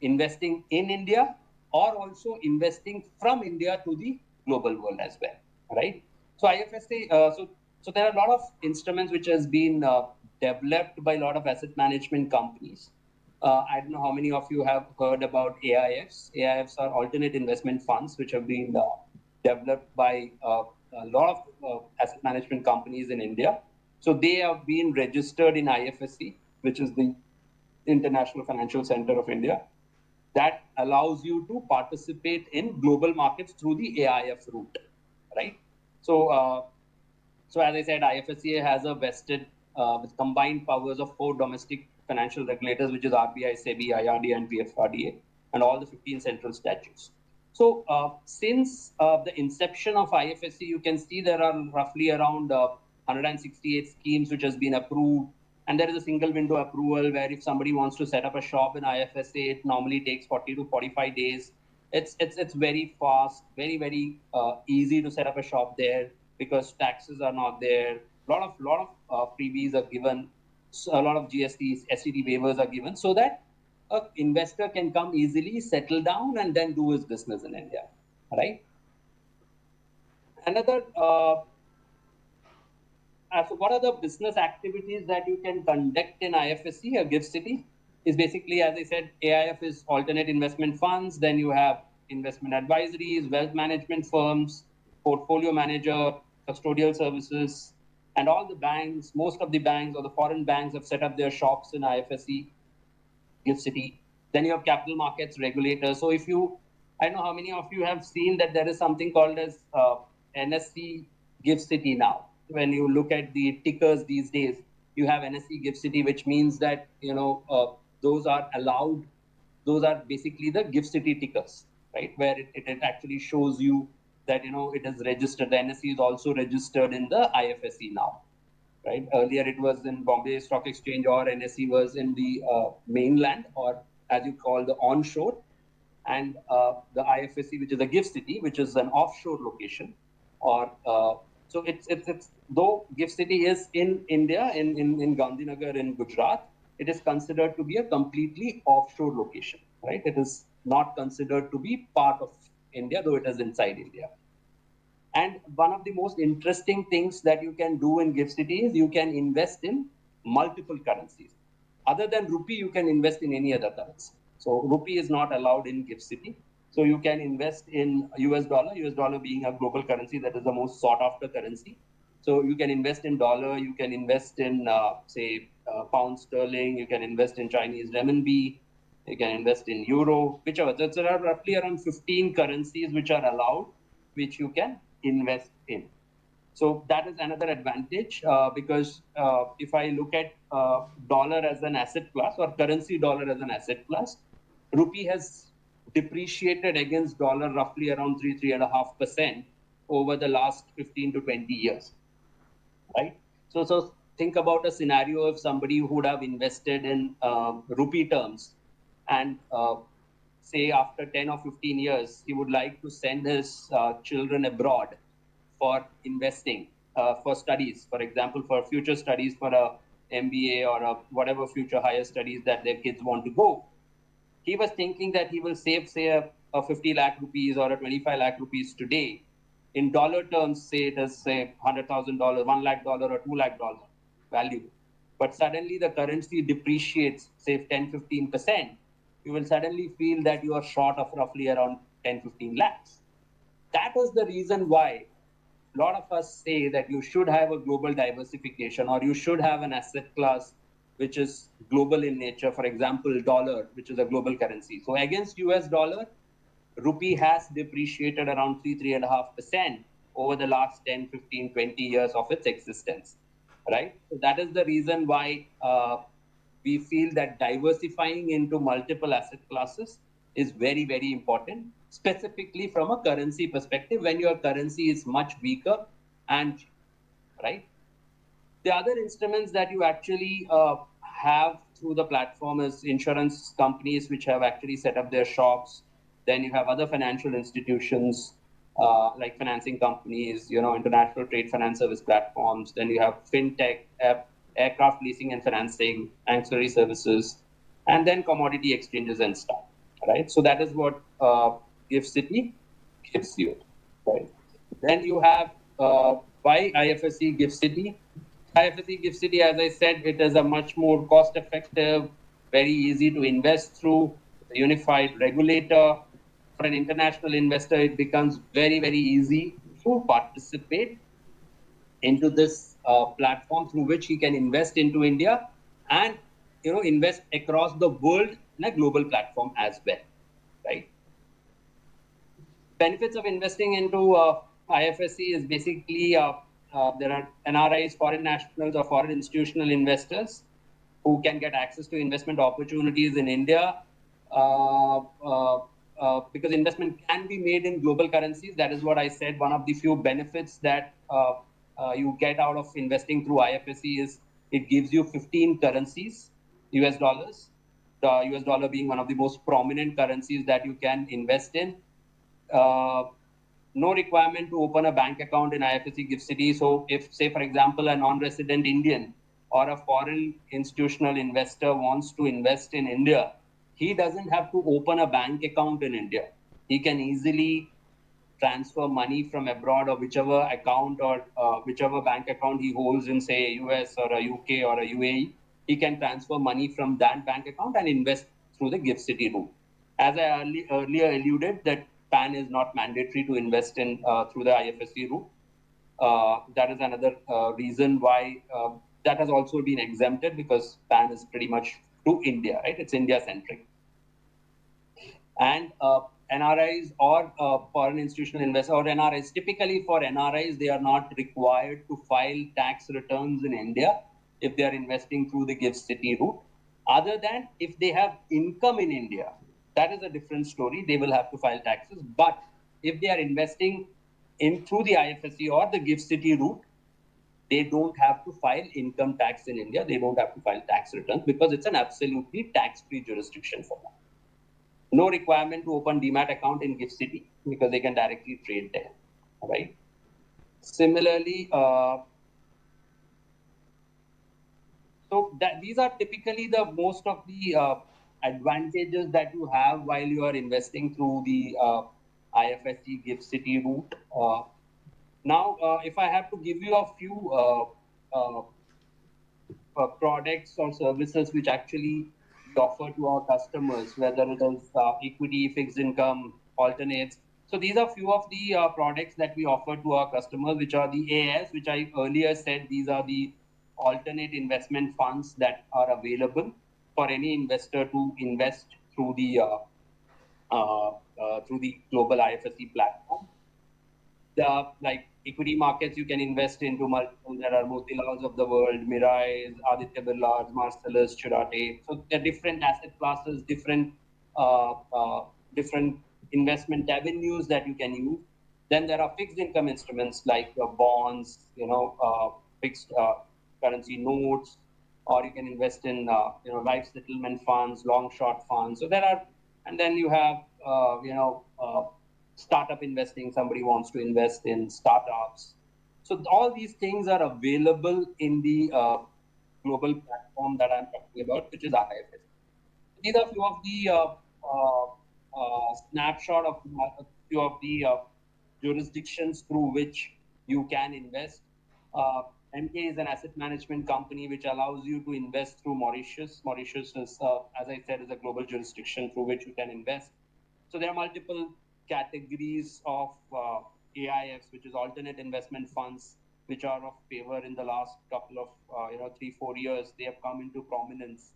investing in India or also investing from India to the global world as well, right? So IFSC, so there are a lot of instruments which has been developed by a lot of asset management companies. I don't know how many of you have heard about AIFs. AIFs are alternate investment funds which have been developed by a lot of asset management companies in India. So they have been registered in IFSC, which is the International Financial Center of India. That allows you to participate in global markets through the AIF route, right? So, so as I said, IFSCA has a vested with combined powers of 4 domestic financial regulators, which is RBI, SEBI, IRDA, and PFRDA, and all the 15 central statutes. So since the inception of IFSC, you can see there are roughly around 168 schemes which has been approved. And there is a single window approval where if somebody wants to set up a shop in IFSA, it normally takes 40 to 45 days. It's very fast, very easy to set up a shop there because taxes are not there. A lot of freebies are given. So a lot of GST, STT waivers are given so that an investor can come easily, settle down, and then do his business in India, right? Another, so what are the business activities that you can conduct in IFSC, a gift city? Is basically, as I said, AIF is alternate investment funds. Then you have investment advisories, wealth management firms, portfolio manager, custodial services, and all the banks, most of the banks or the foreign banks have set up their shops in IFSC, Gift City. Then you have capital markets regulators. So if you, I don't know how many of you have seen that there is something called as NSE Gift City now. When you look at the tickers these days, you have NSE Gift City, which means that, you know, those are allowed. Those are basically the Gift City tickers, right? Where it actually shows you that, you know, it is registered. The NSE is also registered in the IFSC now, right? Earlier it was in Bombay Stock Exchange, or NSE was in the mainland, or as you call the onshore, and the IFSC, which is a Gift City, which is an offshore location, or so it's though Gift City is in India, in Gandhinagar in Gujarat, it is considered to be a completely offshore location, right? It is not considered to be part of India, though it is inside India. And one of the most interesting things that you can do in Gift City is you can invest in multiple currencies. Other than rupee, you can invest in any other currency. So rupee is not allowed in Gift City. So you can invest in US dollar being a global currency that is the most sought after currency. So you can invest in dollar, you can invest in, say, pound sterling, you can invest in Chinese renminbi, you can invest in euro, whichever. So there are roughly around 15 currencies which are allowed, which you can invest in. So that is another advantage because if I look at dollar as an asset class, or currency dollar as an asset class, rupee has depreciated against dollar roughly around 3.5% over the last 15 to 20 years, right? So think about a scenario of somebody who would have invested in rupee terms, and say after 10 or 15 years, he would like to send his children abroad for investing, for studies, for example, for future studies, for a MBA or a whatever future higher studies that their kids want to go. He was thinking that he will save, say, a 50 lakh rupees or a 25 lakh rupees today. In dollar terms, say it is, say, $100,000, $1 lakh or $2 lakh value. But suddenly the currency depreciates, say 10-15%. You will suddenly feel that you are short of roughly around 10-15 lakhs. That is the reason why a lot of us say that you should have a global diversification, or you should have an asset class which is global in nature. For example, dollar, which is a global currency. So against US dollar, rupee has depreciated around 3.5% over the last 10, 15, 20 years of its existence, right? So that is the reason why we feel that diversifying into multiple asset classes is very, very important, specifically from a currency perspective when your currency is much weaker and, right? The other instruments that you actually have through the platform is insurance companies which have actually set up their shops. Then you have other financial institutions like financing companies, international trade finance service platforms. Then you have fintech, aircraft leasing and financing, ancillary services, and then commodity exchanges and stuff, right? So that is what Gift City gives you, right? Then you have why IFSC Gift City. IFSC Gift City, as I said, it is a much more cost-effective, very easy to invest through, unified regulator. For an international investor, it becomes very, very easy to participate into this platform through which he can invest into India and invest across the world in a global platform as well, right? Benefits of investing into IFSC is basically there are NRIs, foreign nationals or foreign institutional investors who can get access to investment opportunities in India because investment can be made in global currencies. That is what I said. One of the few benefits that you get out of investing through IFSC is it gives you 15 currencies, US dollars, the US dollar being one of the most prominent currencies that you can invest in. No requirement to open a bank account in IFSC Gift City. So if, say, for example, a non-resident Indian or a foreign institutional investor wants to invest in India, he doesn't have to open a bank account in India. He can easily transfer money from abroad or whichever account or whichever bank account he holds in, say, US or a UK or a UAE. He can transfer money from that bank account and invest through the Gift City route. As I earlier alluded, that PAN is not mandatory to invest in through the IFSC route. That is another reason why that has also been exempted, because PAN is pretty much to India, right? It's India-centric. And NRIs or foreign institutional investors or NRIs, typically for NRIs, they are not required to file tax returns in India if they are investing through the Gift City route, other than if they have income in India. That is a different story. They will have to file taxes. But if they are investing in through the IFSC or the Gift City route, they don't have to file income tax in India. They don't have to file tax returns because it's an absolutely tax-free jurisdiction for them. No requirement to open Demat account in Gift City because they can directly trade there, right? Similarly, so these are typically the most of the advantages that you have while you are investing through the IFSC Gift City route. Now, if I have to give you a few products or services which actually we offer to our customers, whether it is equity, fixed income, alternates. So these are few of the products that we offer to our customers, which are the AIS, which I earlier said, these are the alternate investment funds that are available for any investor to invest through the global IFSC platform. Like equity markets, you can invest into multiple. There are Motilals of the world, Mirais, Aditya Birlas, Marcellus, Chirate. So there are different asset classes, different investment avenues that you can use. Then there are fixed income instruments like bonds, fixed currency notes, or you can invest in life settlement funds, long short funds. So there are, and then you have startup investing. Somebody wants to invest in startups. So all these things are available in the global platform that I'm talking about, which is IFS. These are few of the snapshot of a few of the jurisdictions through which you can invest. MK is an asset management company which allows you to invest through Mauritius. Mauritius is, as I said, is a global jurisdiction through which you can invest. So there are multiple categories of AIFs, which is alternate investment funds, which are of favor in the last couple of 3-4 years. They have come into prominence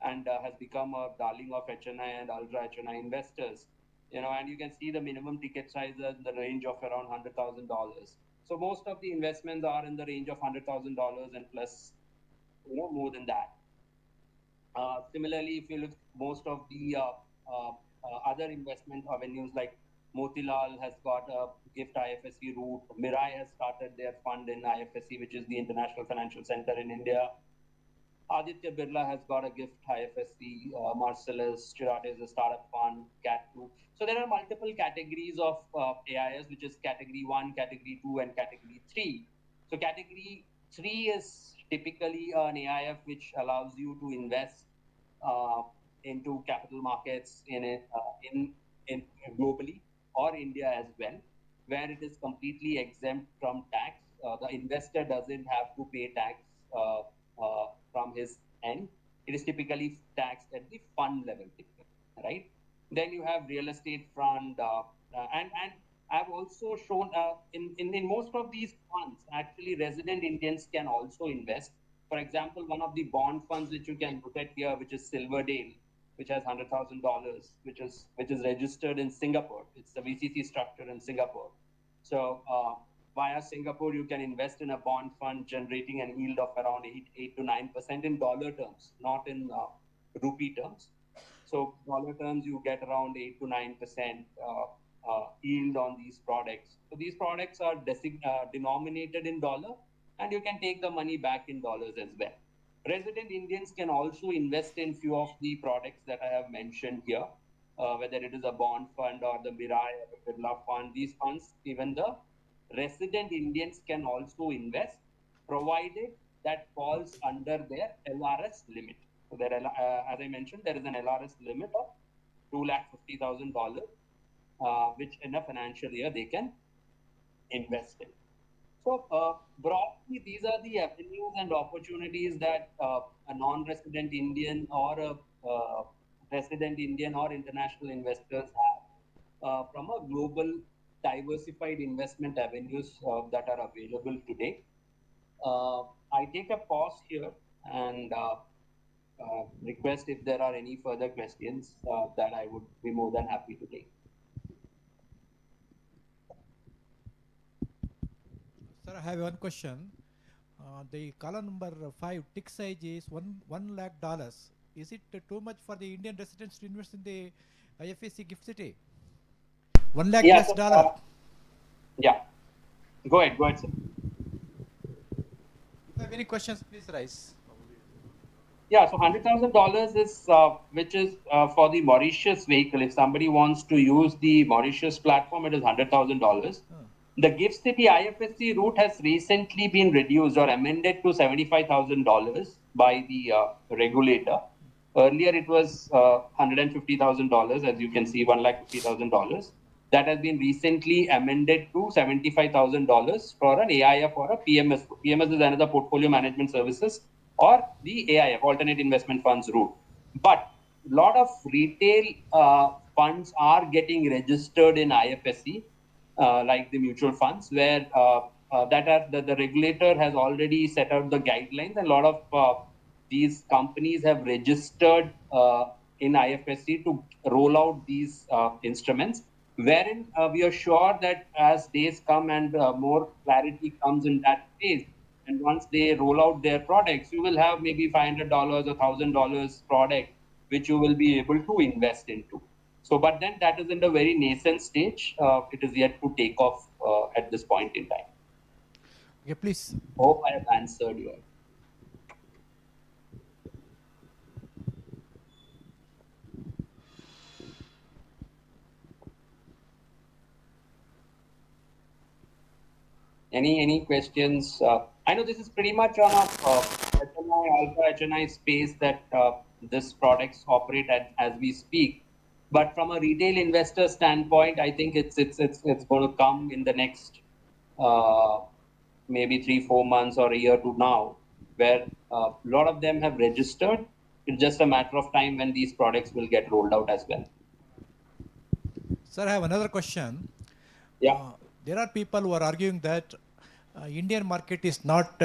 and has become a darling of HNI and ultra HNI investors. And you can see the minimum ticket size in the range of around $100,000. So most of the investments are in the range of $100,000 and plus, more than that. Similarly, if you look most of the other investment avenues, like Motilal has got a gift IFSC route. Mirai has started their fund in IFSC, which is the International Financial Center in India. Aditya Birla has got a gift IFSC. Marcellus Chirate is a startup fund, CAT2. So there are multiple categories of AIS, which is category 1, category 2, and category 3. So category 3 is typically an AIF which allows you to invest into capital markets in globally or India as well, where it is completely exempt from tax. The investor doesn't have to pay tax from his end. It is typically taxed at the fund level, right? Then you have real estate fund, and I've also shown in most of these funds, actually resident Indians can also invest. For example, one of the bond funds which you can look at here, which is Silverdale, which has $100,000, which is registered in Singapore. It's the VCC structure in Singapore. So via Singapore, you can invest in a bond fund generating an yield of around 8 to 9% in dollar terms, not in rupee terms. So dollar terms, you get around 8 to 9% yield on these products. So these products are denominated in dollar, and you can take the money back in dollars as well. Resident Indians can also invest in few of the products that I have mentioned here, whether it is a bond fund or the Mirai or the Birla fund. These funds, even the resident Indians can also invest, provided that falls under their LRS limit. So there, as I mentioned, there is an LRS limit of $250,000, which in a financial year they can invest in. So broadly, these are the avenues and opportunities that a non-resident Indian or a resident Indian or international investors have from a global diversified investment avenues that are available today. I take a pause here and request if there are any further questions that I would be more than happy to take. Sir, I have one question. The column number 5, tick size is $1 lakh. Is it too much for the Indian residents to invest in the IFSC Gift City? $1 lakh plus dollar. Yeah. Go ahead, sir. If you have any questions, please raise. Yeah, so $100,000 is which is for the Mauritius vehicle. If somebody wants to use the Mauritius platform, it is $100,000. The Gift City IFSC route has recently been reduced or amended to $75,000 by the regulator. Earlier, it was $150,000, as you can see, $150,000. That has been recently amended to $75,000 for an AIF or a PMS. PMS is another portfolio management services, or the AIF, alternate investment funds route. But a lot of retail funds are getting registered in IFSC. Like the mutual funds, where the regulator has already set out the guidelines, and a lot of these companies have registered in IFSC to roll out these instruments, wherein we are sure that as days come and more clarity comes in that space, and once they roll out their products, you will have maybe $500 or $1,000 product which you will be able to invest into. So, but then that is in the very nascent stage. It is yet to take off at this point in time. Okay, please. Hope I have answered you. Any questions? I know this is pretty much on a HNI, alpha HNI space that this products operate at as we speak. But from a retail investor standpoint, I think it's going to come in the next maybe 3-4 months or a year to now, where a lot of them have registered. It's just a matter of time when these products will get rolled out as well. Sir, I have another question. Yeah. There are people who are arguing that Indian market is not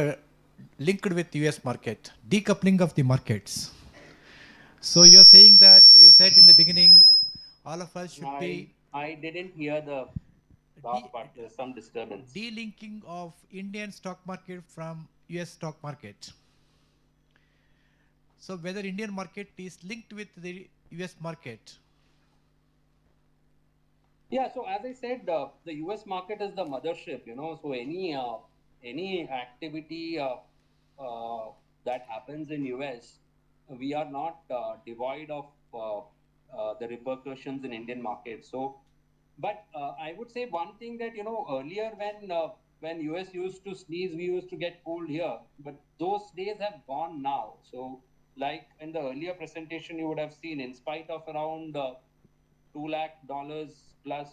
linked with US market, decoupling of the markets. So you're saying that you said in the beginning, all of us should be I didn't hear the last part. There's some disturbance. delinking of Indian stock market from US stock market. So whether Indian market is linked with the US market. Yeah, so as I said, the US market is the mothership, so any activity that happens in US, we are not devoid of the repercussions in Indian market. So, but I would say one thing that, earlier when US used to sneeze, we used to get cold here, but those days have gone now. So like in the earlier presentation, you would have seen, in spite of around $2 lakh plus,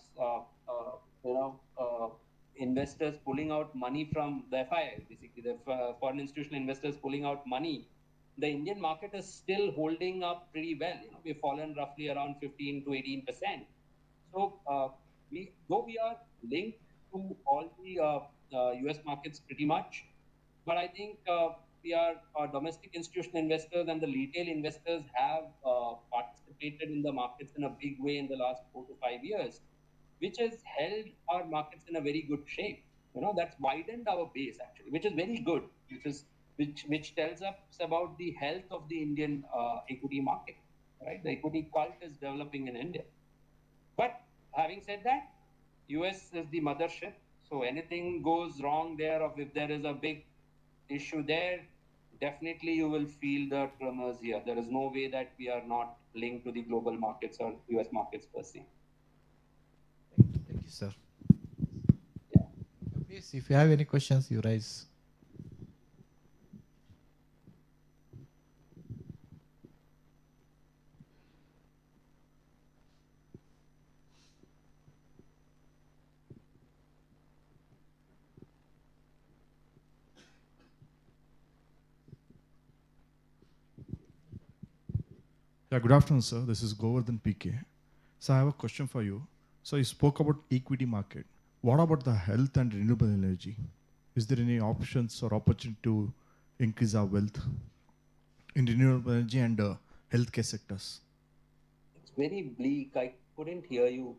investors pulling out money from the FII, basically the foreign institutional investors pulling out money, the Indian market is still holding up pretty well. We've fallen roughly around 15 to 18%. So though we are linked to all the US markets pretty much, but I think our domestic institutional investors and the retail investors have participated in the markets in a big way in the last 4 to 5 years, which has held our markets in a very good shape. That's widened our base actually, which is very good, which tells us about the health of the Indian equity market, right? The equity cult is developing in India. But having said that, US is the mothership. So anything goes wrong there, or if there is a big issue there, definitely you will feel the tremors here. There is no way that we are not linked to the global markets or US markets per se. Thank you, sir. Yeah. Please, if you have any questions, you raise. Yeah, good afternoon, sir. This is Govardhan PK. So I have a question for you. So you spoke about equity market. What about the health and renewable energy? Is there any options or opportunity to increase our wealth in renewable energy and healthcare sectors? It's very bleak. I couldn't hear you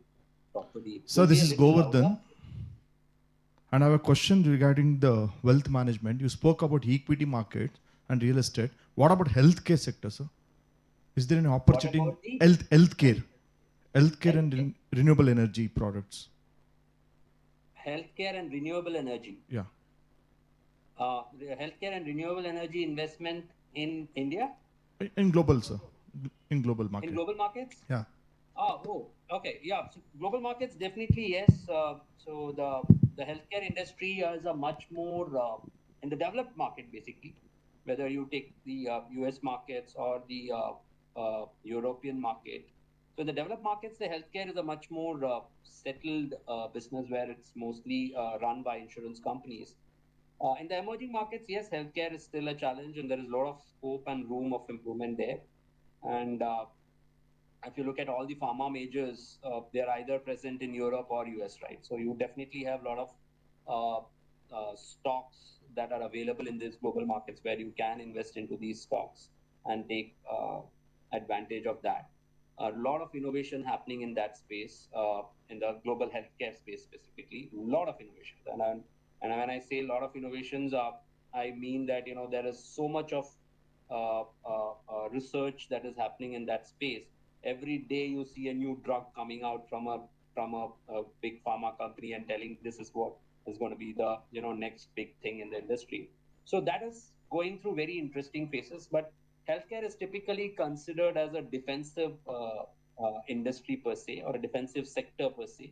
properly. So this is Govardhan. And I have a question regarding the wealth management. You spoke about equity market and real estate. What about healthcare sector, sir? Is there any opportunity in healthcare and renewable energy products? Healthcare and renewable energy. Yeah. Healthcare and renewable energy investment in India? In global, sir. In global market. In global markets? Yeah. Okay. Yeah. So global markets, definitely yes. So the healthcare industry is a much more in the developed market, basically, whether you take the US markets or the European market. So in the developed markets, the healthcare is a much more settled business where it's mostly run by insurance companies. In the emerging markets, yes, healthcare is still a challenge and there is a lot of scope and room of improvement there. And if you look at all the pharma majors, they're either present in Europe or US, right? So you definitely have a lot of stocks that are available in these global markets where you can invest into these stocks and take advantage of that. A lot of innovation happening in that space, in the global healthcare space specifically, a lot of innovations. And when I say a lot of innovations, I mean that, there is so much of research that is happening in that space. Every day you see a new drug coming out from a big pharma company and telling this is what is going to be the next big thing in the industry. So that is going through very interesting phases. But healthcare is typically considered as a defensive industry per se, or a defensive sector per se,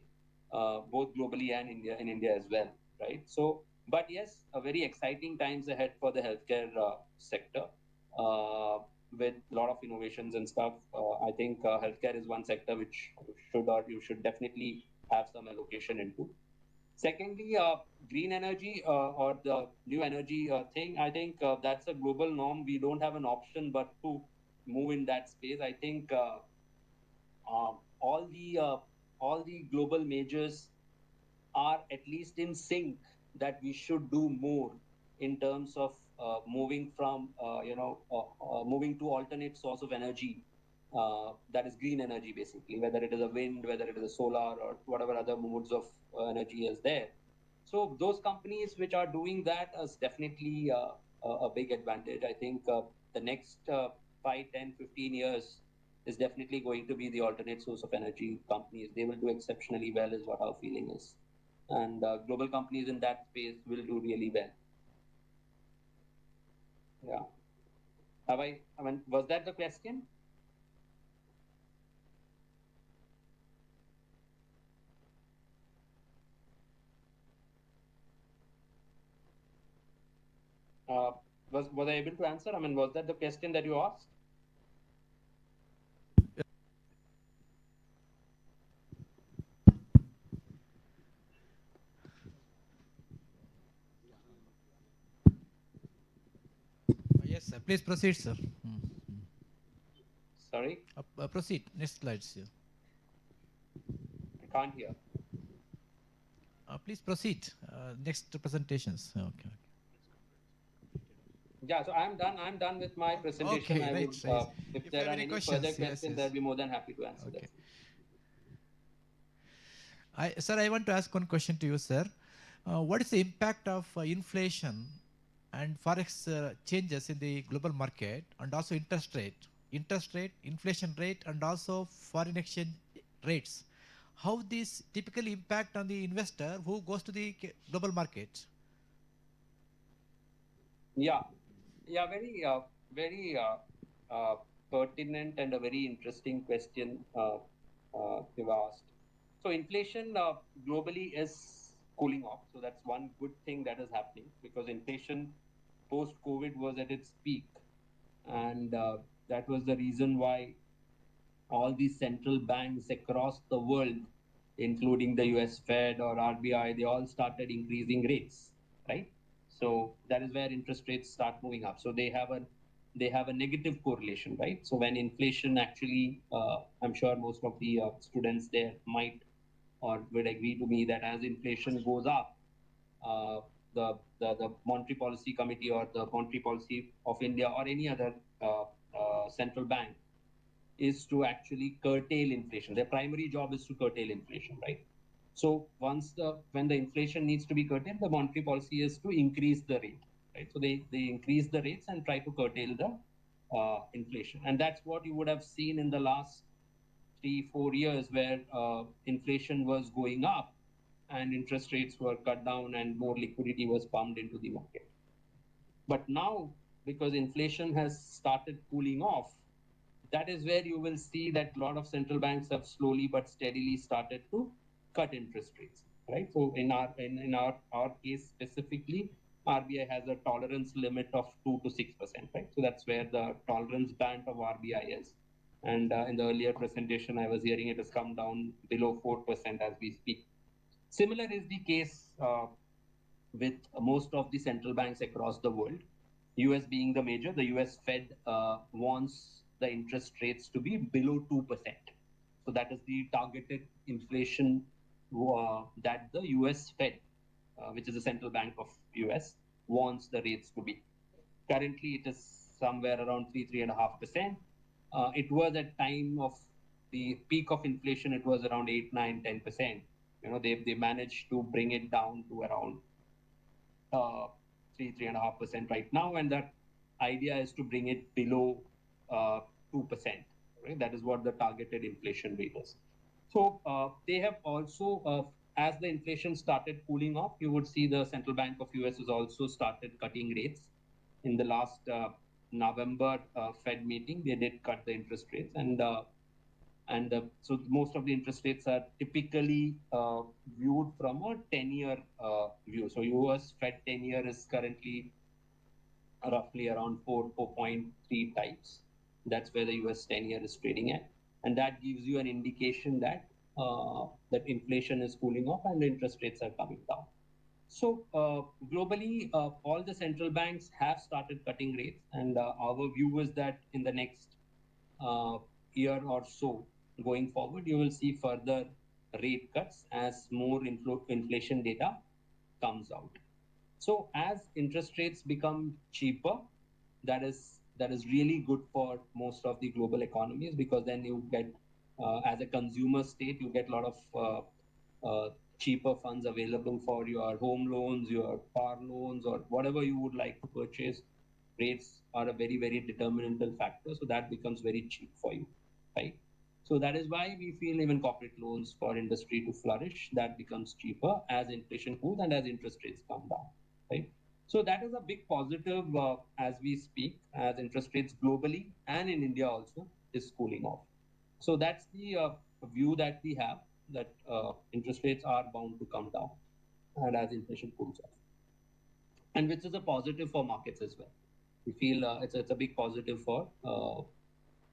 both globally and in India as well, right? So But yes, a very exciting times ahead for the healthcare sector with a lot of innovations and stuff. I think healthcare is one sector which you should definitely have some allocation into. Secondly, green energy or the new energy thing, I think that's a global norm. We don't have an option but to move in that space. I think all the global majors are at least in sync that we should do more in terms of moving from moving to alternate source of energy, that is green energy basically, whether it is a wind, whether it is a solar, or whatever other modes of energy is there. So those companies which are doing that is definitely a big advantage. I think the next 5, 10, 15 years is definitely going to be the alternate source of energy companies. They will do exceptionally well is what our feeling is. And global companies in that space will do really well. Yeah. I mean, was that the question? Was I able to answer? I mean, was that the question that you asked? Yes, sir. Please proceed, sir. Sorry? Proceed. Next slide, sir. I can't hear. Please proceed. Next presentations. Okay. Yeah, so I'm done with my presentation. Okay, I right, would, right. if there are any further questions, yes. I'll be more than happy to answer Okay. that. Sir, I want to ask one question to you, sir. What is the impact of inflation and forex changes in the global market, and also interest rate, inflation rate, and also foreign exchange rates? How these typically impact on the investor who goes to the global market? Yeah, very pertinent and a very interesting question you've asked. So inflation globally is cooling off. So that's one good thing that is happening, because inflation post-COVID was at its peak, and that was the reason why all these central banks across the world, including the US Fed or RBI, they all started increasing rates, right? So that is where interest rates start moving up. So they have a negative correlation, right? So when inflation actually, I'm sure most of the students there might or would agree to me that as inflation goes up, the Monetary Policy Committee or the Monetary Policy of India or any other central bank is to actually curtail inflation. Their primary job is to curtail inflation, right? So when the inflation needs to be curtailed, the monetary policy is to increase the rate, right? So they increase the rates and try to curtail the inflation. And that's what you would have seen in the last 3-4 years, where inflation was going up and interest rates were cut down and more liquidity was pumped into the market. But now, because inflation has started cooling off, that is where you will see that a lot of central banks have slowly but steadily started to cut interest rates, right? So in our case specifically, RBI has a tolerance limit of 2 to 6%, right? So that's where the tolerance band of RBI is. And in the earlier presentation, I was hearing it has come down below 4% as we speak. Similar is the case with most of the central banks across the world. US being the major, the US Fed wants the interest rates to be below 2%. So that is the targeted inflation that the US Fed, which is the central bank of US, wants the rates to be. Currently, it is somewhere around 3.5%. It was at time of the peak of inflation, it was around 8, 9, 10%. You know, they managed to bring it down to around 3.5% right now, and that idea is to bring it below 2%. Right? That is what the targeted inflation rate is. So they have also, as the inflation started cooling off, you would see the Central Bank of US has also started cutting rates. In the last November Fed meeting, they did cut the interest rates, and And so most of the interest rates are typically viewed from a 10-year view. So US Fed 10-year is currently roughly around 4.3 types. That's where the US 10-year is trading at. And that gives you an indication that that inflation is cooling off and the interest rates are coming down. So globally, all the central banks have started cutting rates, and our view is that in the next year or so going forward, you will see further rate cuts as more inflation data comes out. So as interest rates become cheaper, that is really good for most of the global economies, because then you get, as a consumer state, you get a lot of cheaper funds available for your home loans, your car loans, or whatever you would like to purchase. Rates are a very, very determinantal factor, so that becomes very cheap for you, right? So that is why we feel even corporate loans for industry to flourish, that becomes cheaper as inflation cools and as interest rates come down, right? So that is a big positive as we speak, as interest rates globally and in India also is cooling off. So that's the view that we have, that interest rates are bound to come down and as inflation cools off, and which is a positive for markets as well. We feel it's a big positive for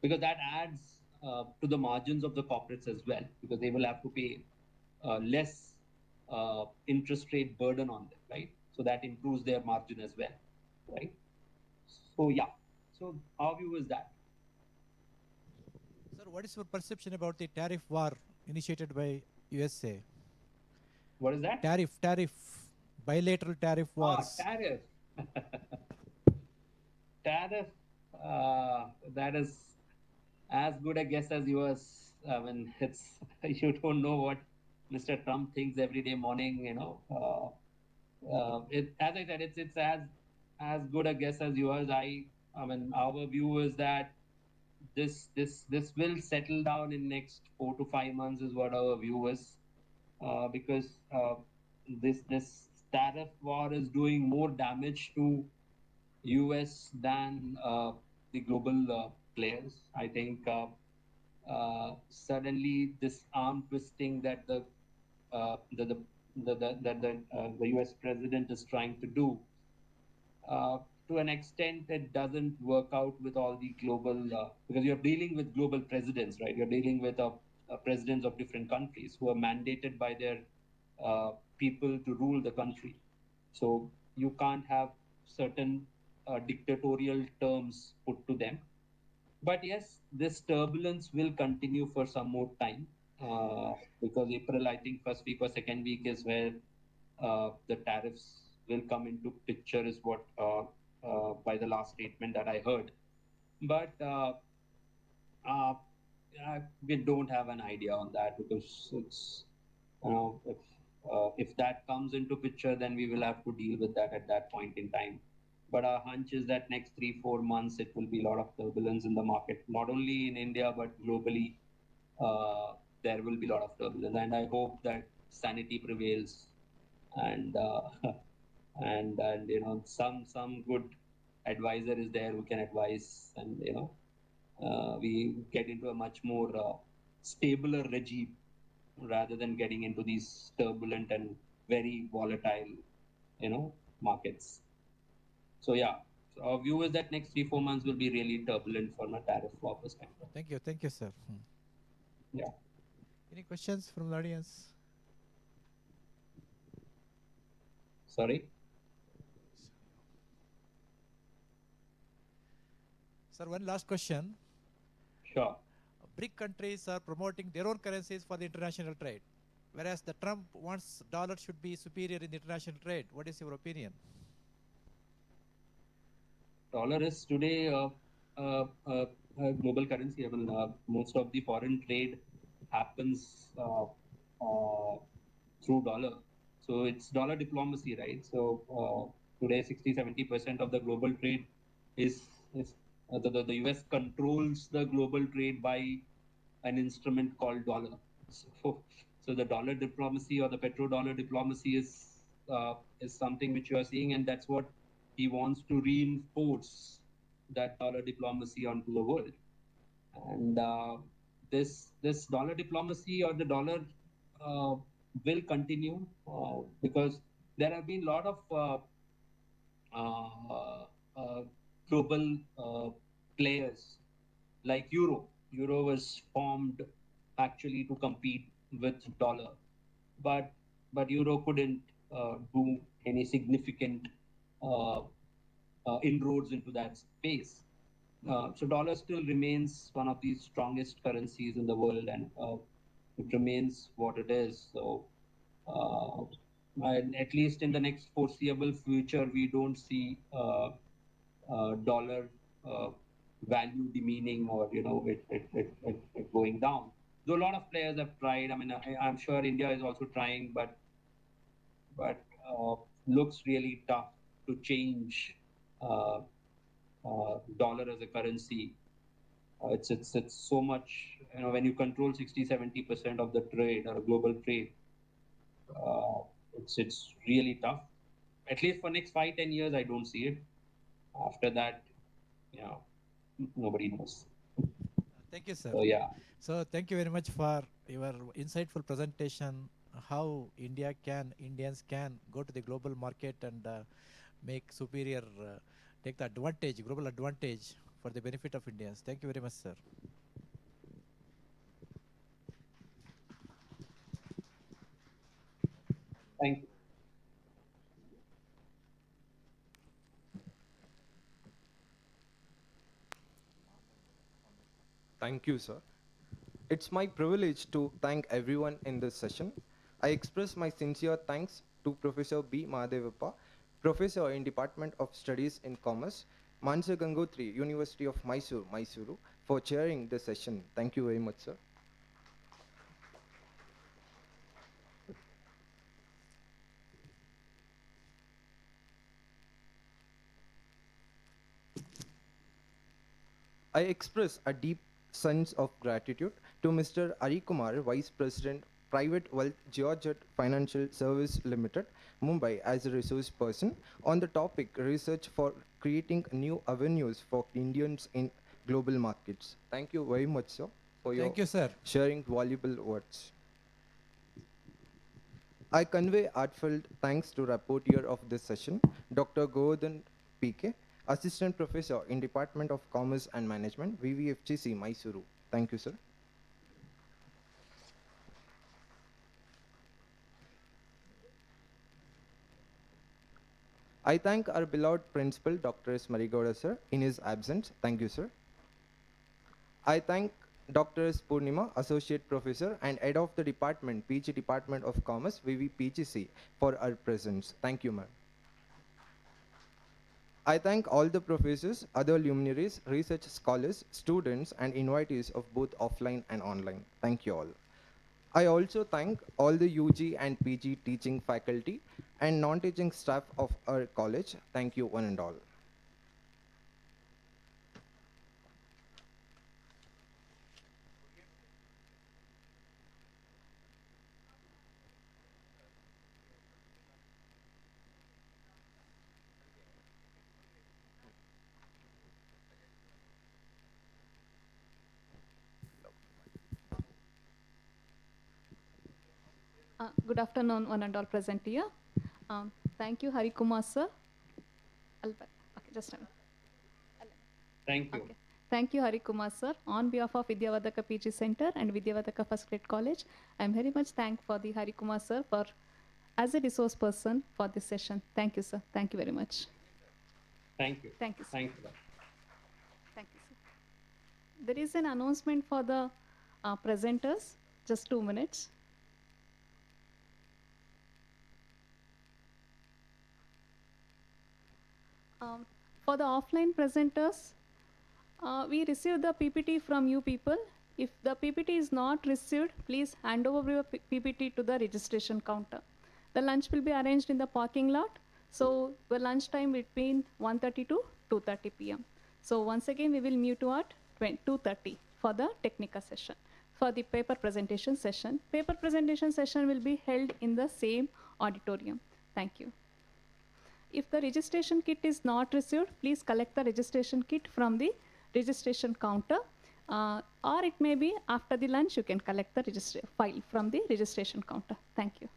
because that adds to the margins of the corporates as well, because they will have to pay less interest rate burden on them, right? So that improves their margin as well, right? So yeah, so our view is that. Sir, what is your perception about the tariff war initiated by USA? What is that? Tariff, bilateral tariff wars. Tariff. Tariff, that is as good a guess as yours. I mean, it's you don't know what Mr. Trump thinks every day morning. You know, as I said, it's as good a guess as yours. I mean, our view is that this will settle down in next 4 to 5 months is what our view is, because this tariff war is doing more damage to US than the global players. I think suddenly this arm twisting that the US president is trying to do, to an extent, it doesn't work out with all the global, because you're dealing with global presidents, right? You're dealing with presidents of different countries who are mandated by their people to rule the country. So you can't have certain dictatorial terms put to them. But yes, this turbulence will continue for some more time, because April, I think, first week or second week is where the tariffs will come into picture, is what by the last statement that I heard. But we don't have an idea on that, because it's, you know, if that comes into picture, then we will have to deal with that at that point in time. But our hunch is that next 3-4 months, it will be a lot of turbulence in the market, not only in India, but globally. There will be a lot of turbulence. And I hope that sanity prevails, and and you know, some good advisor is there who can advise, and you know, we get into a much more stabler regime, rather than getting into these turbulent and very volatile, you know, markets. So yeah, so our view is that next 3-4 months will be really turbulent from a tariff war perspective. Thank you, sir. Yeah. Any questions from the audience? Sorry. Sir, one last question. Sure. BRIC countries are promoting their own currencies for the international trade, whereas the Trump wants dollar should be superior in the international trade. What is your opinion? Dollar is today a global currency. I mean, most of the foreign trade happens through dollar. So it's dollar diplomacy, right? So today, 60-70% of the global trade is the US controls the global trade by an instrument called dollar. So the dollar diplomacy or the petrodollar diplomacy is something which you are seeing, and that's what he wants to reinforce, that dollar diplomacy onto the world. And this dollar diplomacy or the dollar will continue because there have been a lot of global players like Euro. Euro was formed actually to compete with dollar, but Euro couldn't do any significant inroads into that space. So dollar still remains one of the strongest currencies in the world, and it remains what it is. So at least in the next foreseeable future, we don't see dollar value demeaning or it going down. Though a lot of players have tried. I mean, I'm sure India is also trying, but looks really tough to change dollar as a currency. It's so much, when you control 60-70% of the trade or global trade, it's really tough. At least for next 5-10 years, I don't see it. After that, nobody knows. Thank you, sir. So yeah. So thank you very much for your insightful presentation. How Indians can go to the global market and make superior, take the advantage, global advantage for the benefit of Indians. Thank you very much, sir. Thank you. Thank you, sir. It's my privilege to thank everyone in this session. I express my sincere thanks to Professor B. Mahadevappa, Professor in Department of Studies in Commerce, Mansa Gangotri, University of Mysuru, for chairing the session. Thank you very much, sir. I express a deep sense of gratitude to Mr. Arikumar, Vice President, Private Wealth Geojit Financial Service Limited, Mumbai, as a resource person on the topic research for creating new avenues for Indians in global markets. Thank you very much, sir, for your sharing valuable words. I convey heartfelt thanks to rapporteur of this session, Dr. Govardhan PK, Assistant Professor in Department of Commerce and Management, VVFGC, Mysuru. Thank you, sir. I thank our beloved Principal, Dr. S. Marigowda, sir, in his absence. Thank you, sir. I thank Dr. S. Purnima, Associate Professor and Head of the Department, PG Department of Commerce, VVPGC, for her presence. Thank you, ma'am. I thank all the professors, other luminaries, research scholars, students, and invitees of both offline and online. Thank you all. I also thank all the UG and PG teaching faculty and non-teaching staff of our college. Thank you one and all. Good afternoon, one and all present here. Thank you, Hari Kumar, sir. Okay, just a minute. Thank you. Okay. Thank you, Hari Kumar, sir. On behalf of Vidyavardhaka PG Center and Vidyavardhaka First Grade College, I am very much thankful for the Hari Kumar, sir, for as a resource person for this session. Thank you, sir. Thank you very much. Thank you. Thank you, sir. Thank you. Thank you, sir. There is an announcement for the presenters. Just 2 minutes. For the offline presenters, we received the PPT from you people. If the PPT is not received, please hand over your PPT to the registration counter. The lunch will be arranged in the parking lot. So the lunch time between 1:30 to 2:30 p.m. So once again, we will meet you at 2:30 for the Technica session. For the paper presentation session, paper presentation session will be held in the same auditorium. Thank you. If the registration kit is not received, please collect the registration kit from the registration counter. or it may be after the lunch you can collect the file from the registration counter. Thank you.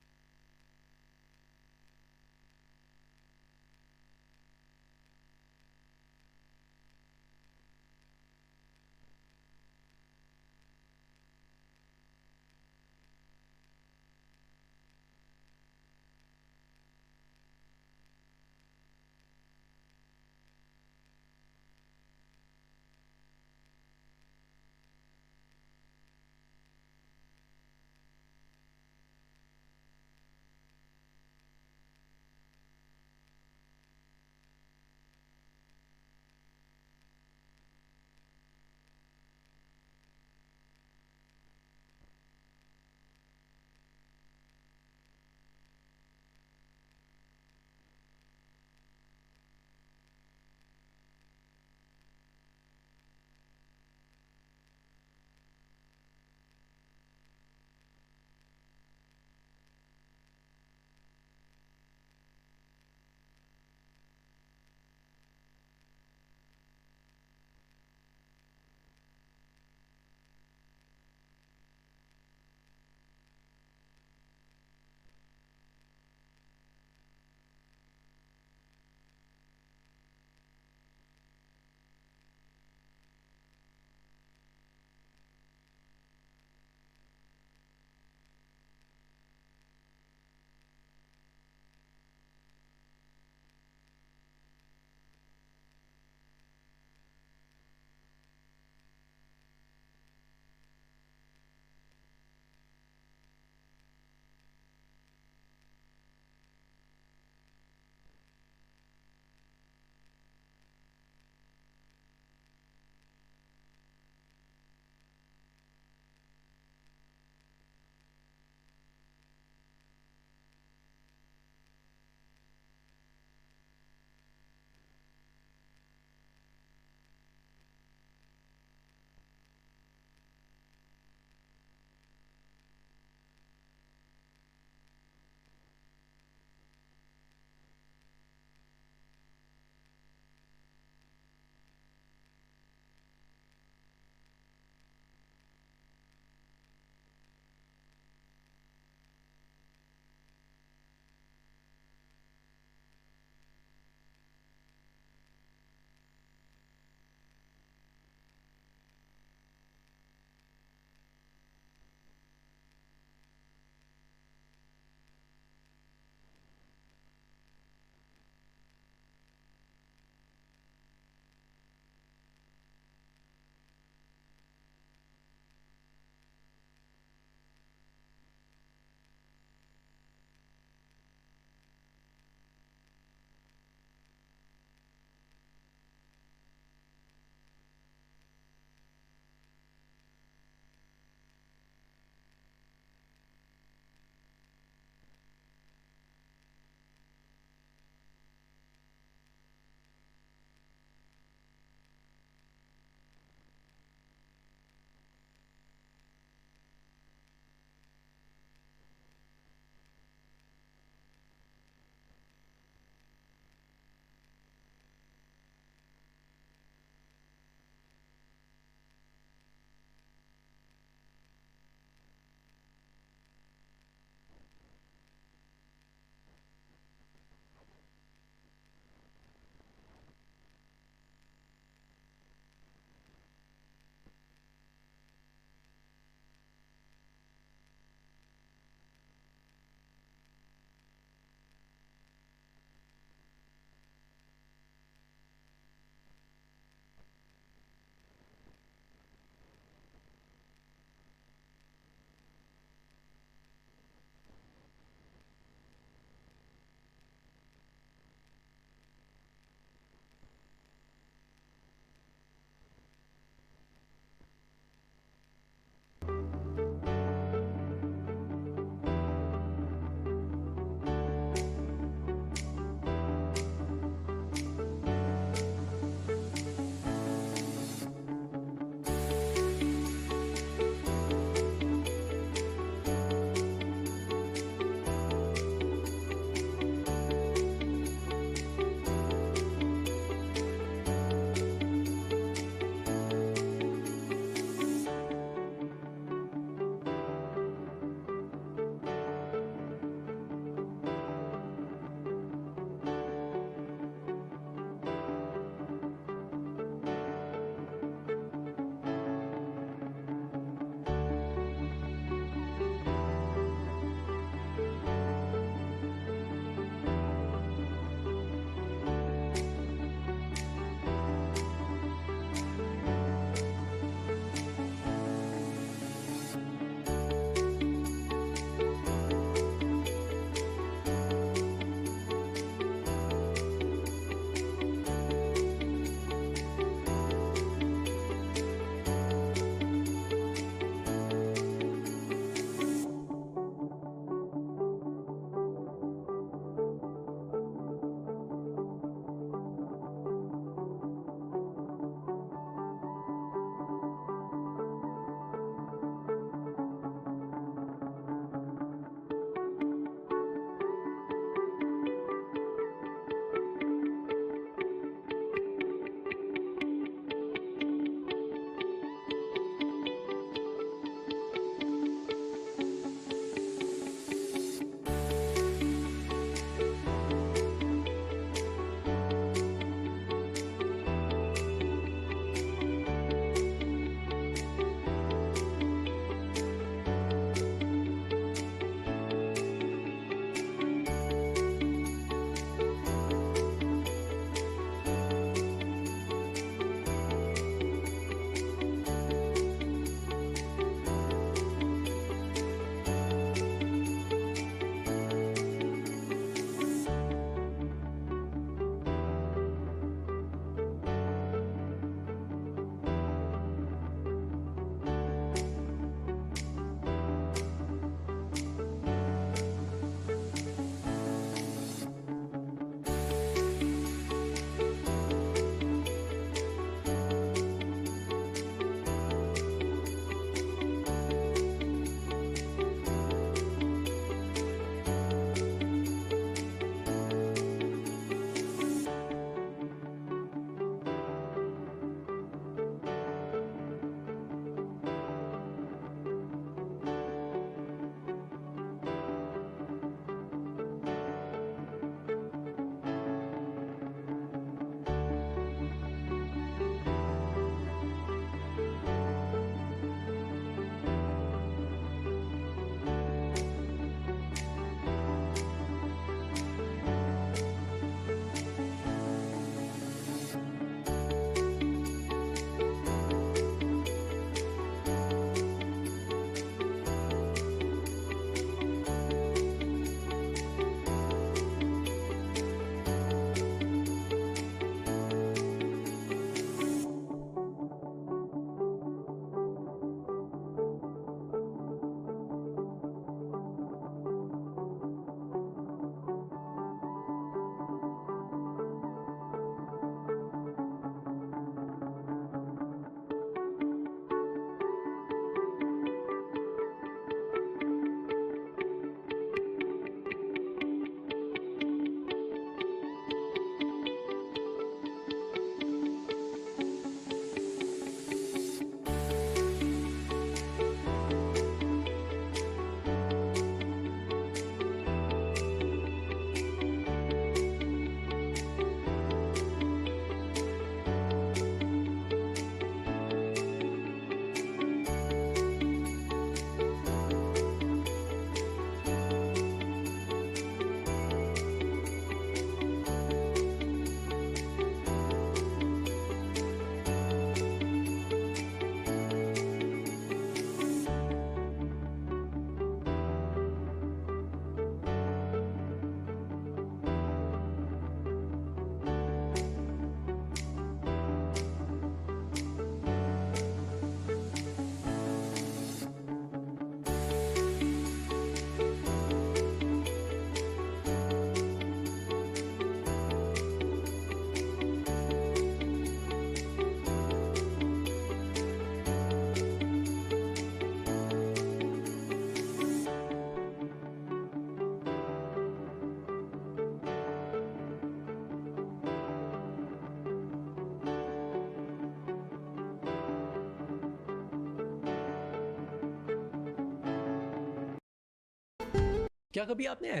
क्या कभी आपने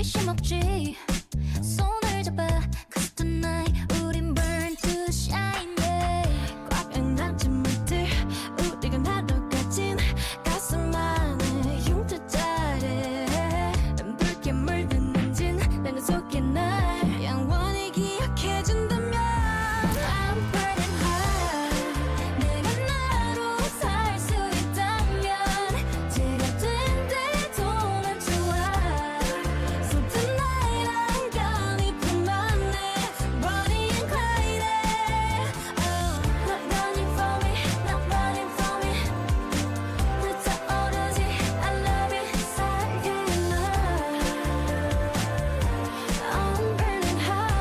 관심 없지 손을 잡아 cause tonight 우린 burn to shine yeah 꽉 닿지 못해 우리가 나눠 가진 가슴 안에 흉터자래 붉게 물든 엔진 나는 속에 날 영원히 기억해준다면 I'm burning high 내가 나로 살 수 있다면 제가 된대도 난 좋아 So tonight I'm gonna put my name Bonnie and Clyde Not running for me, not running for me 불타오르지 I love it 살게 나 I'm burning high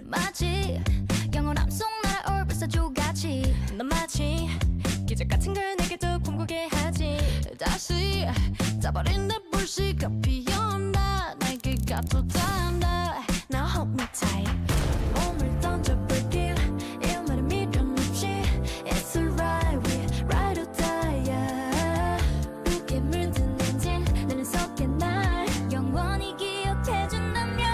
마치 영원함 속 날아올 불사조같이 넌 마치 기적 같은 걸 내게 더 꿈꾸게 하지 다시 짜버린 내 불씨가 피어나 날개가 돋아나 Now hold me tight 몸을 던져볼게 이 말은 미련 없이 It's alright we ride or die yeah. 붉게 물든 엔진 나는 속에 날 영원히 기억해준다면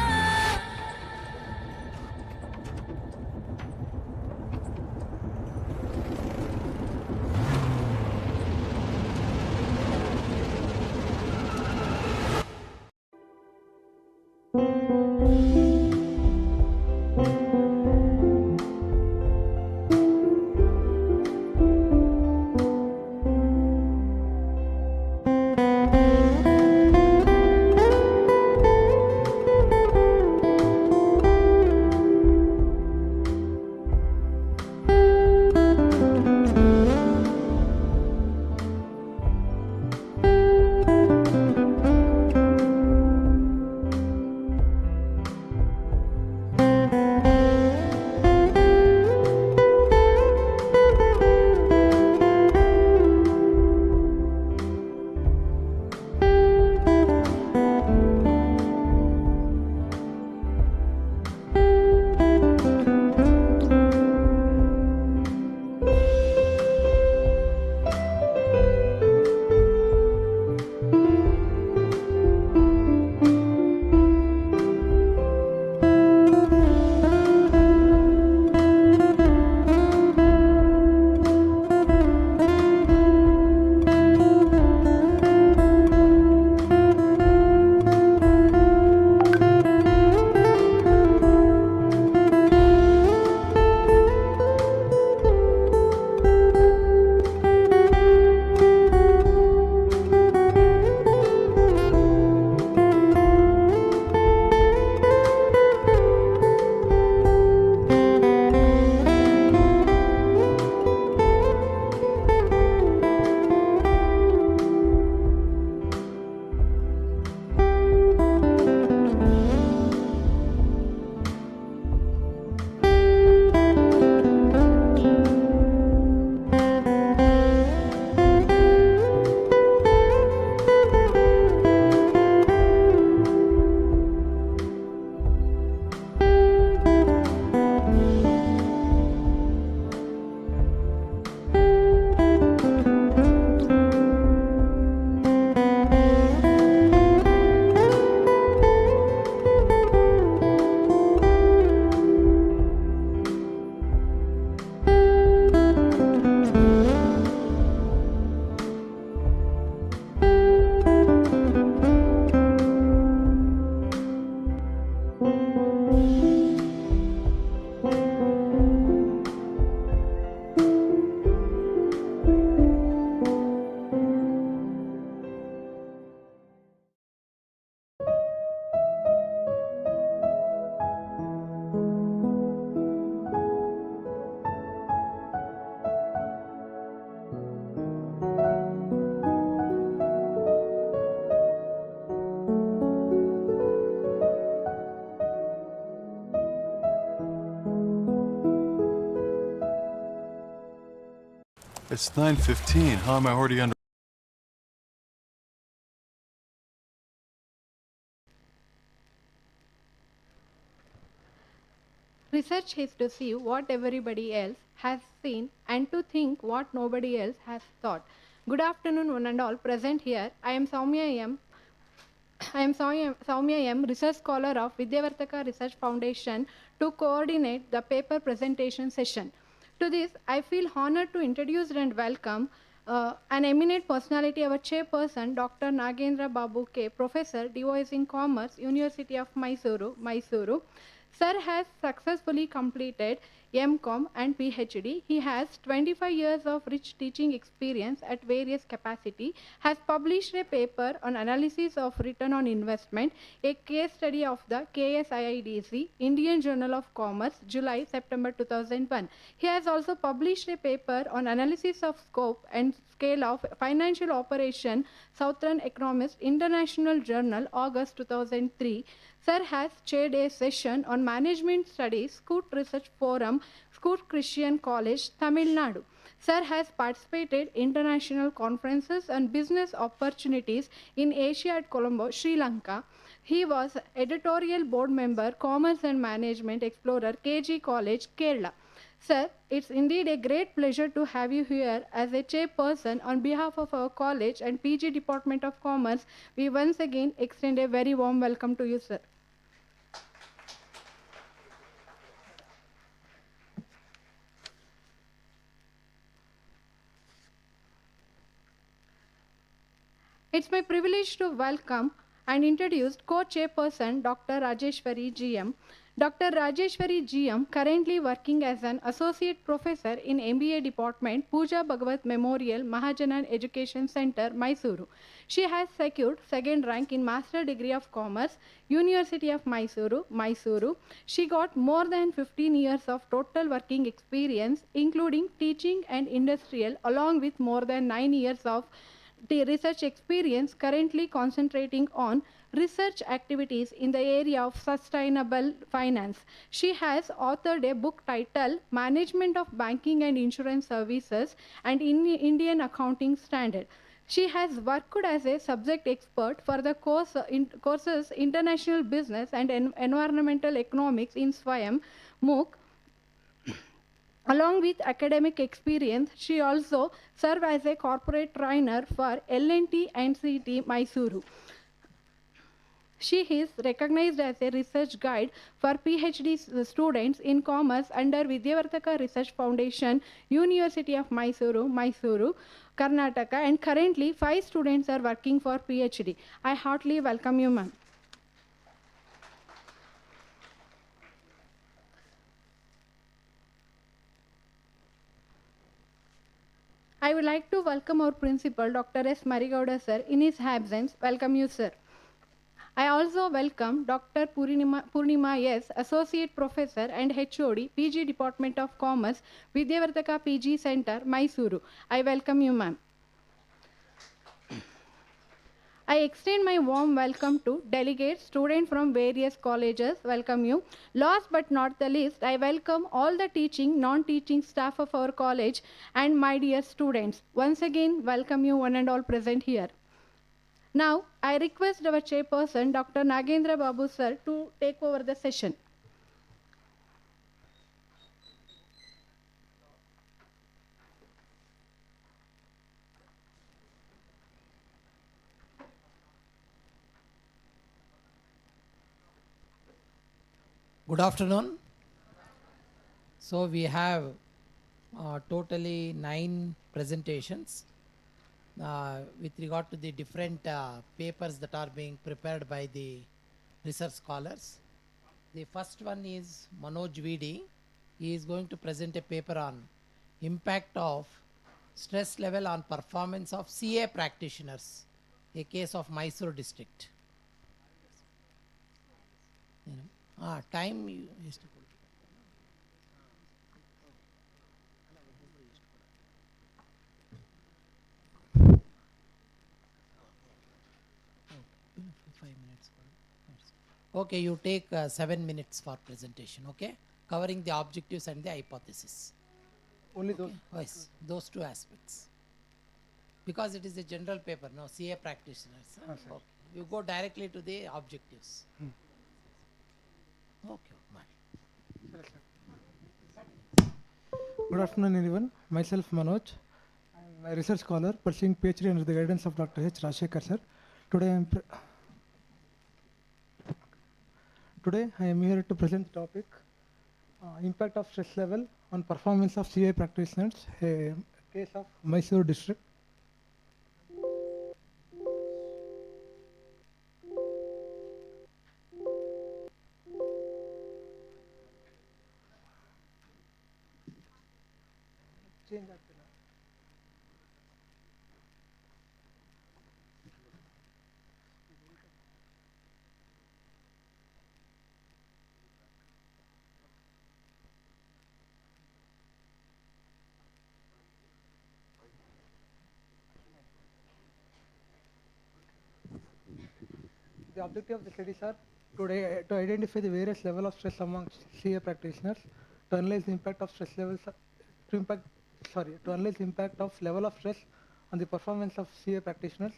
It's 9:15. How am I already under? Research is to see what everybody else has seen and to think what nobody else has thought. Good afternoon, one and all present here. I am Soumya M, Research Scholar of Vidyavardhaka Research Foundation, to coordinate the paper presentation session. To this, I feel honored to introduce and welcome an eminent personality, our chairperson, Dr. Nagendra Babu K, Professor, Devising Commerce, University of Mysuru. Sir has successfully completed M.Com and PhD. He has 25 years of rich teaching experience at various capacity, has published a paper on analysis of return on investment, a case study of the KSIIDC, Indian Journal of Commerce, July-September 2001. He has also published a paper on analysis of scope and scale of financial operation, Southern Economist, International Journal, August 2003. Sir has chaired a session on management studies, Scoot Research Forum, Scoot Christian College, Tamil Nadu. Sir has participated in international conferences and business opportunities in Asia at Colombo, Sri Lanka. He was editorial board member, Commerce and Management Explorer, KG College, Kerala. Sir, it's indeed a great pleasure to have you here as a chairperson. On behalf of our college and PG Department of Commerce, we once again extend a very warm welcome to you, sir. It's my privilege to welcome and introduce co-chairperson Dr. Rajeshwari GM. Dr. Rajeshwari GM, currently working as an associate professor in MBA department, Pooja Bhagavat Memorial Mahajanan Education Center, Mysuru. She has secured second rank in Master Degree of Commerce, University of Mysuru, Mysuru. She got more than 15 years of total working experience, including teaching and industrial, along with more than 9 years of the research experience, currently concentrating on research activities in the area of sustainable finance. She has authored a book titled Management of Banking and Insurance Services and Indian Accounting Standard. She has worked as a subject expert for the courses International Business and Environmental Economics in SWAYAM, MOOC. Along with academic experience, she also served as a corporate trainer for L&T and CT Mysuru. She is recognized as a research guide for PhD students in commerce under Vidyavardhaka Research Foundation, University of Mysuru, Mysuru, Karnataka, and currently 5 students are working for PhD. I heartily welcome you, ma'am. I would like to welcome our principal, Dr. S. Marigowda, sir, in his absence. Welcome you, sir. I also welcome Dr. Purnima S., Associate Professor and HOD, PG Department of Commerce, Vidyavardhaka PG Center, Mysuru. I welcome you, ma'am. I extend my warm welcome to delegates, students from various colleges. Welcome you. Last but not the least, I welcome all the teaching, non-teaching staff of our college and my dear students. Once again, welcome you one and all present here. Now, I request our chairperson, Dr. Nagendra Babu sir, to take over the session. Good afternoon. So we have totally 9 presentations with regard to the different papers that are being prepared by the research scholars. The first one is Manoj VD. He is going to present a paper on impact of stress level on performance of CA practitioners, a case of Mysore district. Time you used to put. Okay, you take 7 minutes for presentation, okay? Covering the objectives and the hypothesis. Only those? Yes, those 2 aspects. Because it is a general paper, no, CA practitioners. Okay. You go directly to the objectives. Okay, Good afternoon, everyone. Myself Manoj. I'm a research scholar pursuing PhD under the guidance of Dr. H. Rajshekhar sir. Today I am here to present the topic impact of stress level on performance of CA practitioners, a case of Mysore district. Change that. The objective of the studies are to identify the various level of stress among CA practitioners, to analyze the impact of stress levels, to analyze the impact of level of stress on the performance of CA practitioners,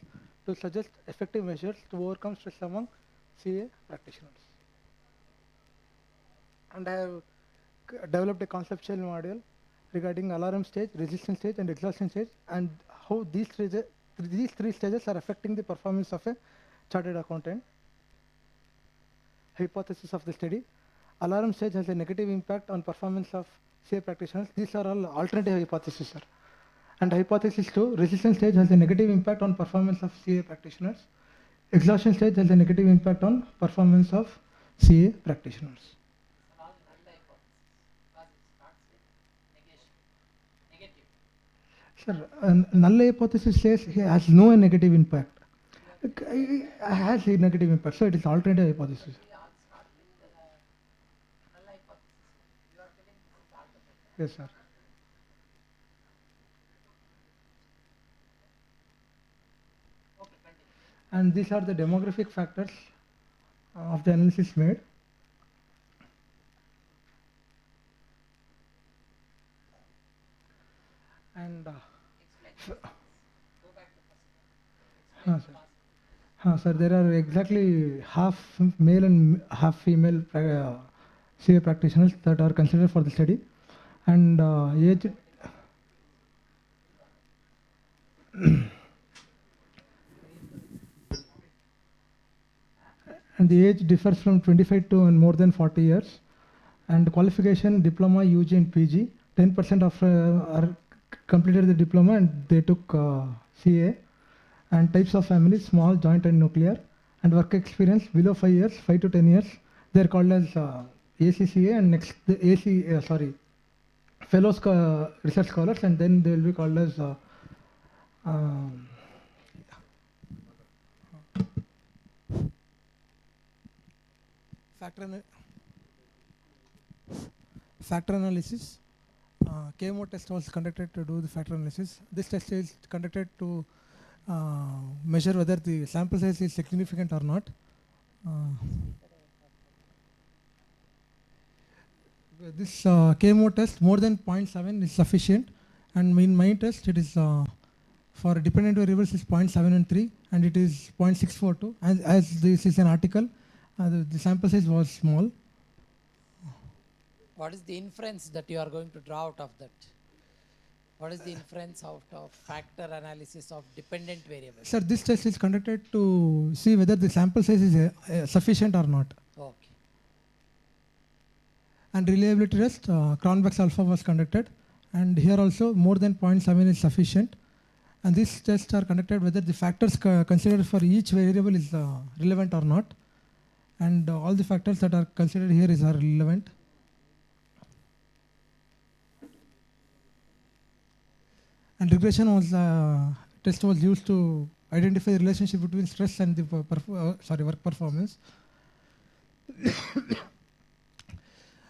to suggest effective measures to overcome stress among CA practitioners. And I have developed a conceptual module regarding alarm stage, resistance stage, and exhaustion stage, and how these three stages are affecting the performance of a chartered accountant. Hypothesis of the study: alarm stage has a negative impact on performance of CA practitioners. These are all alternative hypotheses, sir. And hypothesis 2: resistance stage has a negative impact on performance of CA practitioners. Exhaustion stage has a negative impact on performance of CA practitioners. Sir, null hypothesis says he has no negative impact. Has a negative impact, so it is alternative hypothesis. Yes, sir. And these are the demographic factors of the analysis made. And sir, there are exactly half male and half female CA practitioners that are considered for the study, and age and the age differs from 25 to more than 40 years, and qualification diploma, UG and PG. 10% of are completed the diploma and they took CA. And types of families: small, joint and nuclear. And work experience below 5 years, 5 to 10 years. They are called as ACCA, and next the fellow research scholars, and then they will be called as factor analysis. Keynote test was conducted to do the factor analysis. This test is conducted to measure whether the sample size is significant or not. This KMO test, more than 0.7 is sufficient, and in my test it is for dependent variables is 0.713 and it is 0.642. As this is an article, the sample size was small. What is the inference that you are going to draw out of that? What is the inference out of factor analysis of dependent variables? Sir, this test is conducted to see whether the sample size is sufficient or not. Okay. And reliability test, Cronbach's alpha was conducted, and here also more than 0.7 is sufficient. And these tests are conducted whether the factors considered for each variable is relevant or not. And all the factors that are considered here are relevant. And regression was test was used to identify the relationship between stress and the work performance.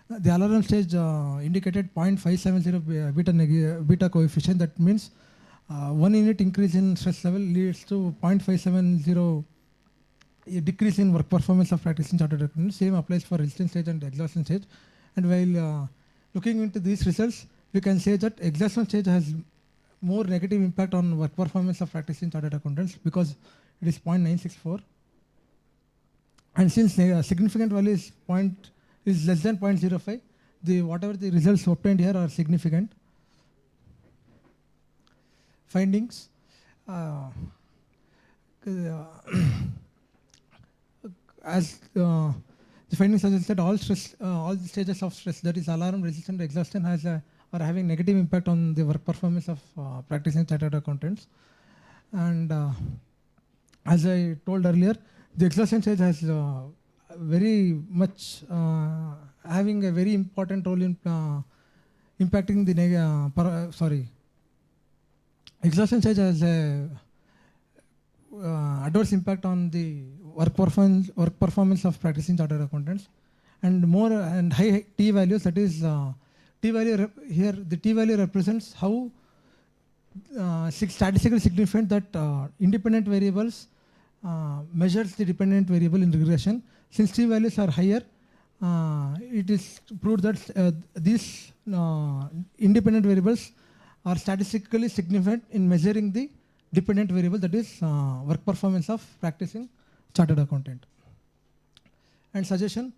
The alarm stage indicated 0.570 beta coefficient. That means 1 unit increase in stress level leads to 0.570 decrease in work performance of practicing chartered accountants. Same applies for resistance stage and exhaustion stage. And while looking into these results, we can say that exhaustion stage has more negative impact on work performance of practicing chartered accountants because it is 0.964. And since significant value is less than 0.05, whatever the results obtained here are significant. findings. As the findings suggest that all the stages of stress, that is alarm, resistance, exhaustion, are having negative impact on the work performance of practicing chartered accountants. And as I told earlier, the exhaustion stage has very much having a very important role in impacting the exhaustion stage has a adverse impact on the work performance of practicing chartered accountants, and high T values. That is T value here. The T value represents how statistically significant that independent variables measures the dependent variable in regression. Since T values are higher, it is proved that these independent variables are statistically significant in measuring the dependent variable, that is work performance of practicing chartered accountant. And suggestion,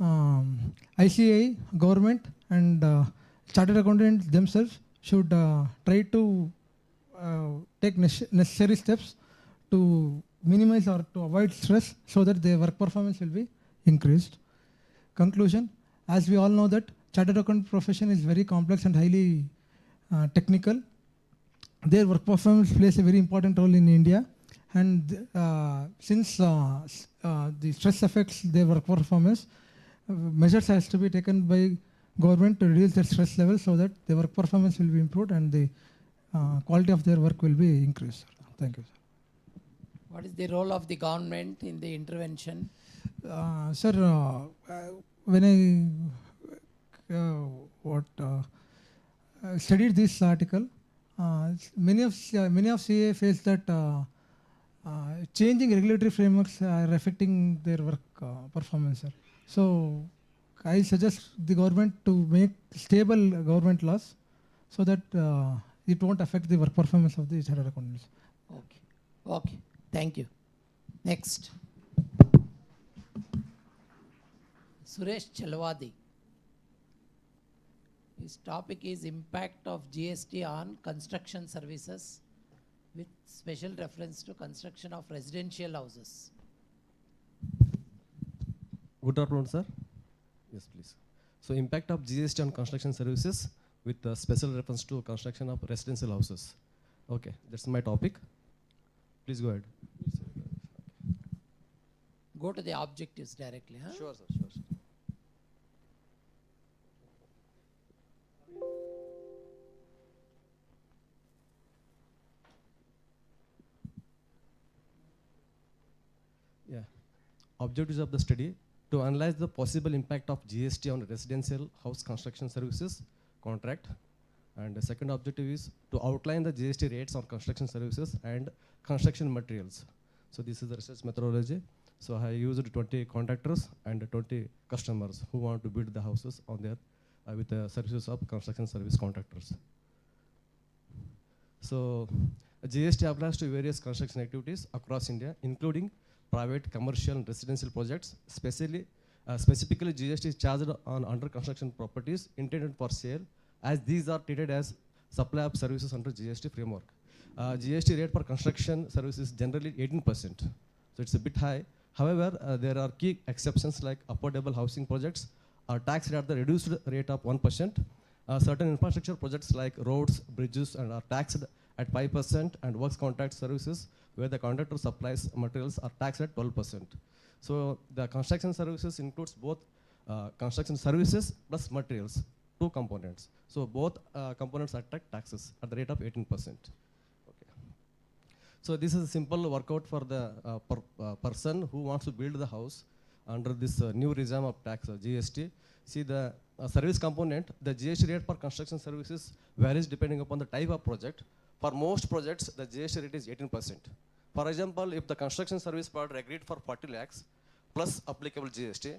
ICAI, government and chartered accountants themselves should try to take necessary steps to minimize or to avoid stress so that their work performance will be increased. Conclusion, as we all know that chartered accountant profession is very complex and highly technical. Their work performance plays a very important role in India, and since the stress affects their work performance, measures has to be taken by government to reduce their stress level so that their work performance will be improved and the quality of their work will be increased. Thank you, sir. What is the role of the government in the intervention? Sir, when I studied this article, many of CA face that changing regulatory frameworks are affecting their work performance, sir. So I suggest the government to make stable government laws so that it won't affect the work performance of the chartered accountants. Okay. Okay. Thank you. Next. Suresh Chalwadi. His topic is impact of GST on construction services with special reference to construction of residential houses. Good afternoon, sir. Yes, please. So impact of GST on construction services with special reference to construction of residential houses. Okay, that's my topic. Please go ahead. Go to the objectives directly. Huh? Sure, sir. Sure, sir. Yeah. Objectives of the study: to analyze the possible impact of GST on residential house construction services contract. And the second objective is to outline the GST rates on construction services and construction materials. So this is the research methodology. So I used 20 contractors and 20 customers who want to build the houses on their with the services of construction service contractors. So GST applies to various construction activities across India, including private, commercial, and residential projects. Specifically, GST is charged on under construction properties intended for sale, as these are treated as supply of services under GST framework. GST rate for construction services is generally 18%, so it's a bit high. However, there are key exceptions like affordable housing projects are taxed at the reduced rate of 1%. Certain infrastructure projects like roads, bridges, and are taxed at 5%, and works contract services where the contractor supplies materials are taxed at 12%. So the construction services includes both construction services plus materials, two components. So both components attract taxes at the rate of 18%. Okay. So this is a simple workout for the person who wants to build the house under this new regime of tax, GST. See the service component, the GST rate for construction services varies depending upon the type of project. For most projects, the GST rate is 18%. For example, if the construction service provider agreed for 40 lakhs plus applicable GST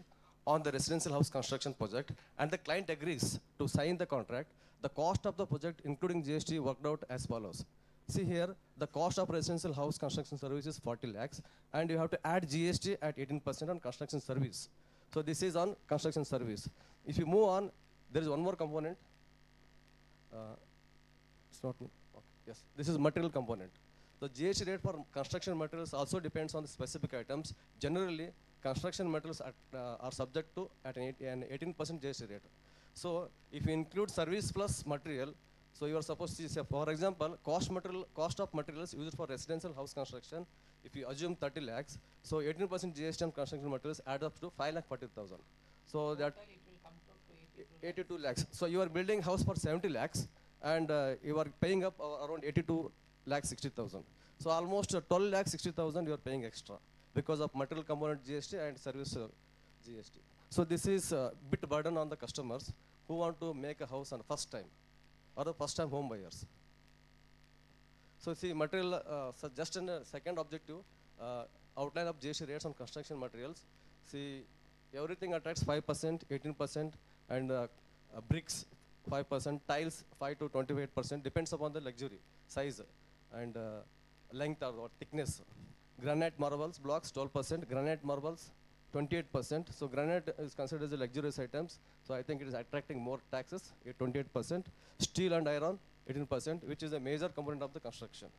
on the residential house construction project, and the client agrees to sign the contract, the cost of the project including GST worked out as follows. See here, the cost of residential house construction service is 40 lakhs, and you have to add GST at 18% on construction service. So this is on construction service. If you move on, there is one more component. It's not me. Okay. Yes, this is material component. The GST rate for construction materials also depends on the specific items. Generally, construction materials are subject to at an 18% GST rate. So if you include service plus material, so you are supposed to say, for example, cost of materials used for residential house construction, if you assume 30 lakhs, so 18% GST on construction materials adds up to 5,40,000. So that 82 lakhs. So you are building house for 70 lakhs and you are paying up around 82 lakhs 60,000. So almost 12 lakhs 60,000 you are paying extra because of material component GST and service GST. So this is a bit burden on the customers who want to make a house on first time or the first time home buyers. So see material, so just in a second objective, outline of GST rates on construction materials. See everything attracts 5%, 18% and bricks 5%, tiles 5 to 28%, depends upon the luxury, size and length or thickness. Granite marbles blocks 12%, granite marbles 28%. So granite is considered as a luxurious items. So I think it is attracting more taxes, 28%. Steel and iron 18%, which is a major component of the construction.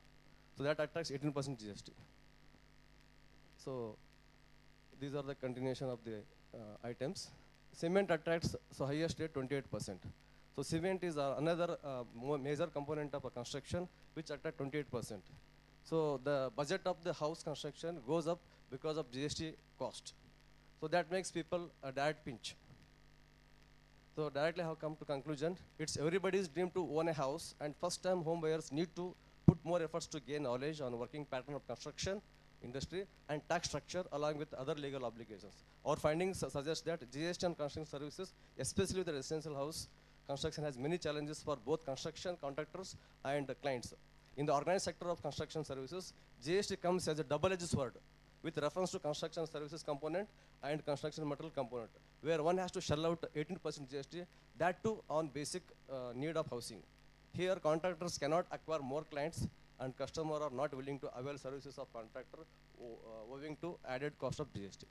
So that attracts 18% GST. So these are the continuation of the items. Cement attracts so highest rate 28%. So cement is another major component of a construction which attracts 28%. So the budget of the house construction goes up because of GST cost. So that makes people a direct pinch. So directly I have come to conclusion, it's everybody's dream to own a house and first time home buyers need to put more efforts to gain knowledge on working pattern of construction industry and tax structure along with other legal obligations. Our findings suggest that GST on construction services, especially the residential house construction, has many challenges for both construction contractors and clients. In the organized sector of construction services, GST comes as a double-edged sword with reference to construction services component and construction material component, where one has to shell out 18% GST, that too on basic need of housing. Here, contractors cannot acquire more clients and customers are not willing to avail services of contractor owing to added cost of GST.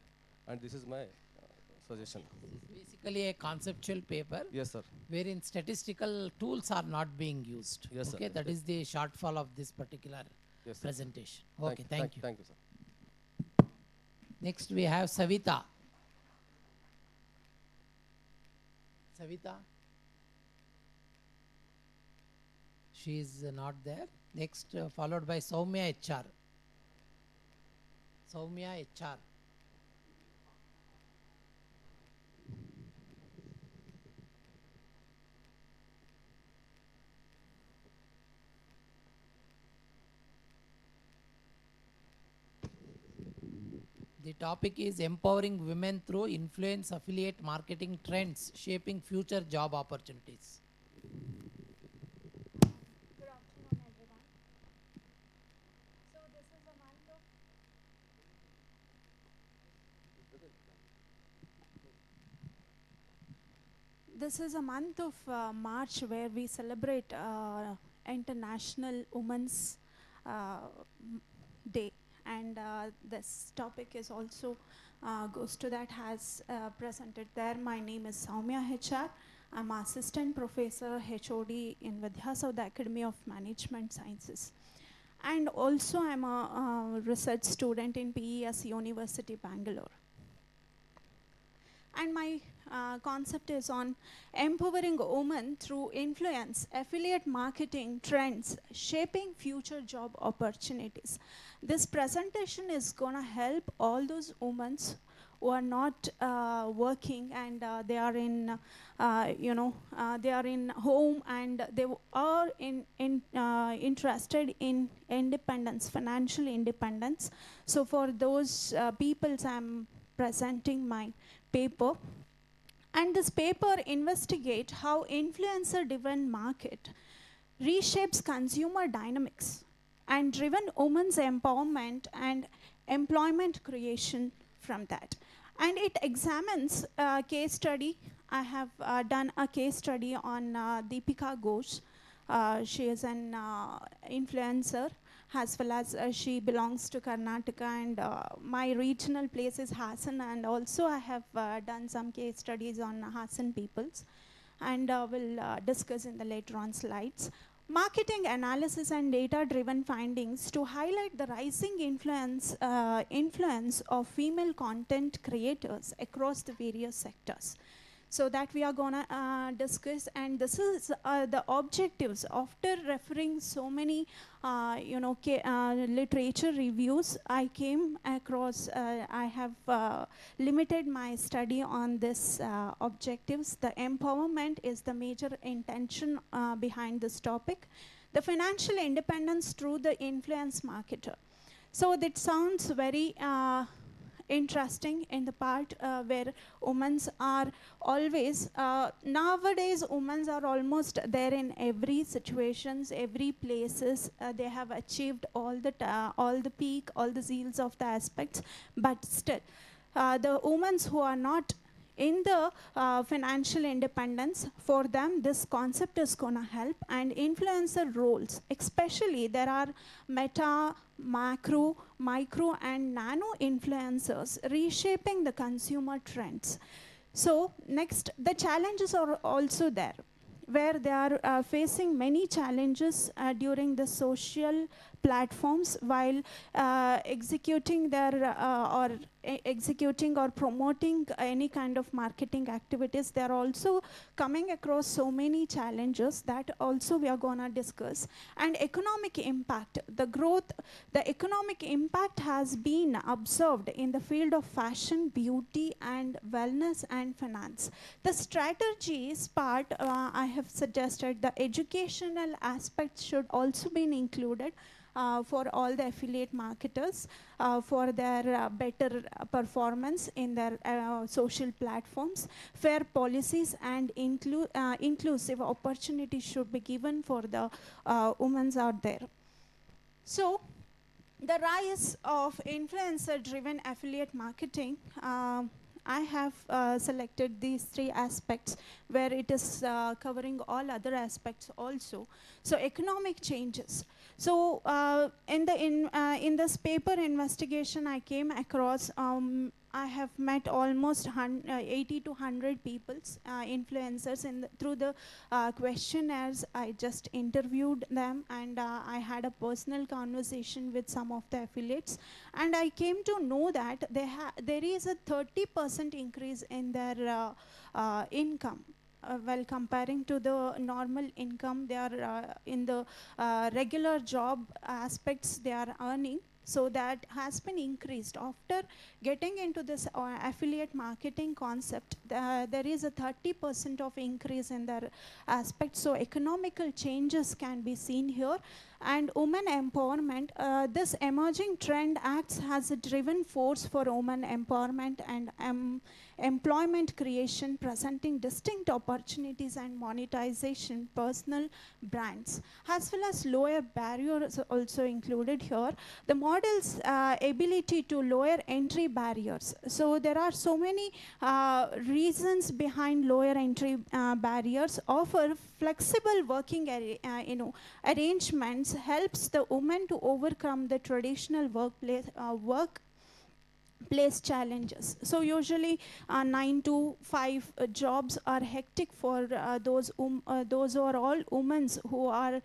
And this is my suggestion. Basically a conceptual paper. Yes, sir. Wherein statistical tools are not being used. Yes, okay, sir. that is the shortfall of this particular Yes, sir. presentation. Okay, thank you. Thank you, sir. Next we have Savita. Savita? She is not there. Next followed by Soumya HR. Soumya HR. The topic is empowering women through influence affiliate marketing trends, shaping future job opportunities. Good afternoon, everyone. So this is a month of March where we celebrate International Women's Day. And this topic is also goes to that has presented there. My name is Soumya HR. I'm assistant professor HOD in Vidyavardhaka Academy of Management Sciences. And also I'm a research student in PES University, Bangalore. And my concept is on empowering women through influence, affiliate marketing trends, shaping future job opportunities. This presentation is gonna help all those women who are not working and they are in, they are in home and they are interested in independence, financial independence. So for those peoples, I'm presenting my paper. And this paper investigates how influencer-driven market reshapes consumer dynamics and driven women's empowerment and employment creation from that. And it examines a case study. I have done a case study on Deepika Ghosh. She is an influencer, as well as she belongs to Karnataka, and my regional place is Hassan, and also I have done some case studies on Hassan peoples, and we'll discuss in the later on slides. marketing analysis and data-driven findings to highlight the rising influence of female content creators across the various sectors. So that we are gonna discuss, and this is the objectives. After referring so many, literature reviews, I came across. I have limited my study on this objectives. The empowerment is the major intention behind this topic. The financial independence through the influence marketer. So that sounds very interesting in the part where women are always, nowadays women are almost there in every situations, every places. They have achieved all the peak, all the zeals of the aspects, but still the women who are not in the financial independence, for them this concept is gonna help. And influencer roles, especially there are meta, macro, micro and nano influencers reshaping the consumer trends. So next, the challenges are also there, where they are facing many challenges during the social platforms while executing their executing or promoting any kind of marketing activities. They are also coming across so many challenges that also we are going to discuss. And economic impact, the economic impact has been observed in the field of fashion, beauty and wellness and finance. The strategies part, I have suggested the educational aspects should also be included for all the affiliate marketers for their better performance in their social platforms. Fair policies and inclusive opportunities should be given for the women out there. So the rise of influencer-driven affiliate marketing, I have selected these three aspects where it is covering all other aspects also. So economic changes. So in this paper investigation I came across, I have met almost 80 to 100 people, influencers, through the questionnaires. I just interviewed them, and I had a personal conversation with some of the affiliates, and I came to know that there is a 30% increase in their income. While comparing to the normal income, they are in the regular job aspects they are earning. So that has been increased. After getting into this affiliate marketing concept, there is a 30% of increase in their aspect. So economical changes can be seen here. And women empowerment, this emerging trend acts as a driven force for women empowerment and employment creation, presenting distinct opportunities and monetization, personal brands, as well as lower barriers also included here. The model's ability to lower entry barriers. So there are so many reasons behind lower entry barriers. Offer flexible working arrangements helps the woman to overcome the traditional workplace challenges. So usually 9 to 5 jobs are hectic for those who are all women who are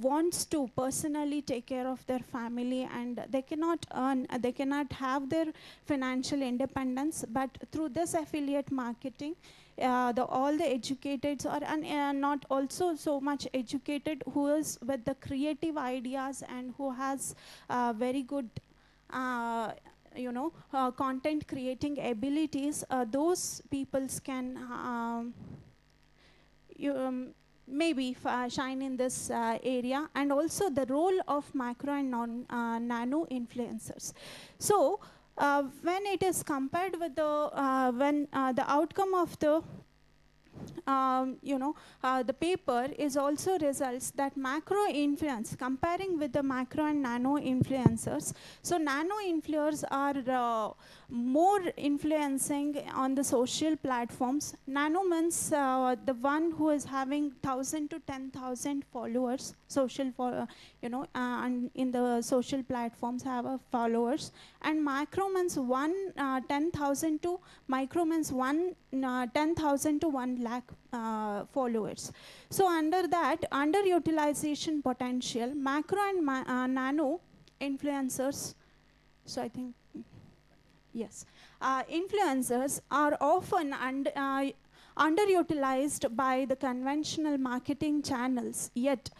wants to personally take care of their family, and they cannot earn, they cannot have their financial independence. But through this affiliate marketing, all the educated are not also so much educated, who is with the creative ideas and who has very good content creating abilities. Those peoples can maybe shine in this area. And also the role of macro and nano influencers. So when it is compared with the outcome of the the paper is also results that macro influence, comparing with the macro and nano influencers. So nano influencers are more influencing on the social platforms. Nano means the one who is having 1,000 to 10,000 followers, social and in the social platforms have followers. And macro means 10,000 to micro means 10,000 to 1 lakh followers. So under that, underutilization potential, macro and nano influencers, so I think, yes, influencers are often underutilized by the conventional marketing channels, yet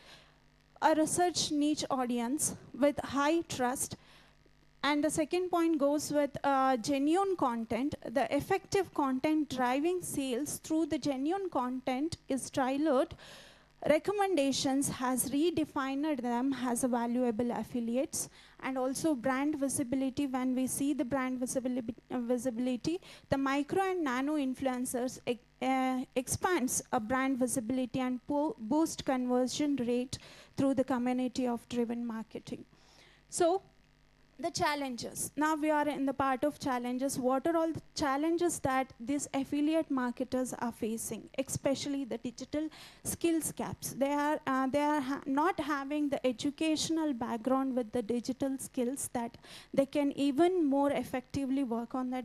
a research niche audience with high trust. And the second point goes with genuine content. The effective content driving sales through the genuine content is tailored. Recommendations has redefined them as a valuable affiliates, and also brand visibility. When we see the brand visibility, the micro and nano influencers expands a brand visibility and boost conversion rate through the community of driven marketing. So the challenges. Now we are in the part of challenges. What are all the challenges that these affiliate marketers are facing, especially the digital skills gaps? They are not having the educational background with the digital skills that they can even more effectively work on that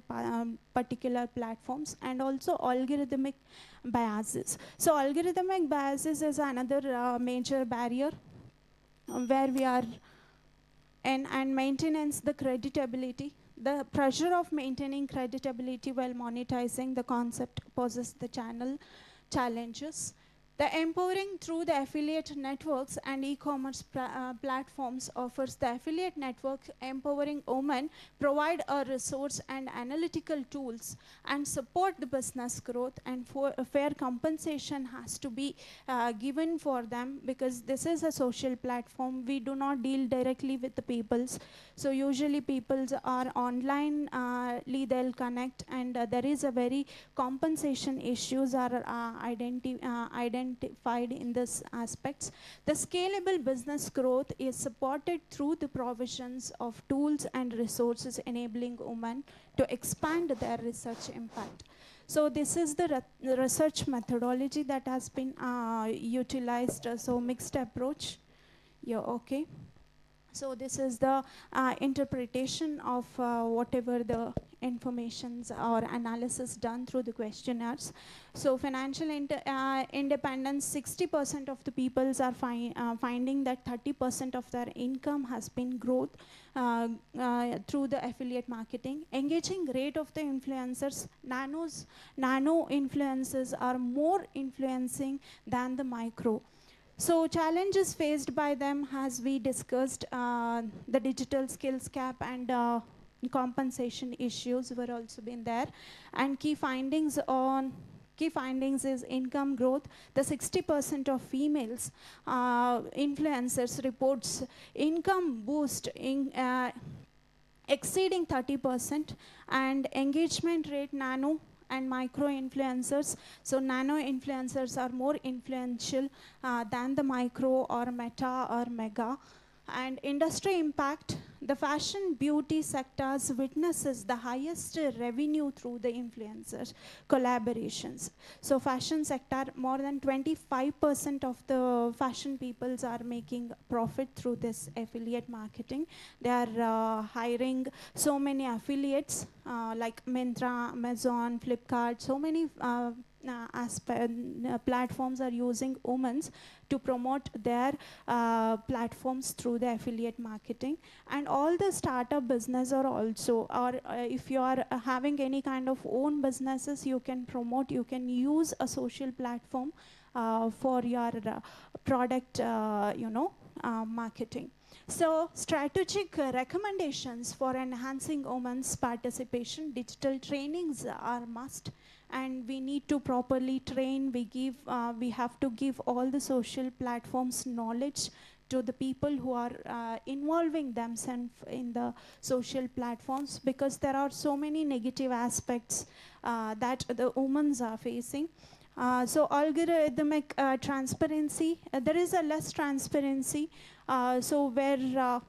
particular platforms, and also algorithmic biases. So algorithmic biases is another major barrier where we are. And maintenance the creditability. The pressure of maintaining creditability while monetizing the concept poses the channel challenges. The empowering through the affiliate networks and e-commerce platforms offers the affiliate network empowering women, provide a resource and analytical tools, and support the business growth, and for a fair compensation has to be given for them, because this is a social platform. We do not deal directly with the peoples. So usually peoples are online, they'll connect, and there is a very compensation issues are identified in this aspects. The scalable business growth is supported through the provisions of tools and resources enabling women to expand their research impact. So this is the research methodology that has been utilized, so mixed approach. Yeah, okay. So this is the interpretation of whatever the informations or analysis done through the questionnaires. So financial independence, 60% of the peoples are finding that 30% of their income has been growth through the affiliate marketing. Engaging rate of the influencers, nano influencers are more influencing than the micro. So challenges faced by them, as we discussed, the digital skills gap and compensation issues were also been there. And key findings is income growth. The 60% of females influencers reports income boost in exceeding 30%, and engagement rate nano and micro influencers. So nano influencers are more influential than the micro or meta or mega. And industry impact, the fashion beauty sectors witnesses the highest revenue through the influencers collaborations. So fashion sector, more than 25% of the fashion peoples are making profit through this affiliate marketing. They are hiring so many affiliates like Myntra, Amazon, Flipkart, so many platforms are using women to promote their platforms through the affiliate marketing. And all the startup business are also, or if you are having any kind of own businesses, you can promote, you can use a social platform for your product, marketing. So strategic recommendations for enhancing women's participation, digital trainings are must, and we need to properly train. We have to give all the social platforms knowledge to the people who are involving themselves in the social platforms, because there are so many negative aspects that the women are facing. So algorithmic transparency, there is a less transparency. So where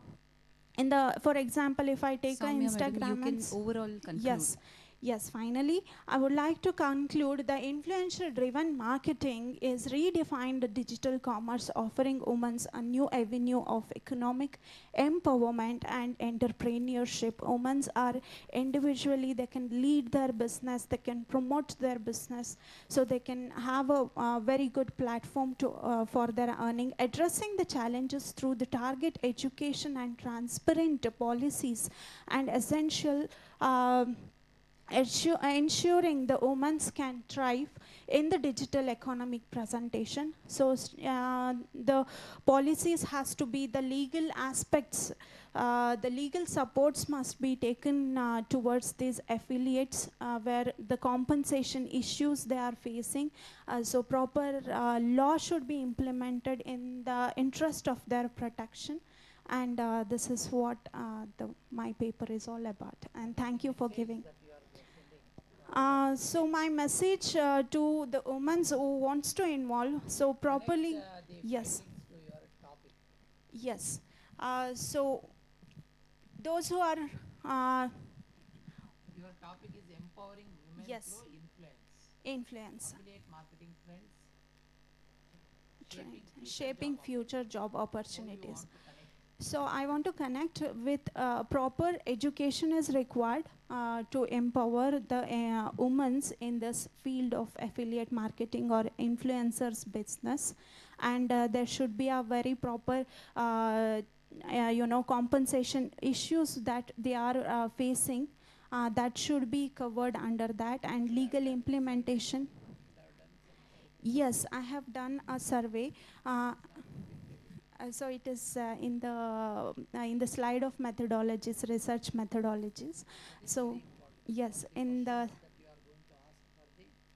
for example, if I take an Soumya, Instagram, madam, you can overall conclude. Yes. Yes, finally, I would like to conclude the influencer-driven marketing is redefined digital commerce, offering women a new avenue of economic empowerment and entrepreneurship. Women are individually, they can lead their business, they can promote their business, so they can have a very good platform for their earning, addressing the challenges through the target education and transparent policies and essential ensuring the women can thrive in the digital economic presentation. So the policies has to be the legal aspects, the legal supports must be taken towards these affiliates where the compensation issues they are facing. So proper law should be implemented in the interest of their protection. And this is what my paper is all about. And thank you for giving. So my message to the women who wants to involve, so properly, yes, yes. So those who are, your topic is empowering women yes, through influence. Influence. Affiliate marketing trends. Shaping future job opportunities. So I want to connect with proper education is required to empower the women in this field of affiliate marketing or influencers business, and there should be a very proper compensation issues that they are facing that should be covered under that, and legal implementation. Yes, I have done a survey. So it is in the slide of methodologies, research methodologies. So yes, in the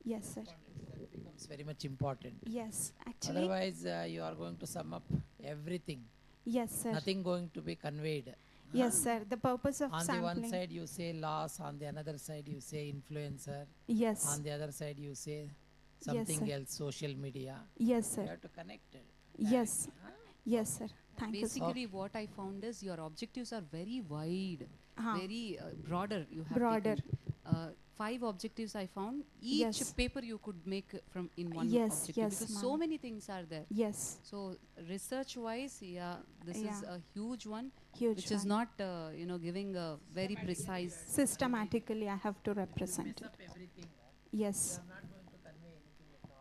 yes, sir. That becomes very much important. Yes, actually. Otherwise, you are going to sum up everything. Yes, sir. Nothing going to be conveyed. Yes, sir. The purpose of on sampling. the one side you say loss, on the another side you say influencer. Yes. On the other side you say something yes, else, social media. Yes, sir. You have to connect it. Yes. Yes, sir. Thank you. Basically, what I found is your objectives are very wide, Uh-huh. very broader. You have Broader. taken, 5 objectives I found. Each Yes. paper you could make from in one Yes, objective, yes, because ma'am. so many things are there. Yes. So research-wise, yeah, this is Yeah. a huge one, Huge which is one. not giving a very precise. Systematically, I have to represent it. Yes.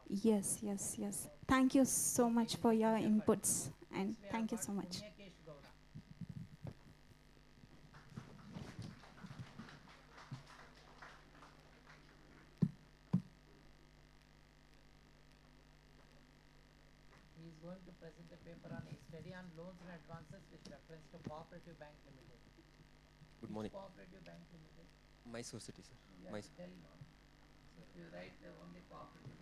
Yes, yes, yes. Thank you so much for your inputs, and thank you so much. He is going to present a paper on a study on loans and advances with reference to Cooperative Bank Limited. Good morning. Cooperative Bank Limited. My society, sir. Yeah, My tell no. So if you write only cooperative.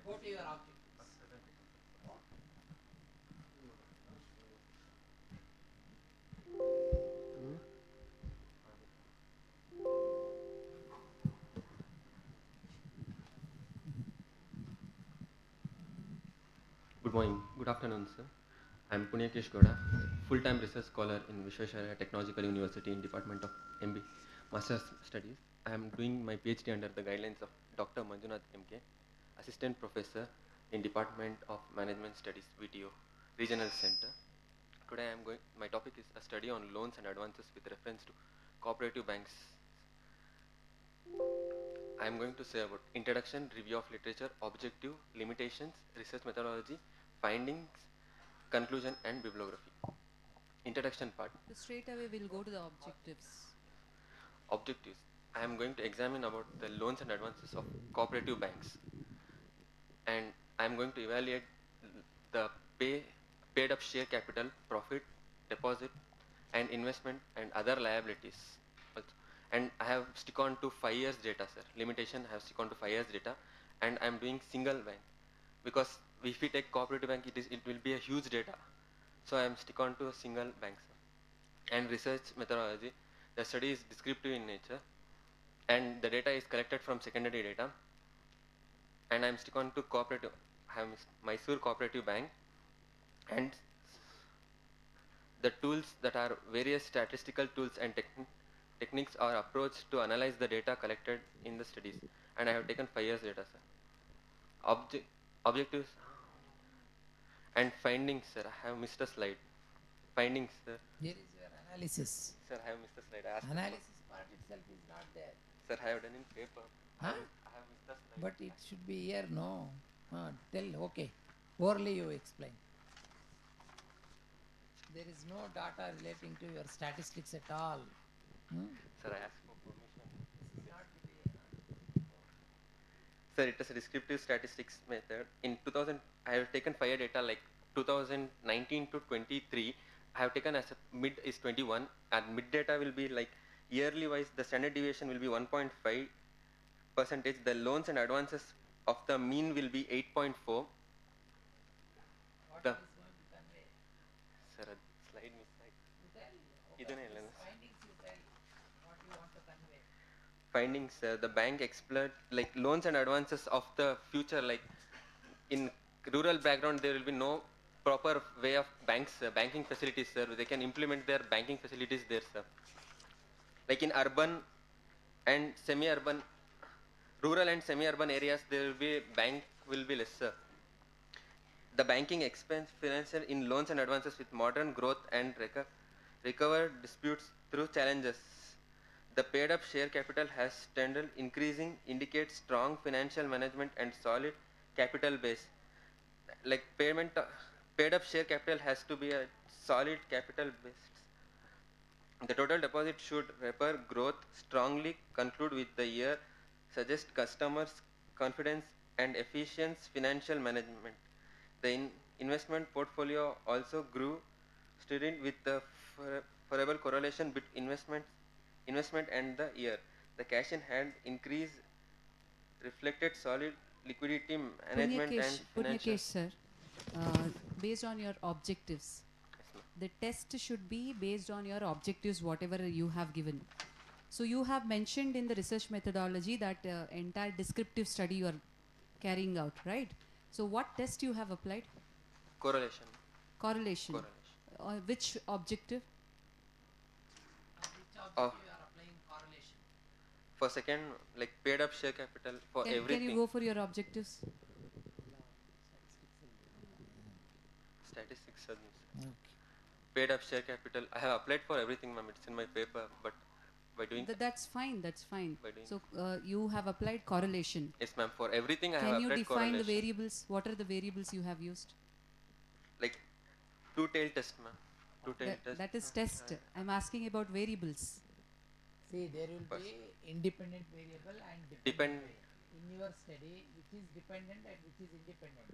Go to your objectives. Good morning. Good afternoon, sir. I am Punyakesh Gowda, full-time research scholar in Vishwesvaraya Technological University in Department of MB Master's Studies. I am doing my PhD under the guidelines of Dr. Manjunath MK, Assistant Professor in Department of Management Studies, VTO, Regional Center. Today my topic is a study on loans and advances with reference to cooperative banks. I am going to say about introduction, review of literature, objective, limitations, research methodology, findings, conclusion and bibliography. Introduction part. Straight away we'll go to the objectives. Objectives. I am going to examine about the loans and advances of cooperative banks, and I am going to evaluate the paid up share capital, profit, deposit and investment and other liabilities. And I have stick on to 5 years data, sir. Limitation, I have stick on to 5 years data, and I am doing single bank, because if we take cooperative bank, it will be a huge data. So I am stick on to a single bank, sir. And research methodology, the study is descriptive in nature, and the data is collected from secondary data. And I am stick on to cooperative, I have Mysore Cooperative Bank, and the tools that are various statistical tools and techniques or approach to analyze the data collected in the studies. And I have taken 5 years data, sir. Objectives and findings, sir. I have missed a slide. Findings, sir. Here is your analysis. Sir, I have missed a slide. I asked Analysis part itself is not there. Sir, I have done in paper. Huh? I have missed a slide. But it should be here, no? Tell, okay. Orally you explain. There is no data relating to your statistics at all. Sir, I asked for permission. Sir, it is a descriptive statistics method. In 2000, I have taken 5 year data like 2019 to 23. I have taken as a mid is 21, and mid data will be like yearly wise. The standard deviation will be 1.5%. The loans and advances of the mean will be 8.4. The sir, slide missed. Findings, the bank explored like loans and advances of the future, like in rural background there will be no proper way of banks banking facilities, sir. They can implement their banking facilities there, sir. Like in urban and semi-urban, rural and semi-urban areas, there will be bank will be lesser. The banking expense financial in loans and advances with modern growth and recover disputes through challenges. The paid up share capital has trended increasing, indicates strong financial management and solid capital base. Like paid up share capital has to be a solid capital base. The total deposit should repair growth strongly, conclude with the year, suggest customers confidence and efficient financial management. The investment portfolio also grew, student with the favorable correlation between investment and the year. The cash in hand increase reflected solid liquidity management and financial. Purnakesh, sir, based on your objectives, the test should be based on your objectives, whatever you have given. So you have mentioned in the research methodology that entire descriptive study you are carrying out, right? So what test you have applied? Correlation. Correlation. Which objective? You are applying correlation. For second, like paid up share capital for everything. Can you go for your objectives? Statistics, sir. Paid up share capital. I have applied for everything, ma'am. It's in my paper, but by doing That's fine. That's fine. By doing So you have applied correlation. yes, ma'am. For everything, I have Can you applied define correlation. the variables? What are the variables you have used? Like two-tail test, ma'am. Two-tail test. That is test. I'm asking about variables. See, there will be independent variable and Depend. in your study, which is dependent and which is independent.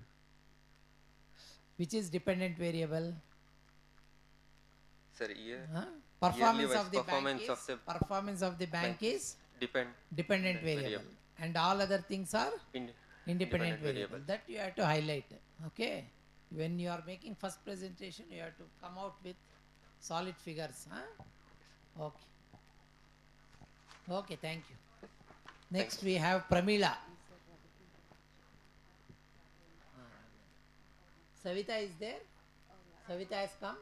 Which is dependent variable? Sir, year. Performance yearly of the performance bank of is the performance of the bank is dependent variable, and all other things are independent variable. That you have to highlight. Okay, when you are making first presentation, you have to come out with solid figures. Okay. Okay, thank you. Next we have Pramila. Savita is there? Savita has come?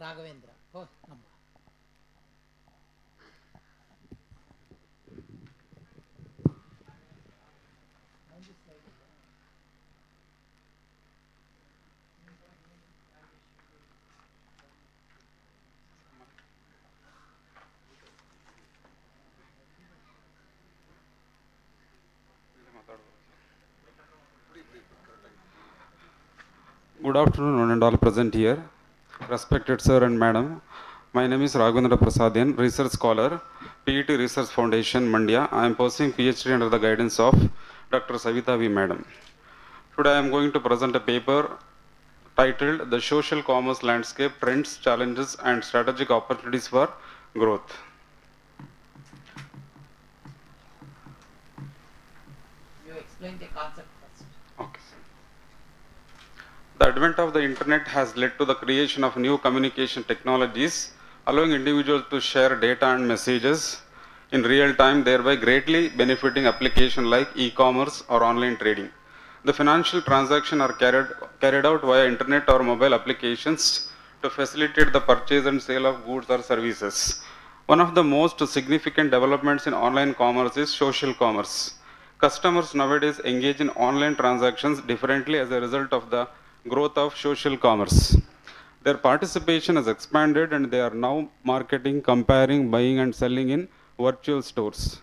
Raghavendra. Oh, come. Good afternoon and all present here. Respected sir and madam, my name is Raghavendra Prasadian, research scholar, PET Research Foundation, Mandya. I am pursuing PhD under the guidance of Dr. Savita V. Madam. Today I am going to present a paper titled The Social Commerce Landscape, Trends, Challenges and Strategic Opportunities for Growth. You explain the concept first. Okay. The advent of the internet has led to the creation of new communication technologies, allowing individuals to share data and messages in real time, thereby greatly benefiting applications like e-commerce or online trading. The financial transactions are carried out via internet or mobile applications to facilitate the purchase and sale of goods or services. One of the most significant developments in online commerce is social commerce. Customers nowadays engage in online transactions differently as a result of the growth of social commerce. Their participation has expanded and they are now marketing, comparing, buying and selling in virtual stores.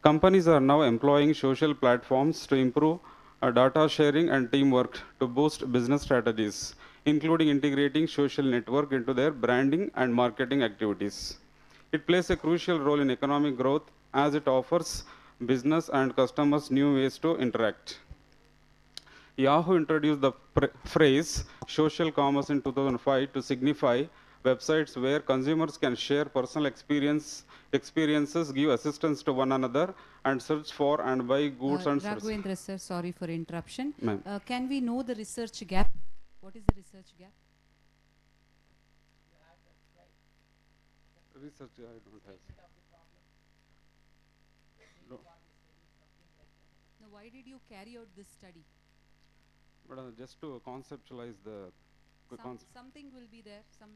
Companies are now employing social platforms to improve data sharing and teamwork to boost business strategies, including integrating social network into their branding and marketing activities. It plays a crucial role in economic growth as it offers business and customers new ways to interact. Yahoo introduced the phrase social commerce in 2005 to signify websites where consumers can share personal experiences, give assistance to one another, and search for and buy goods and services. Raghavendra sir, sorry for interruption. Ma'am. Can we know the research gap? What is the research gap? Research, I don't have. No. Now, why did you carry out this study? But just to conceptualize the concept. Something will be there, some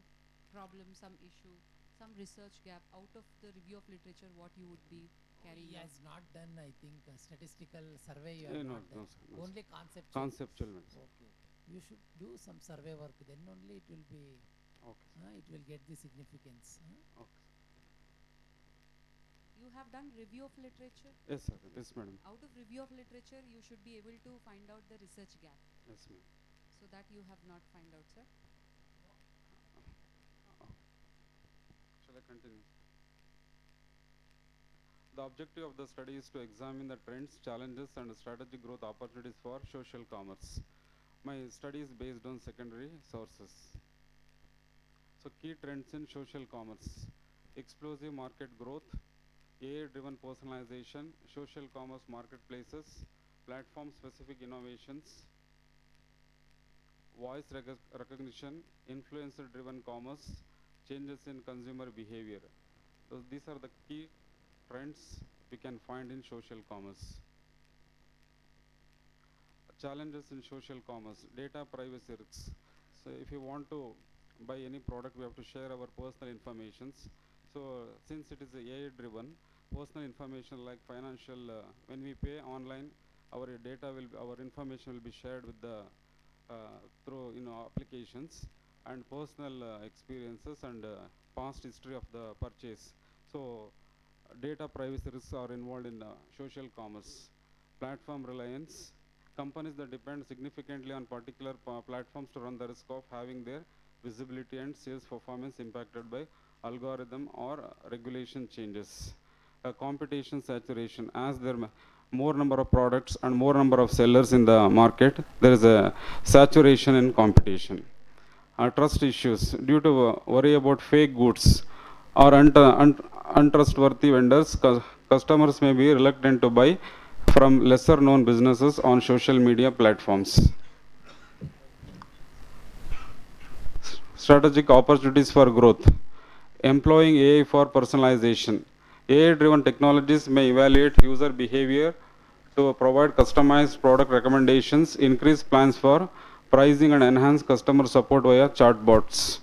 problem, some issue, some research gap. Out of the review of literature, what you would be carrying? He has not done, I think, a statistical survey. You have No, not no, done. sir, no, Only sir. conceptual. Conceptual. Okay. You should do some survey work. Then only it will be. Okay. It will get the significance. Okay. You have done review of literature? Yes, sir. Yes, madam. Out of review of literature, you should be able to find out the research gap. Yes, ma'am. So that you have not find out, sir. Shall I continue? The objective of the study is to examine the trends, challenges, and strategic growth opportunities for social commerce. My study is based on secondary sources. So, key trends in social commerce: explosive market growth, AI-driven personalization, social commerce marketplaces, platform-specific innovations, voice recognition, influencer-driven commerce, changes in consumer behavior. So these are the key trends we can find in social commerce. Challenges in social commerce: data privacy risks. So if you want to buy any product, we have to share our personal informations. So since it is AI driven, personal information like financial, when we pay online, our data will, our information will be shared with the through applications, and personal experiences and past history of the purchase. So data privacy risks are involved in social commerce. Platform reliance: companies that depend significantly on particular platforms to run the risk of having their visibility and sales performance impacted by algorithm or regulation changes. Competition saturation: as there more number of products and more number of sellers in the market, there is a saturation in competition. Trust issues: due to worry about fake goods or untrustworthy vendors, customers may be reluctant to buy from lesser known businesses on social media platforms. Strategic opportunities for growth: employing AI for personalization. AI-driven technologies may evaluate user behavior to provide customized product recommendations, increase plans for pricing, and enhance customer support via chatbots.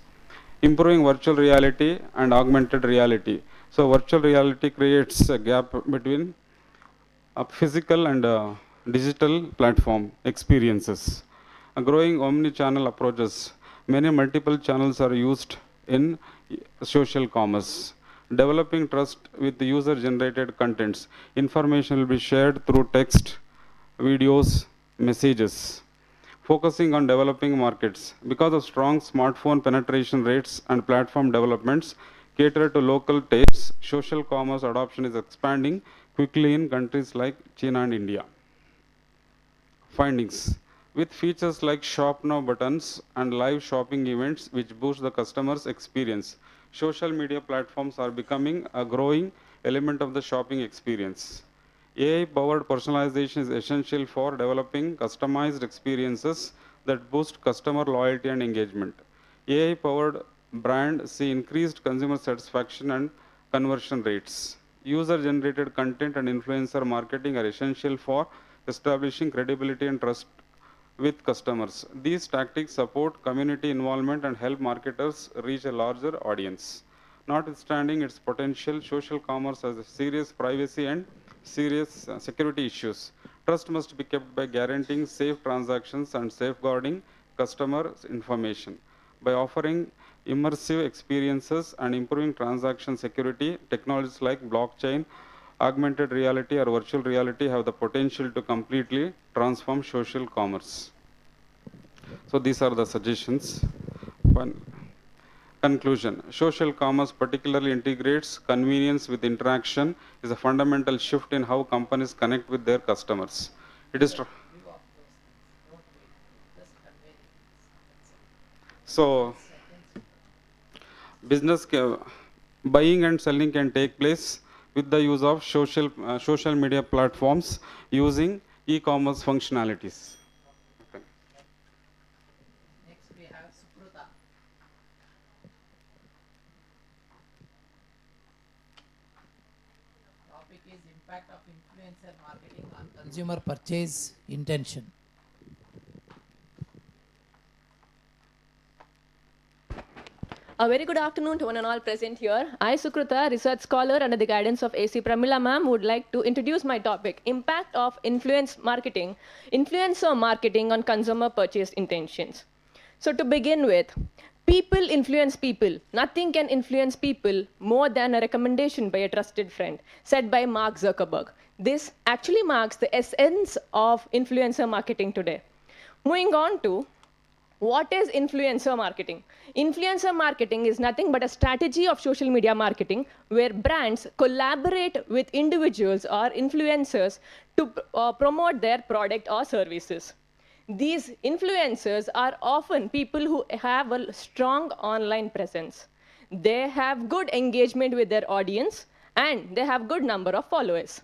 Improving virtual reality and augmented reality. So virtual reality creates a gap between physical and digital platform experiences. Growing omni-channel approaches: many multiple channels are used in social commerce. Developing trust with user-generated contents. Information will be shared through text, videos, messages. Focusing on developing markets. Because of strong smartphone penetration rates and platform developments cater to local tastes, social commerce adoption is expanding quickly in countries like China and India. Findings: with features like Shop Now buttons and live shopping events which boost the customer's experience, social media platforms are becoming a growing element of the shopping experience. AI-powered personalization is essential for developing customized experiences that boost customer loyalty and engagement. AI-powered brand see increased consumer satisfaction and conversion rates. User-generated content and influencer marketing are essential for establishing credibility and trust with customers. These tactics support community involvement and help marketers reach a larger audience. Notwithstanding its potential, social commerce has a serious privacy and serious security issues. Trust must be kept by guaranteeing safe transactions and safeguarding customer information. By offering immersive experiences and improving transaction security, technologies like blockchain, augmented reality, or virtual reality have the potential to completely transform social commerce. So these are the suggestions. One conclusion. Social commerce particularly integrates convenience with interaction, is a fundamental shift in how companies connect with their customers. It is so business buying and selling can take place with the use of social media platforms using e-commerce functionalities. Next we have Sukrita. Topic is impact of influencer marketing on consumer purchase intention. A very good afternoon to one and all present here. I, Sukrita, research scholar under the guidance of AC Pramila ma'am, would like to introduce my topic, impact of influencer marketing on consumer purchase intentions. So to begin with, people influence people. Nothing can influence people more than a recommendation by a trusted friend, said by Mark Zuckerberg. This actually marks the essence of influencer marketing today. Moving on to what is influencer marketing? Influencer marketing is nothing but a strategy of social media marketing where brands collaborate with individuals or influencers to promote their product or services. These influencers are often people who have a strong online presence. They have good engagement with their audience and they have good number of followers.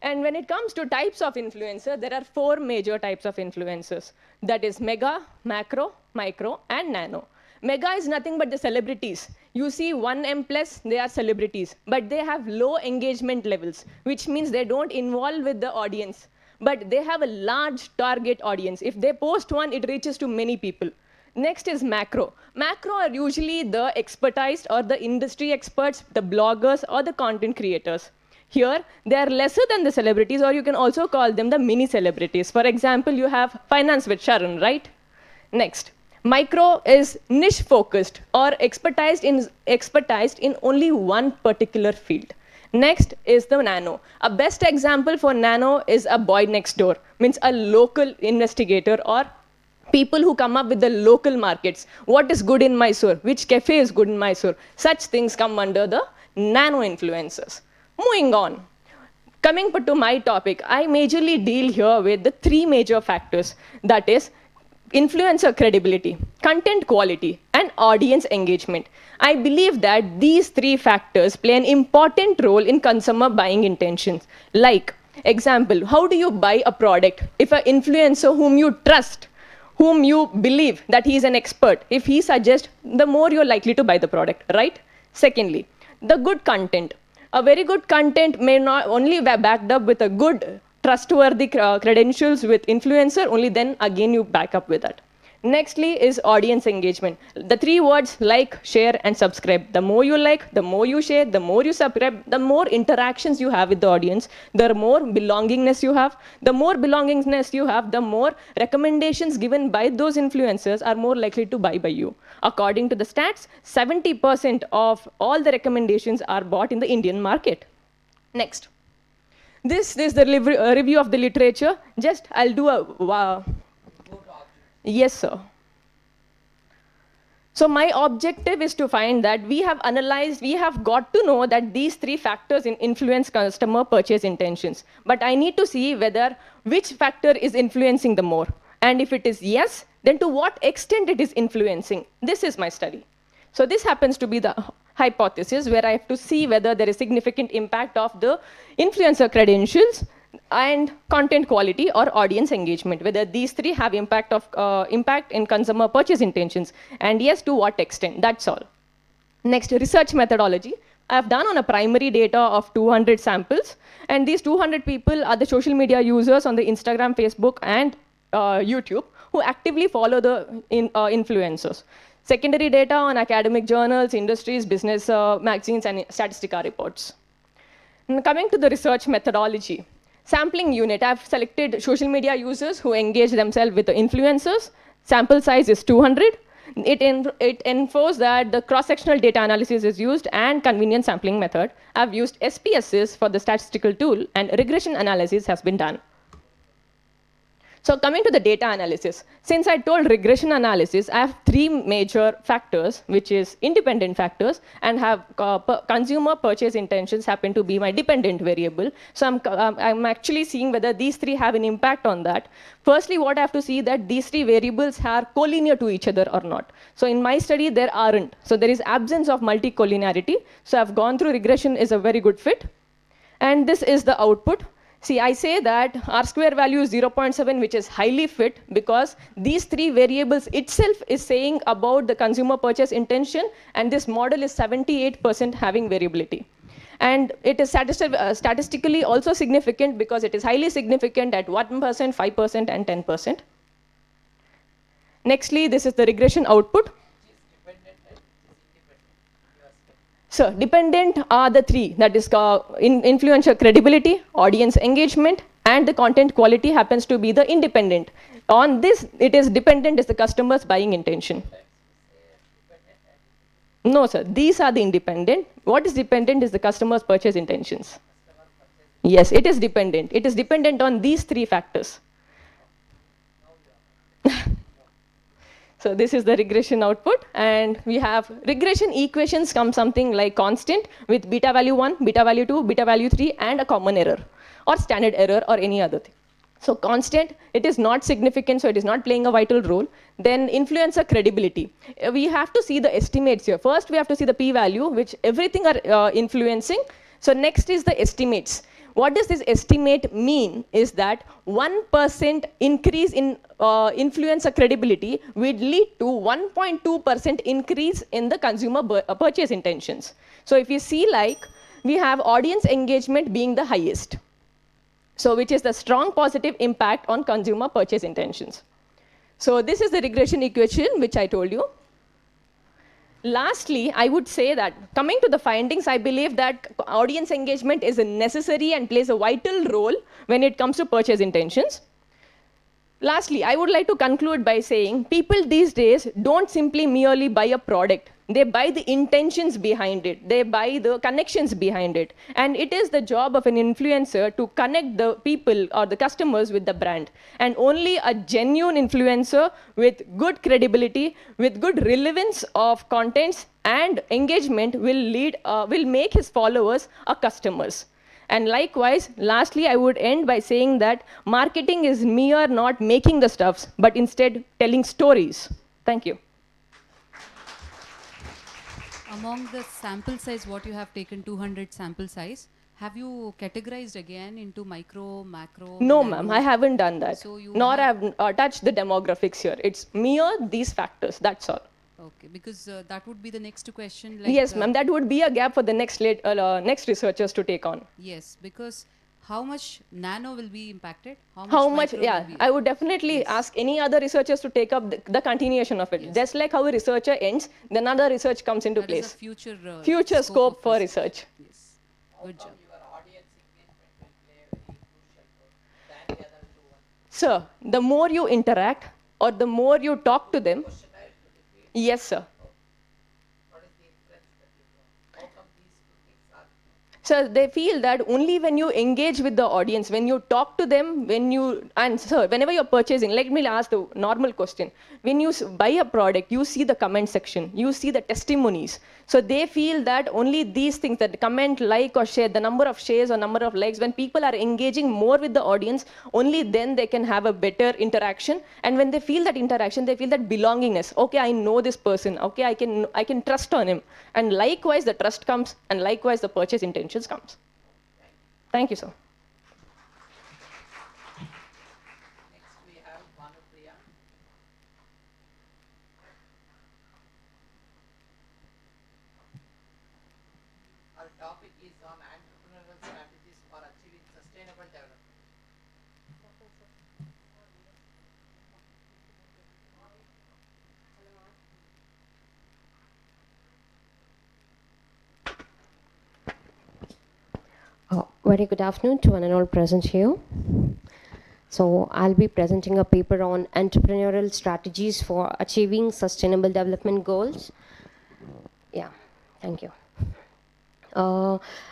And when it comes to types of influencer, there are 4 major types of influencers. That is mega, macro, micro, and nano. Mega is nothing but the celebrities. You see 1M plus, they are celebrities, but they have low engagement levels, which means they don't involve with the audience, but they have a large target audience. If they post one, it reaches to many people. Next is macro. Macro are usually the expertised or the industry experts, the bloggers or the content creators. Here, they are lesser than the celebrities, or you can also call them the mini celebrities. For example, you have Finance with Sharon, right? Next, micro is niche focused or expertised in only one particular field. Next is the nano. A best example for nano is a boy next door, means a local investigator or people who come up with the local markets. What is good in Mysore? Which cafe is good in Mysore? Such things come under the nano influencers. Moving on, coming to my topic, I majorly deal here with the 3 major factors, that is influencer credibility, content quality, and audience engagement. I believe that these 3 factors play an important role in consumer buying intentions. Like, example, how do you buy a product? If an influencer whom you trust, whom you believe that he is an expert, if he suggests, the more you're likely to buy the product, right? Secondly, the good content. A very good content may not only be backed up with a good, trustworthy credentials with influencer, only then again you back up with that. Nextly is audience engagement. The 3 words like, share, and subscribe. The more you like, the more you share, the more you subscribe, the more interactions you have with the audience, the more belongingness you have. The more belongingness you have, the more recommendations given by those influencers are more likely to buy by you. According to the stats, 70% of all the recommendations are bought in the Indian market. Next. This is the review of the literature. Just I'll do a yes, sir. So my objective is to find that we have analyzed, we have got to know that these 3 factors influence customer purchase intentions. But I need to see whether which factor is influencing the more. And if it is yes, then to what extent it is influencing. This is my study. So this happens to be the hypothesis where I have to see whether there is significant impact of the influencer credentials and content quality or audience engagement, whether these 3 have impact in consumer purchase intentions, and yes, to what extent. That's all. Next, research methodology. I have done on a primary data of 200 samples, and these 200 people are the social media users on the Instagram, Facebook, and YouTube who actively follow the influencers. Secondary data on academic journals, industries, business magazines, and statistical reports. Coming to the research methodology. Sampling unit, I've selected social media users who engage themselves with the influencers. Sample size is 200. It enforces that the cross-sectional data analysis is used and convenient sampling method. I've used SPSS for the statistical tool, and regression analysis has been done. So coming to the data analysis, since I told regression analysis, I have three major factors, which is independent factors, and have consumer purchase intentions happen to be my dependent variable. So I'm actually seeing whether these three have an impact on that. Firstly, what I have to see that these three variables are collinear to each other or not. So in my study, there aren't. So there is absence of multicollinearity. So I've gone through regression is a very good fit. And this is the output. See, I say that R square value is 0.7, which is highly fit because these three variables itself is saying about the consumer purchase intention, and this model is 78% having variability. And it is statistically also significant because it is highly significant at 1%, 5%, and 10%. Nextly, this is the regression output. So dependent are the three, that is influencer credibility, audience engagement, and the content quality happens to be the independent. On this, it is dependent is the customer's buying intention. No, sir, these are the independent. What is dependent is the customer's purchase intentions. Yes, it is dependent. It is dependent on these three factors. So this is the regression output, and we have regression equations come something like constant with beta value 1, beta value 2, beta value 3, and a common error or standard error or any other thing. So constant, it is not significant, so it is not playing a vital role. Then influencer credibility. We have to see the estimates here. First, we have to see the p-value, which everything are influencing. So next is the estimates. What does this estimate mean is that 1% increase in influencer credibility would lead to 1.2% increase in the consumer purchase intentions. So if you see, like, we have audience engagement being the highest. So which is the strong positive impact on consumer purchase intentions. So this is the regression equation which I told you. Lastly, I would say that coming to the findings, I believe that audience engagement is a necessary and plays a vital role when it comes to purchase intentions. Lastly, I would like to conclude by saying people these days don't simply merely buy a product. They buy the intentions behind it. They buy the connections behind it. And it is the job of an influencer to connect the people or the customers with the brand. And only a genuine influencer with good credibility, with good relevance of contents and engagement will make his followers our customers. And likewise, lastly, I would end by saying that marketing is mere not making the stuffs, but instead telling stories. Thank you. Among the sample size, what you have taken 200 sample size, have you categorized again into micro, macro? No, nano? ma'am, I haven't done that. So you Nor have touched the demographics here. It's mere these factors, that's all. Okay, because that would be the next question. Like, Yes, ma'am, that would be a gap for the next researchers to take on. Yes, because how much nano will be impacted? How much, micro yeah, will be? I would definitely ask any other researchers to take up the continuation of it. Just like how a researcher ends, then another research comes into That is place. a future, Future scope for research. Yes, good job. Sir, the more you interact or the more you talk to them, yes, sir. So they feel that only when you engage with the audience, when you talk to them, and sir, whenever you're purchasing, let me ask the normal question. When you buy a product, you see the comment section, you see the testimonies. So they feel that only these things, that comment, like, or share, the number of shares or number of likes, when people are engaging more with the audience, only then they can have a better interaction. And when they feel that interaction, they feel that belongingness. Okay, I know this person. Okay, I can trust on him. And likewise, the trust comes, and likewise, the purchase intentions comes. Thank you, sir. Next we have Bhanupriya. Our topic is on entrepreneurial strategies for achieving sustainable development. Very good afternoon to one and all present here. So I'll be presenting a paper on entrepreneurial strategies for achieving sustainable development goals. Yeah, thank you.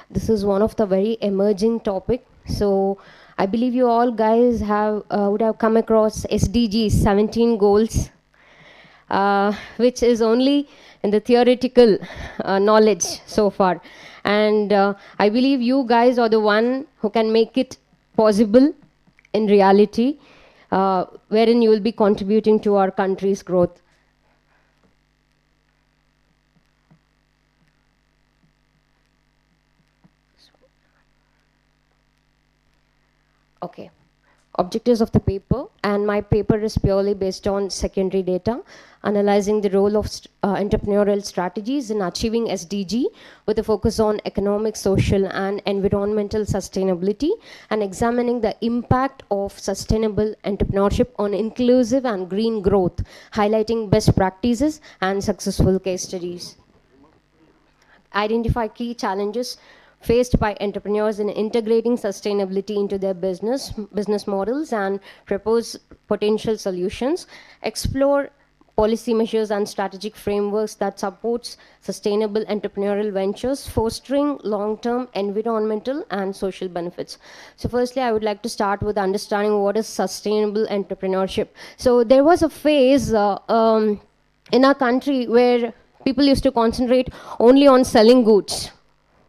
This is one of the very emerging topic. So I believe you all guys would have come across SDGs, 17 goals, which is only in the theoretical knowledge so far. And I believe you guys are the one who can make it possible in reality, wherein you will be contributing to our country's growth. Okay. Objectives of the paper, and my paper is purely based on secondary data, analyzing the role of entrepreneurial strategies in achieving SDG with a focus on economic, social, and environmental sustainability, and examining the impact of sustainable entrepreneurship on inclusive and green growth, highlighting best practices and successful case studies. Identify key challenges faced by entrepreneurs in integrating sustainability into their business models, and propose potential solutions. Explore policy measures and strategic frameworks that supports sustainable entrepreneurial ventures, fostering long-term environmental and social benefits. So firstly, I would like to start with understanding what is sustainable entrepreneurship. So there was a phase in our country where people used to concentrate only on selling goods.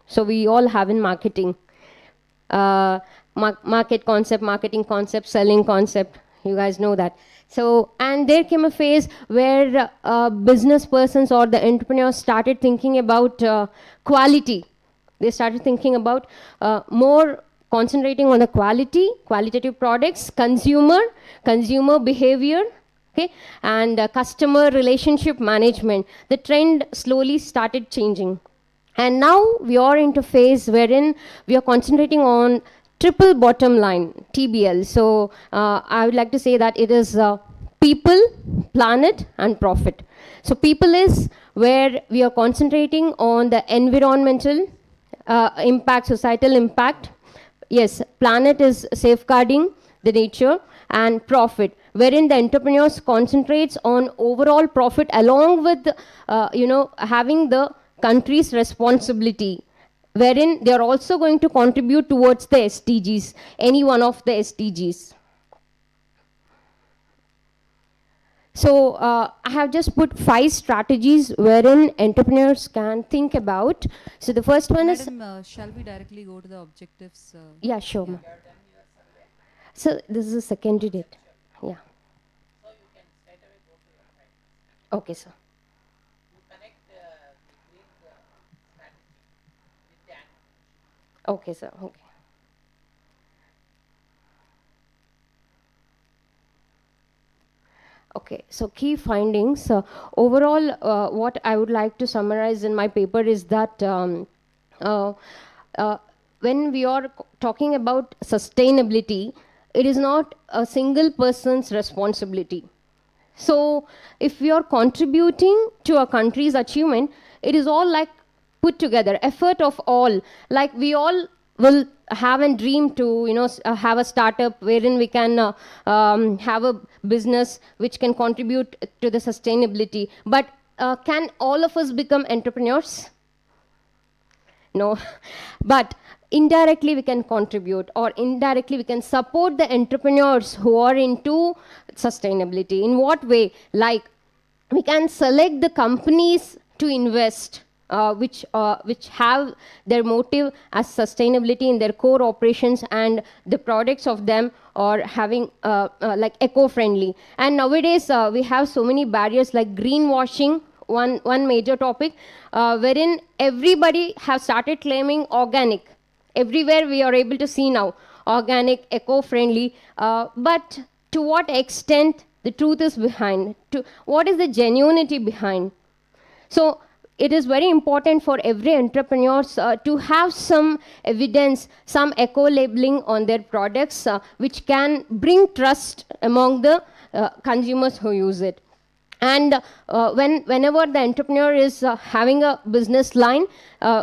So we all have in marketing, marketing concept, selling concept. You guys know that. So, and there came a phase where business persons or the entrepreneurs started thinking about quality. They started thinking about more concentrating on the qualitative products, consumer behavior, okay, and customer relationship management. The trend slowly started changing. And now we are into a phase wherein we are concentrating on triple bottom line, TBL. So I would like to say that it is people, planet, and profit. So people is where we are concentrating on the environmental impact, societal impact. Yes, planet is safeguarding the nature, and profit, wherein the entrepreneurs concentrates on overall profit along with, having the country's responsibility, wherein they are also going to contribute towards the SDGs, any one of the SDGs. So I have just put 5 strategies wherein entrepreneurs can think about. So the first one is... shall we directly go to the objectives? Yeah, sure. Yeah. So this is a secondary date. Yeah. Okay, sir. Okay, sir. Okay. Okay, so key findings. Overall, what I would like to summarize in my paper is that when we are talking about sustainability, it is not a single person's responsibility. So if we are contributing to a country's achievement, it is all like put together, effort of all. Like we all will have a dream to, have a startup wherein we can have a business which can contribute to the sustainability. But can all of us become entrepreneurs? No. But indirectly we can contribute, or indirectly we can support the entrepreneurs who are into sustainability. In what way? Like we can select the companies to invest, which have their motive as sustainability in their core operations, and the products of them are having like eco-friendly. And nowadays we have so many barriers like greenwashing, one major topic, wherein everybody have started claiming organic. Everywhere we are able to see now organic, eco-friendly, but to what extent the truth is behind, what is the genuinity behind. So it is very important for every entrepreneur to have some evidence, some eco-labeling on their products, which can bring trust among the consumers who use it. And whenever the entrepreneur is having a business line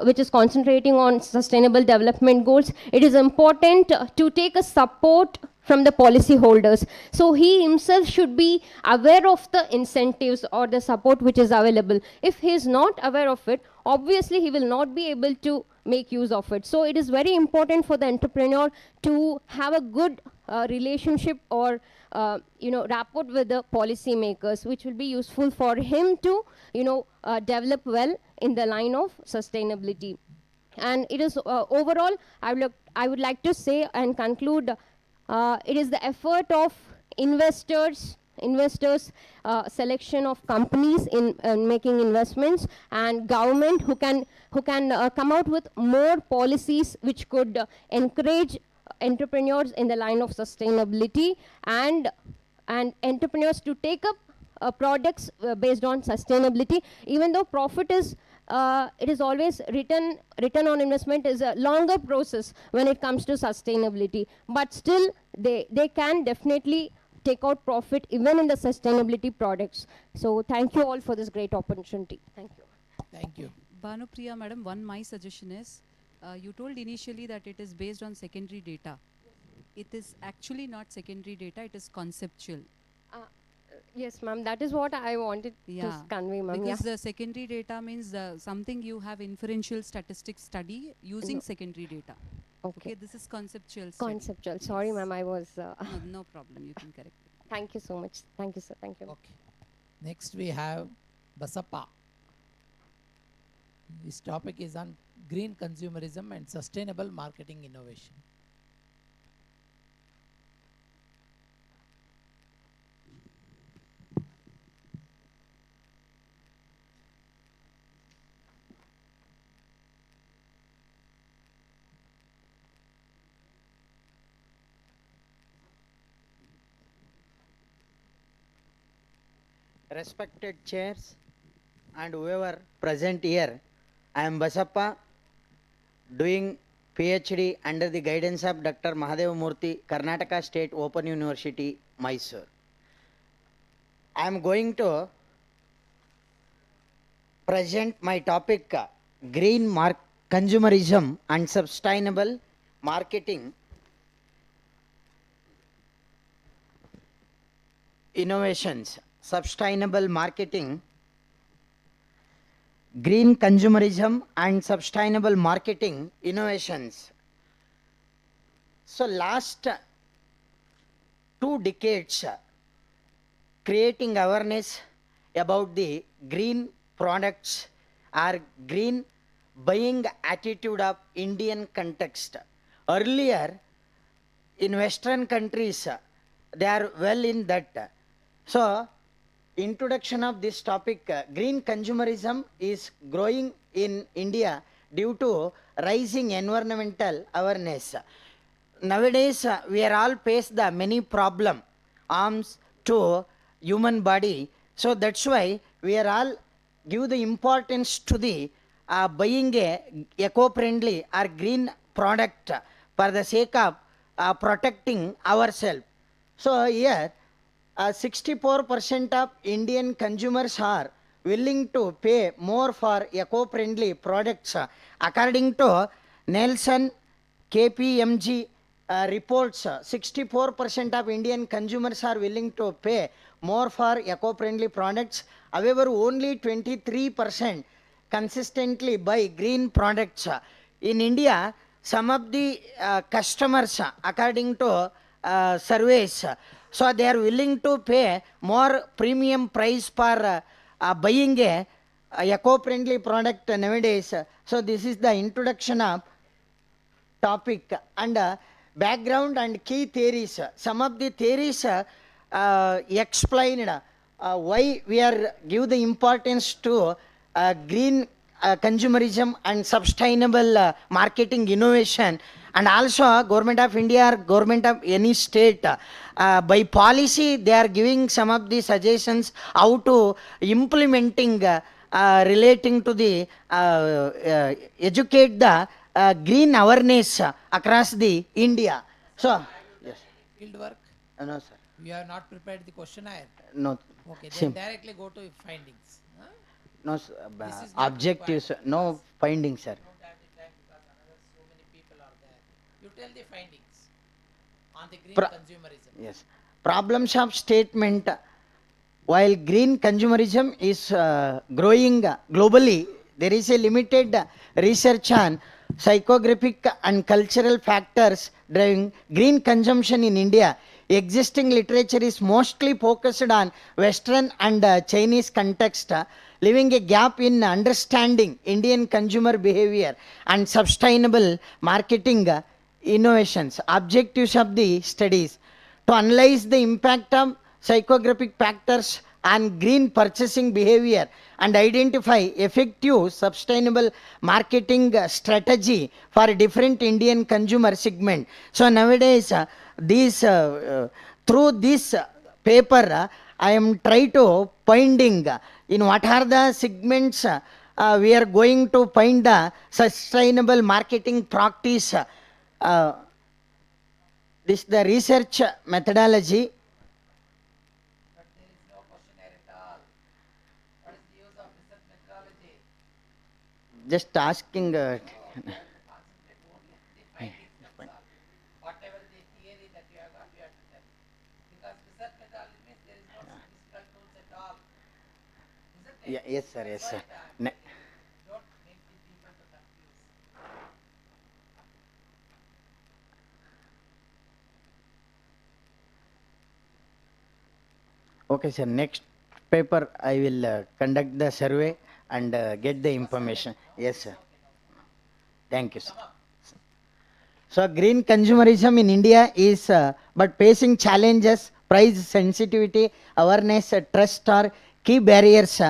which is concentrating on sustainable development goals, it is important to take a support from the policy holders. So he himself should be aware of the incentives or the support which is available. If he is not aware of it, obviously he will not be able to make use of it. So it is very important for the entrepreneur to have a good relationship or rapport with the policy makers, which will be useful for him to develop well in the line of sustainability. And it is overall, I would like to say and conclude, it is the effort of investors, selection of companies in making investments, and government who can come out with more policies which could encourage entrepreneurs in the line of sustainability, and entrepreneurs to take up products based on sustainability. Even though profit is it is always return on investment is a longer process when it comes to sustainability, but still they can definitely take out profit even in the sustainability products. So thank you all for this great opportunity. Thank you. Thank you. Bhanupriya madam, my suggestion is, you told initially that it is based on secondary data. It is actually not secondary data, it is conceptual. Yes, ma'am, that is what I wanted to convey, ma'am. Because the secondary data means something you have inferential statistics study using secondary data. Okay, this is conceptual. Conceptual. Sorry, ma'am, I was... no problem, you can correct it. Thank you so much. Thank you, sir. Thank you. Okay. Next we have Basappa. This topic is on green consumerism and sustainable marketing innovation. Respected chairs and whoever present here, I am Basappa, doing PhD under the guidance of Dr. Mahadeva Murthy, Karnataka State Open University, Mysore. I am going to present my topic, green consumerism and sustainable marketing innovations. Sustainable marketing, green consumerism and sustainable marketing innovations. So last 2 decades, creating awareness about the green products or green buying attitude of Indian context. Earlier, in Western countries, they are well in that. So, introduction of this topic, green consumerism is growing in India due to rising environmental awareness. Nowadays, we are all face the many problem harms to human body. So that's why we are all give the importance to the buying a eco-friendly or green product for the sake of protecting ourselves. So here, 64% of Indian consumers are willing to pay more for eco-friendly products. According to Nielsen KPMG reports, 64% of Indian consumers are willing to pay more for eco-friendly products. However, only 23% consistently buy green products. In India, some of the customers, according to surveys, so they are willing to pay more premium price for buying a eco-friendly product nowadays. So this is the introduction of topic and background and key theories. Some of the theories explained why we are give the importance to green consumerism and sustainable marketing innovation. And also Government of India or Government of any state, by policy they are giving some of the suggestions how to implementing relating to the educate the green awareness across the India. So, yes. Field work? No, sir. You have not prepared the questionnaire. No. Okay, then Sim- directly go to findings. Huh? No, This is not objectives, required no findings, sir. You don't have the time because another so many people are there. You tell the findings on the green consumerism. Yes. Problems of statement. While green consumerism is growing globally, there is a limited research on psychographic and cultural factors driving green consumption in India. Existing literature is mostly focused on Western and Chinese context, leaving a gap in understanding Indian consumer behavior and sustainable marketing innovations. Objectives of the studies to analyze the impact of psychographic factors on green purchasing behavior and identify effective sustainable marketing strategy for different Indian consumer segment. So nowadays through this paper I am trying to finding in what are the segments we are going to find the sustainable marketing practice. This the research methodology. But there is no questionnaire at all. What is the use of research methodology? Just asking. Concentrate only on the findings. That's all. Whatever the theory that you have got, you have to tell. Because research methodology means there is no statistical tools at all. Isn't it? Yes, sir. Yes, sir. Don't make the people to confuse. Okay, sir. Next paper, I will conduct the survey and get the information. Yes, sir. Thank you, sir. So, green consumerism in India is but facing challenges, price sensitivity, awareness, trust are key barriers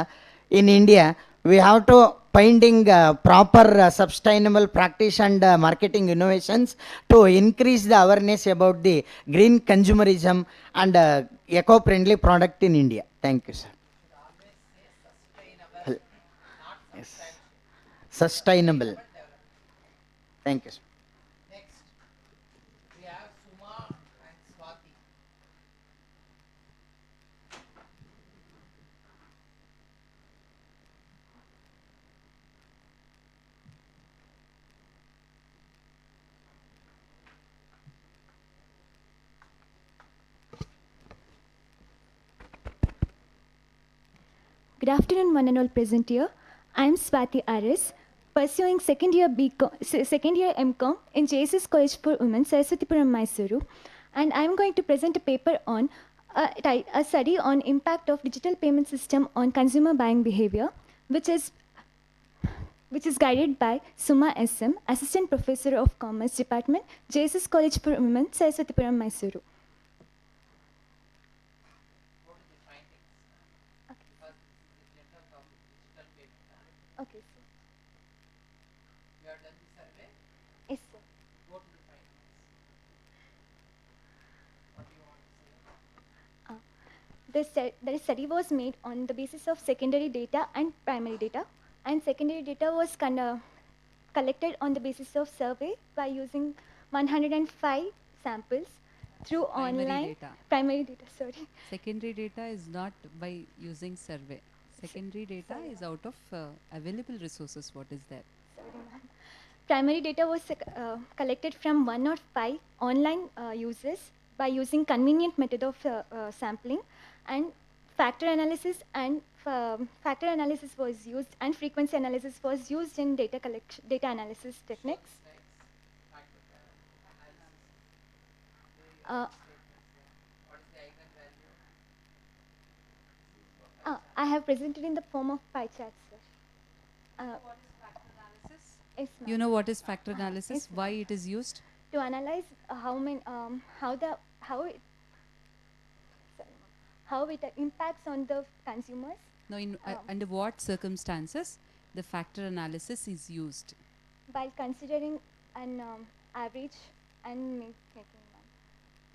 in India. We have to finding proper sustainable practice and marketing innovations to increase the awareness about the green consumerism and eco-friendly product in India. Thank you, sir. Yes. Sustainable. Thank you, sir. Next, we have Suma and Swati. Good afternoon, one and all present here. I am Swati Aris, pursuing second year MCom in JSS College for Women, Saraswatipuram, Mysuru, and I am going to present a paper on a study on impact of digital payment system on consumer buying behavior, which is guided by Suma SM, Assistant Professor of Commerce Department, JSS College for Women, Saraswatipuram, Mysuru. Okay, sir. You have done the survey? Yes, sir. Go to the findings. What do you want to say? The study was made on the basis of secondary data and primary data, and secondary data was collected on the basis of survey by using 105 samples through Primary primary data. Sorry. Secondary data is not by using survey. Secondary data is out of available resources. What is there? Sorry, ma'am. Primary data was collected from 105 online users by using convenient method of sampling, and factor analysis was used, and frequency analysis was used in data analysis techniques. I have presented in the form of pie charts, sir. What is factor analysis? Yes, ma'am. You know what is factor analysis? Why it is used? To analyze how it impacts on the consumers. No, under what circumstances the factor analysis is used? By considering an average and making one.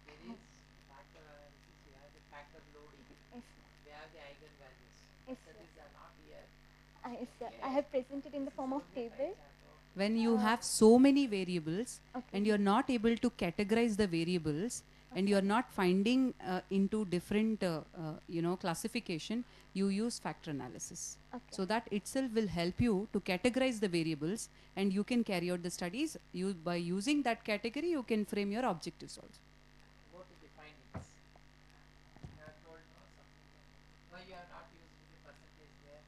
There is factor analysis, you have the factor loading. Yes, we have the eigenvalues. Yes, So sir. these are not here. Yes, sir. I have presented in the form of table. When you have so many variables Okay. and you're not able to categorize the variables, and you are not finding into different classification, you use factor analysis. So that itself will help you to categorize the variables, and you can carry out the studies. By using that category, you can frame your objectives also. Go to the findings. You have told no something. Why you have not used the percentage there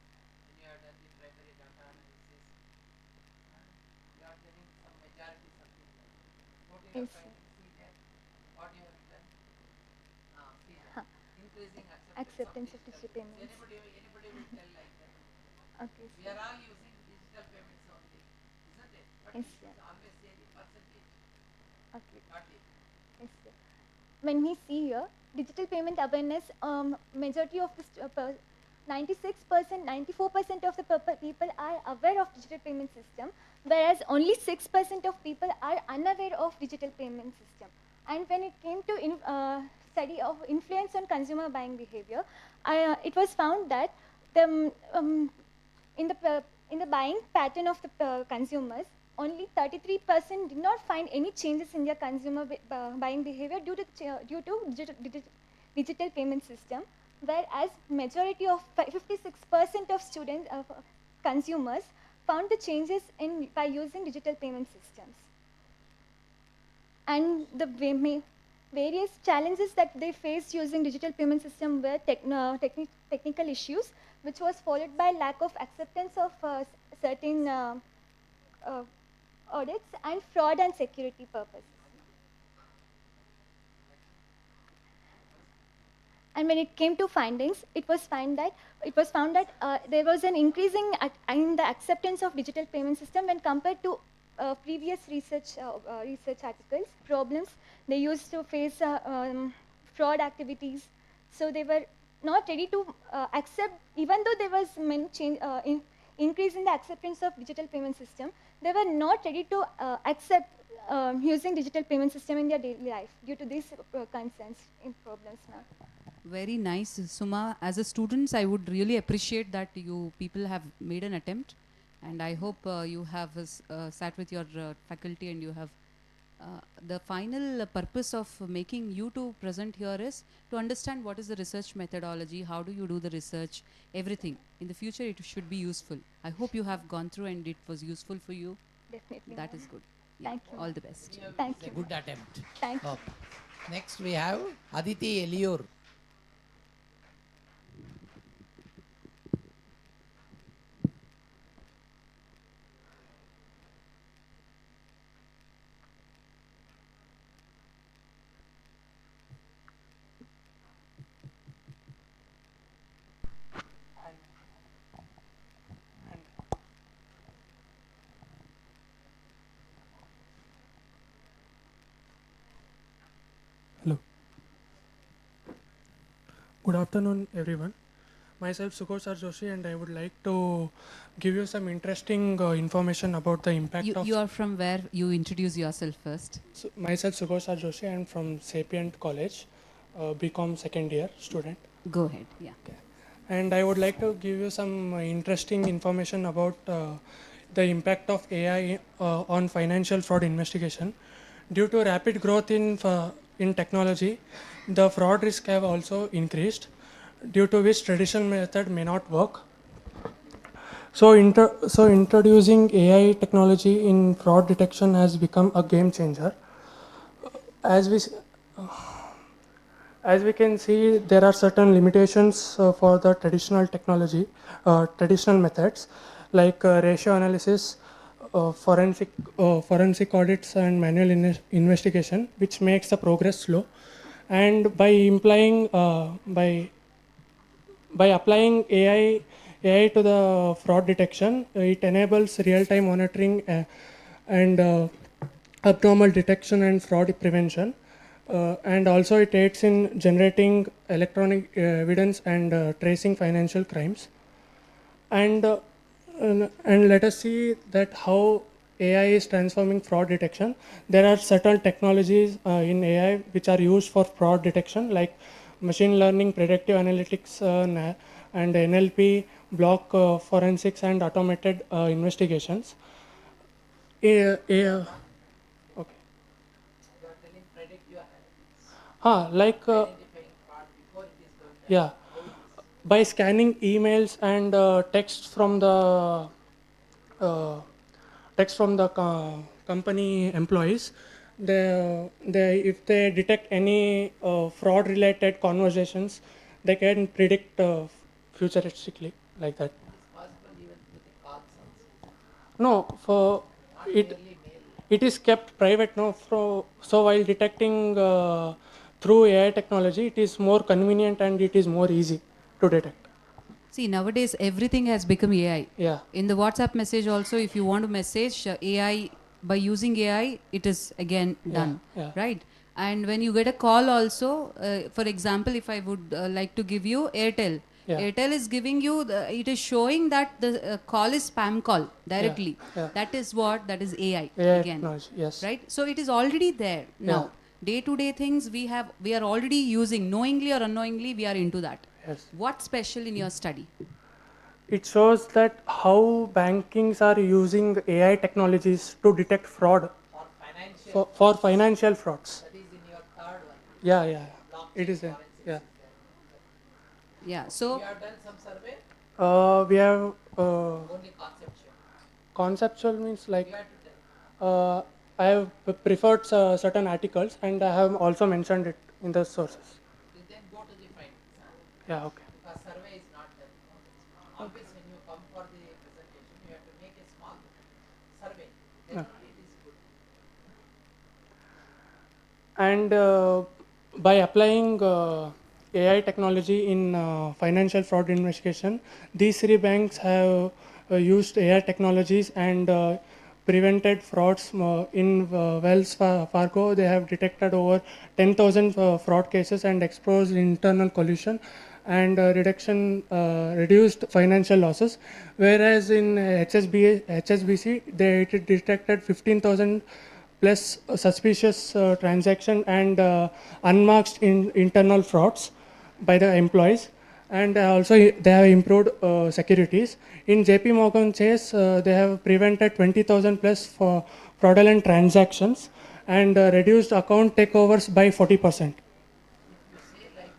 when you have done the primary data analysis? You are getting some majority something like. Go to your Yes, sir. findings, see there. What you have written? See Huh. there. Increasing Acceptance of digital digital payments. Anybody will tell like that. Okay, We are all using digital payments only, isn't it? But Yes, we sir. should always say the percentage. Okay. Got it. Yes, sir. When we see here, digital payment awareness, majority of the 96%, 94% of the people are aware of digital payment system, whereas only 6% of people are unaware of digital payment system. And when it came to study of influence on consumer buying behavior, it was found that the, in the buying pattern of the consumers, only 33% did not find any changes in their consumer buying behavior due to digital payment system, whereas majority of 56% of students consumers found the changes by using digital payment systems. And the various challenges that they faced using digital payment system were technical issues, which was followed by lack of acceptance of certain audits and fraud and security purposes. And when it came to findings, it was found that there was an increasing in the acceptance of digital payment system when compared to previous research articles. Problems they used to face fraud activities, so they were not ready to accept, even though there was many increase in the acceptance of digital payment system. They were not ready to accept using digital payment system in their daily life due to these concerns and problems, ma'am. Very nice, Suma. As a student, I would really appreciate that you people have made an attempt, and I hope you have sat with your faculty and you have the final purpose of making you to present here is to understand what is the research methodology, how do you do the research, everything. In the future, it should be useful. I hope you have gone through and it was useful for you. Definitely. That is good. Yeah. Thank you. All the best. Thank It's you. a good attempt. Thank you. Okay. Next we have Aditi Eliur. Hello. Good afternoon, everyone. Myself Sukhosar Joshi, and I would like to give you some interesting information about the impact of. You are from where? You introduce yourself first. So, myself Sukhosar Joshi, I am from Sapient College, BCom second year student. Go ahead. Yeah. Okay. And I would like to give you some interesting information about the impact of AI on financial fraud investigation. Due to rapid growth in technology, the fraud risk have also increased, due to which traditional method may not work. So introducing AI technology in fraud detection has become a game changer. As we can see, there are certain limitations for the traditional technology, traditional methods like ratio analysis, forensic audits and manual investigation, which makes the progress slow. And by applying AI to the fraud detection, it enables real-time monitoring and abnormal detection and fraud prevention. And also it aids in generating electronic evidence and tracing financial crimes. And let us see that how AI is transforming fraud detection. There are certain technologies in AI which are used for fraud detection, like machine learning, predictive analytics, and NLP, block forensics, and automated investigations. Okay. Like, yeah, by scanning emails and text from the company employees, if they detect any fraud-related conversations, they can predict futuristically like that. No, for it, it is kept private. No, so while detecting through AI technology, it is more convenient and it is more easy to detect. See, nowadays everything has become AI. Yeah. In the WhatsApp message also, if you want to message AI, by using AI, it is again done, yeah. right? And when you get a call also, for example, if I would like to give you Airtel, Yeah. Airtel is giving you, it is showing that the call is spam call directly. yeah. That is what, that is AI, AI again, technology, yes. right? So it is already there now. Day-to-day things we are already using, knowingly or unknowingly, we are into that. Yes. What's special in your study? It shows that how bankings are using AI technologies to detect fraud for financial frauds. That is in your third one. Yeah. It is there. Yeah. Yeah. So You have done some survey? We have Only conceptual. conceptual means like You have to tell. I have preferred certain articles and I have also mentioned it in the sources. Then go to the findings. Yeah. Okay. Because survey is not done. Always when you come for the presentation, you have to make a small survey. Then only it is good. And by applying AI technology in financial fraud investigation, these three banks have used AI technologies and prevented frauds. In Wells Fargo, they have detected over 10,000 fraud cases and exposed internal collusion and reduced financial losses. Whereas in HSBC, they detected 15,000 plus suspicious transaction and unmarked internal frauds by the employees, and also they have improved securities. In JP Morgan Chase, they have prevented 20,000 plus for fraudulent transactions and reduced account takeovers by 40%. If you say like that,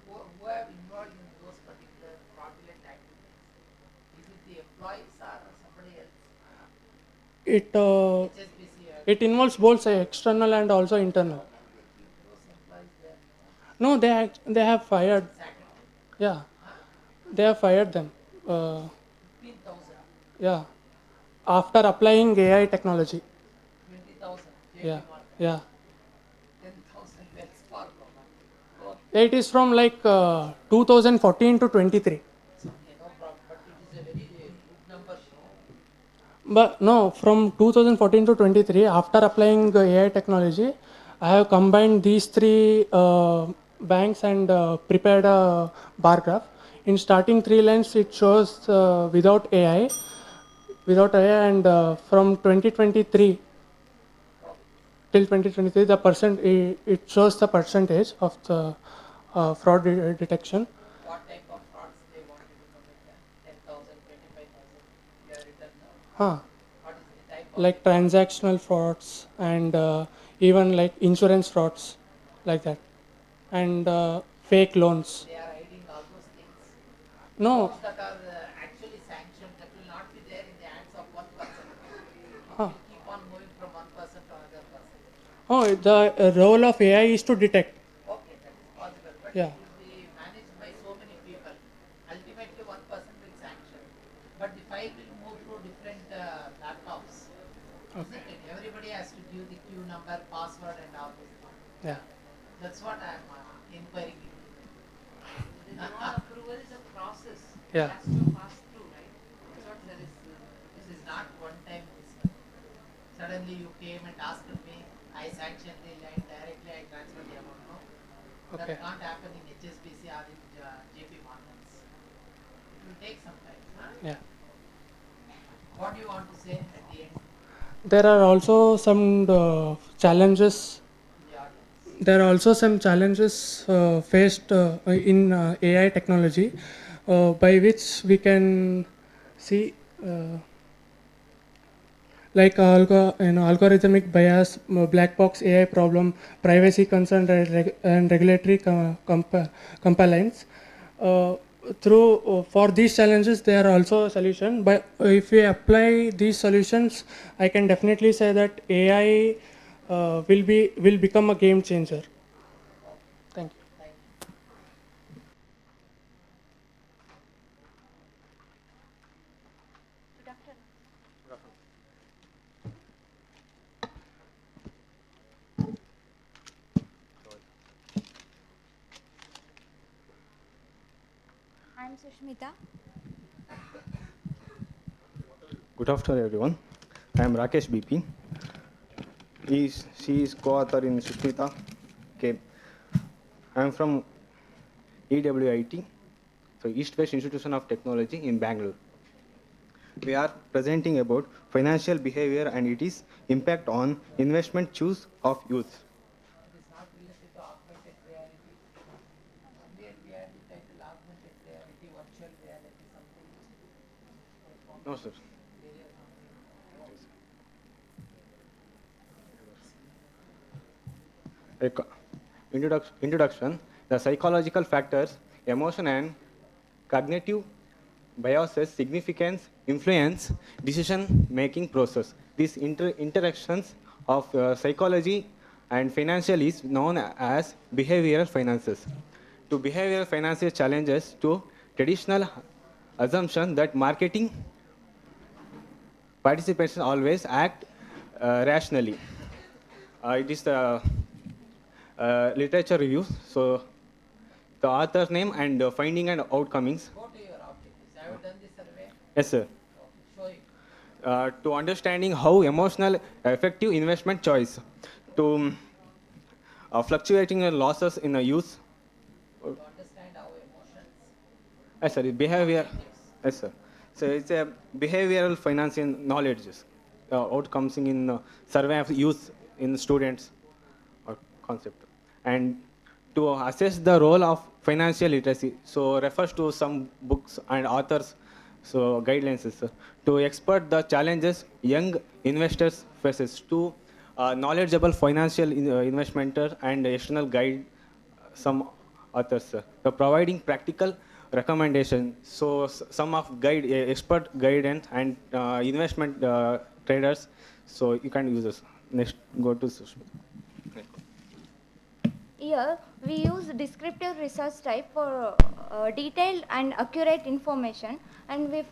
who have involved in those particular fraudulent activities? Is it the employees or somebody else? It involves both external and also internal. No, they have fired. Yeah, they have fired them. 15,000. Yeah, after applying AI technology. 20,000. Yeah. 10,000 Wells Fargo. It is from like 2014 to 23. No problem, but it is a very good number. But no, from 2014 to 23, after applying AI technology, I have combined these three banks and prepared a bar graph. In starting 3 lines, it shows without AI, and from 2023 till 2023, the it shows the percentage of the fraud detection. What type of frauds they want you to commit? 10,000, 25,000. You have written down. What is the type of? Like transactional frauds and even like insurance frauds, like that, and fake loans. They are hiding all those things. No. Those that are actually sanctioned, that will not be there in the hands of one person. Huh. You keep on moving from one person to another person. Oh, the role of AI is to detect. Okay, that is possible. But Yeah. it will be managed by so many people. Ultimately, one person will sanction. But the file will move through different laptops. Okay. Isn't it? Everybody has to give the queue number, password, and all those things. Yeah. That's what I am inquiring into. The non-approval is a process. Yeah. It has to pass through, right? That's what there is. This is not one time. Suddenly you came and asked me, I sanctioned the line directly, I transferred the amount. No, Okay. that can't happen in HSBC or in JP Morgan's. It will take some time. Huh? Yeah. What do you want to say at the end? There are also some challenges. There are also some challenges faced in AI technology, by which we can see like algorithmic bias, black box AI problem, privacy concern, and regulatory compliance. For these challenges, there are also a solution. But if we apply these solutions, I can definitely say that AI will become a game changer. Thank you. I'm Sushmita. Good afternoon, everyone. I am Rakesh BP. She is co-author in Sushmita. Okay. I am from EWIT, so East West Institution of Technology in Bangalore. We are presenting about financial behavior and its impact on investment choice of youth. No, sir. Introduction. The psychological factors, emotion and cognitive biases, significance, influence, decision-making process. These interactions of psychology and financial is known as behavioral finances. To behavioral finances challenges to traditional assumption that marketing participants always act rationally. It is the literature review. So the author's name and finding and outcomings. Go to your objectives. Have you done the survey? Yes, sir. Show it. To understanding how emotional effective investment choice, to fluctuating losses in the use. To understand how emotions. Yes, sir. Behavior. Yes, sir. So it's a behavioral financial knowledge outcomes in survey of youth in students or concept, and to assess the role of financial literacy. So refers to some books and authors. So guidelines, sir. To expert the challenges young investors faces, to knowledgeable financial investmenter and external guide, some authors, sir. The providing practical recommendation. So some of guide expert guidance and investment traders. So you can use this. Next, go to Sushmita. Here, we use descriptive research type for detailed and accurate information, and we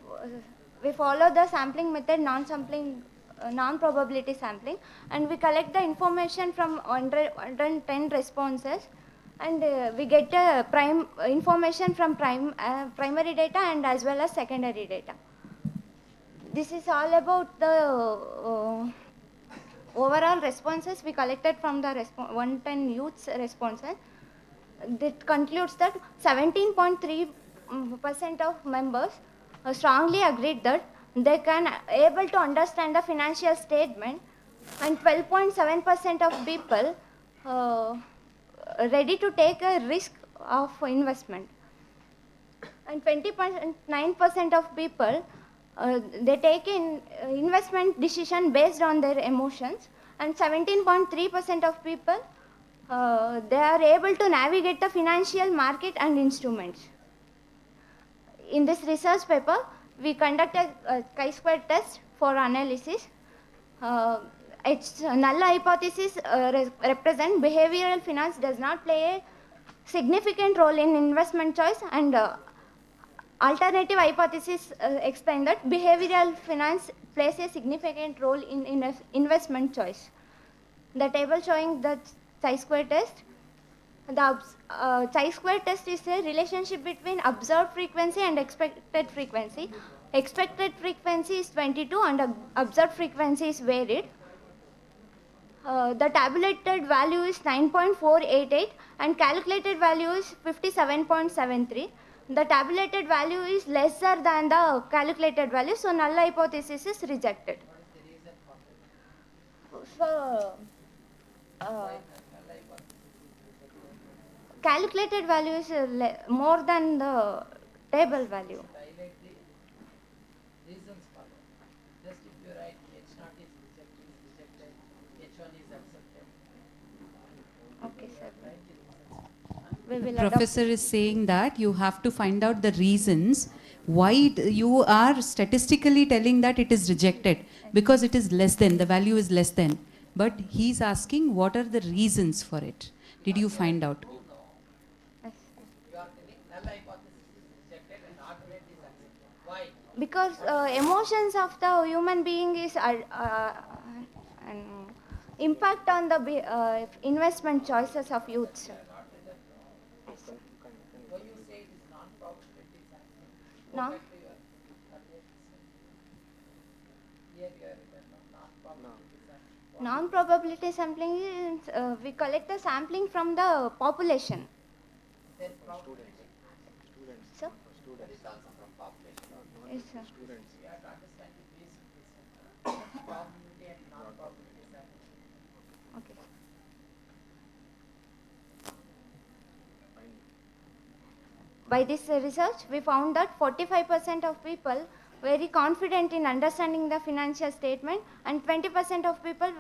follow the sampling method, non-probability sampling, and we collect the information from 110 responses, and we get information from primary data and as well as secondary data. This is all about the overall responses we collected from the 110 youths responses. That concludes that 17.3% of members strongly agreed that they can able to understand the financial statement, and 12.7% of people ready to take a risk of investment, and 20.9% of people they take in investment decision based on their emotions, and 17.3% of people they are able to navigate the financial market and instruments. In this research paper, we conducted a chi-square test for analysis. Its null hypothesis represent behavioral finance does not play a significant role in investment choice, and alternative hypothesis explain that behavioral finance plays a significant role in investment choice. The table showing the chi-square test. The chi-square test is a relationship between observed frequency and expected frequency. Expected frequency is 22 and observed frequency is varied. The tabulated value is 9.488 and calculated value is 57.73. The tabulated value is lesser than the calculated value, so null hypothesis is rejected. So, calculated value is more than the table value. Reasons for that. Just if you write H naught is we will Professor is saying that you have to find out the reasons why you are statistically telling that it is rejected because it is less than, the value is less than. But he's asking what are the reasons for it. Did you find out? Because emotions of the human being is an impact on the investment choices of youths. No? Non-probability sampling is we collect the sampling from the population. So? Yes, sir. Okay. By this research, we found that 45% of people very confident in understanding the financial statement and 20% of people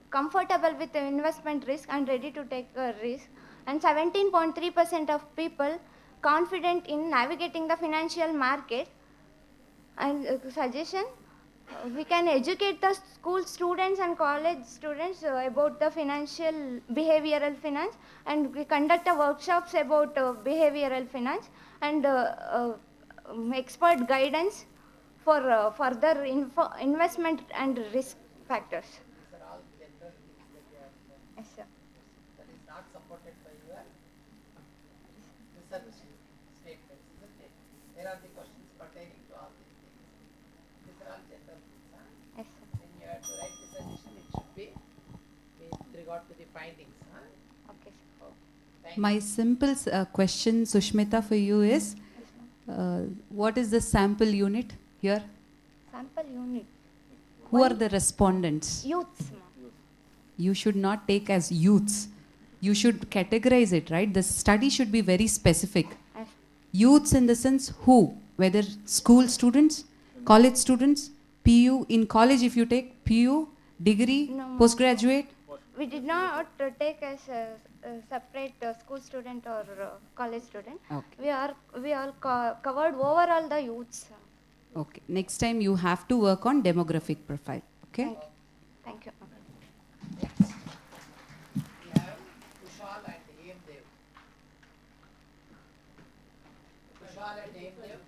comfortable with the investment risk and ready to take a risk, and 17.3% of people confident in navigating the financial market. And suggestion, we can educate the school students and college students about the financial behavioral finance, and we conduct workshops about behavioral finance and expert guidance for further investment and risk factors. Yes, sir. That is not supported by your research statements, isn't it? There are the questions pertaining to all these things. These are all general things. Huh? Yes, sir. When you have to write the suggestion, it should be with regard to the findings. Huh? Okay, sir. Oh, thank My you. simple question, Sushmita, for you is, what is the sample unit here? Sample unit. Who are the respondents? Youths. You should not take as youths. You should categorize it, right? The study should be very specific. Yes. Youths in the sense who? Whether school students, college students, PU, in college if you take PU, degree, No. postgraduate. We did not take as a separate school student or college student. Okay. We all covered overall the youths. Okay. Next time you have to work on demographic profile. Okay? Thank you. We have Kushal and Aimdev. Kushal and Aimdev.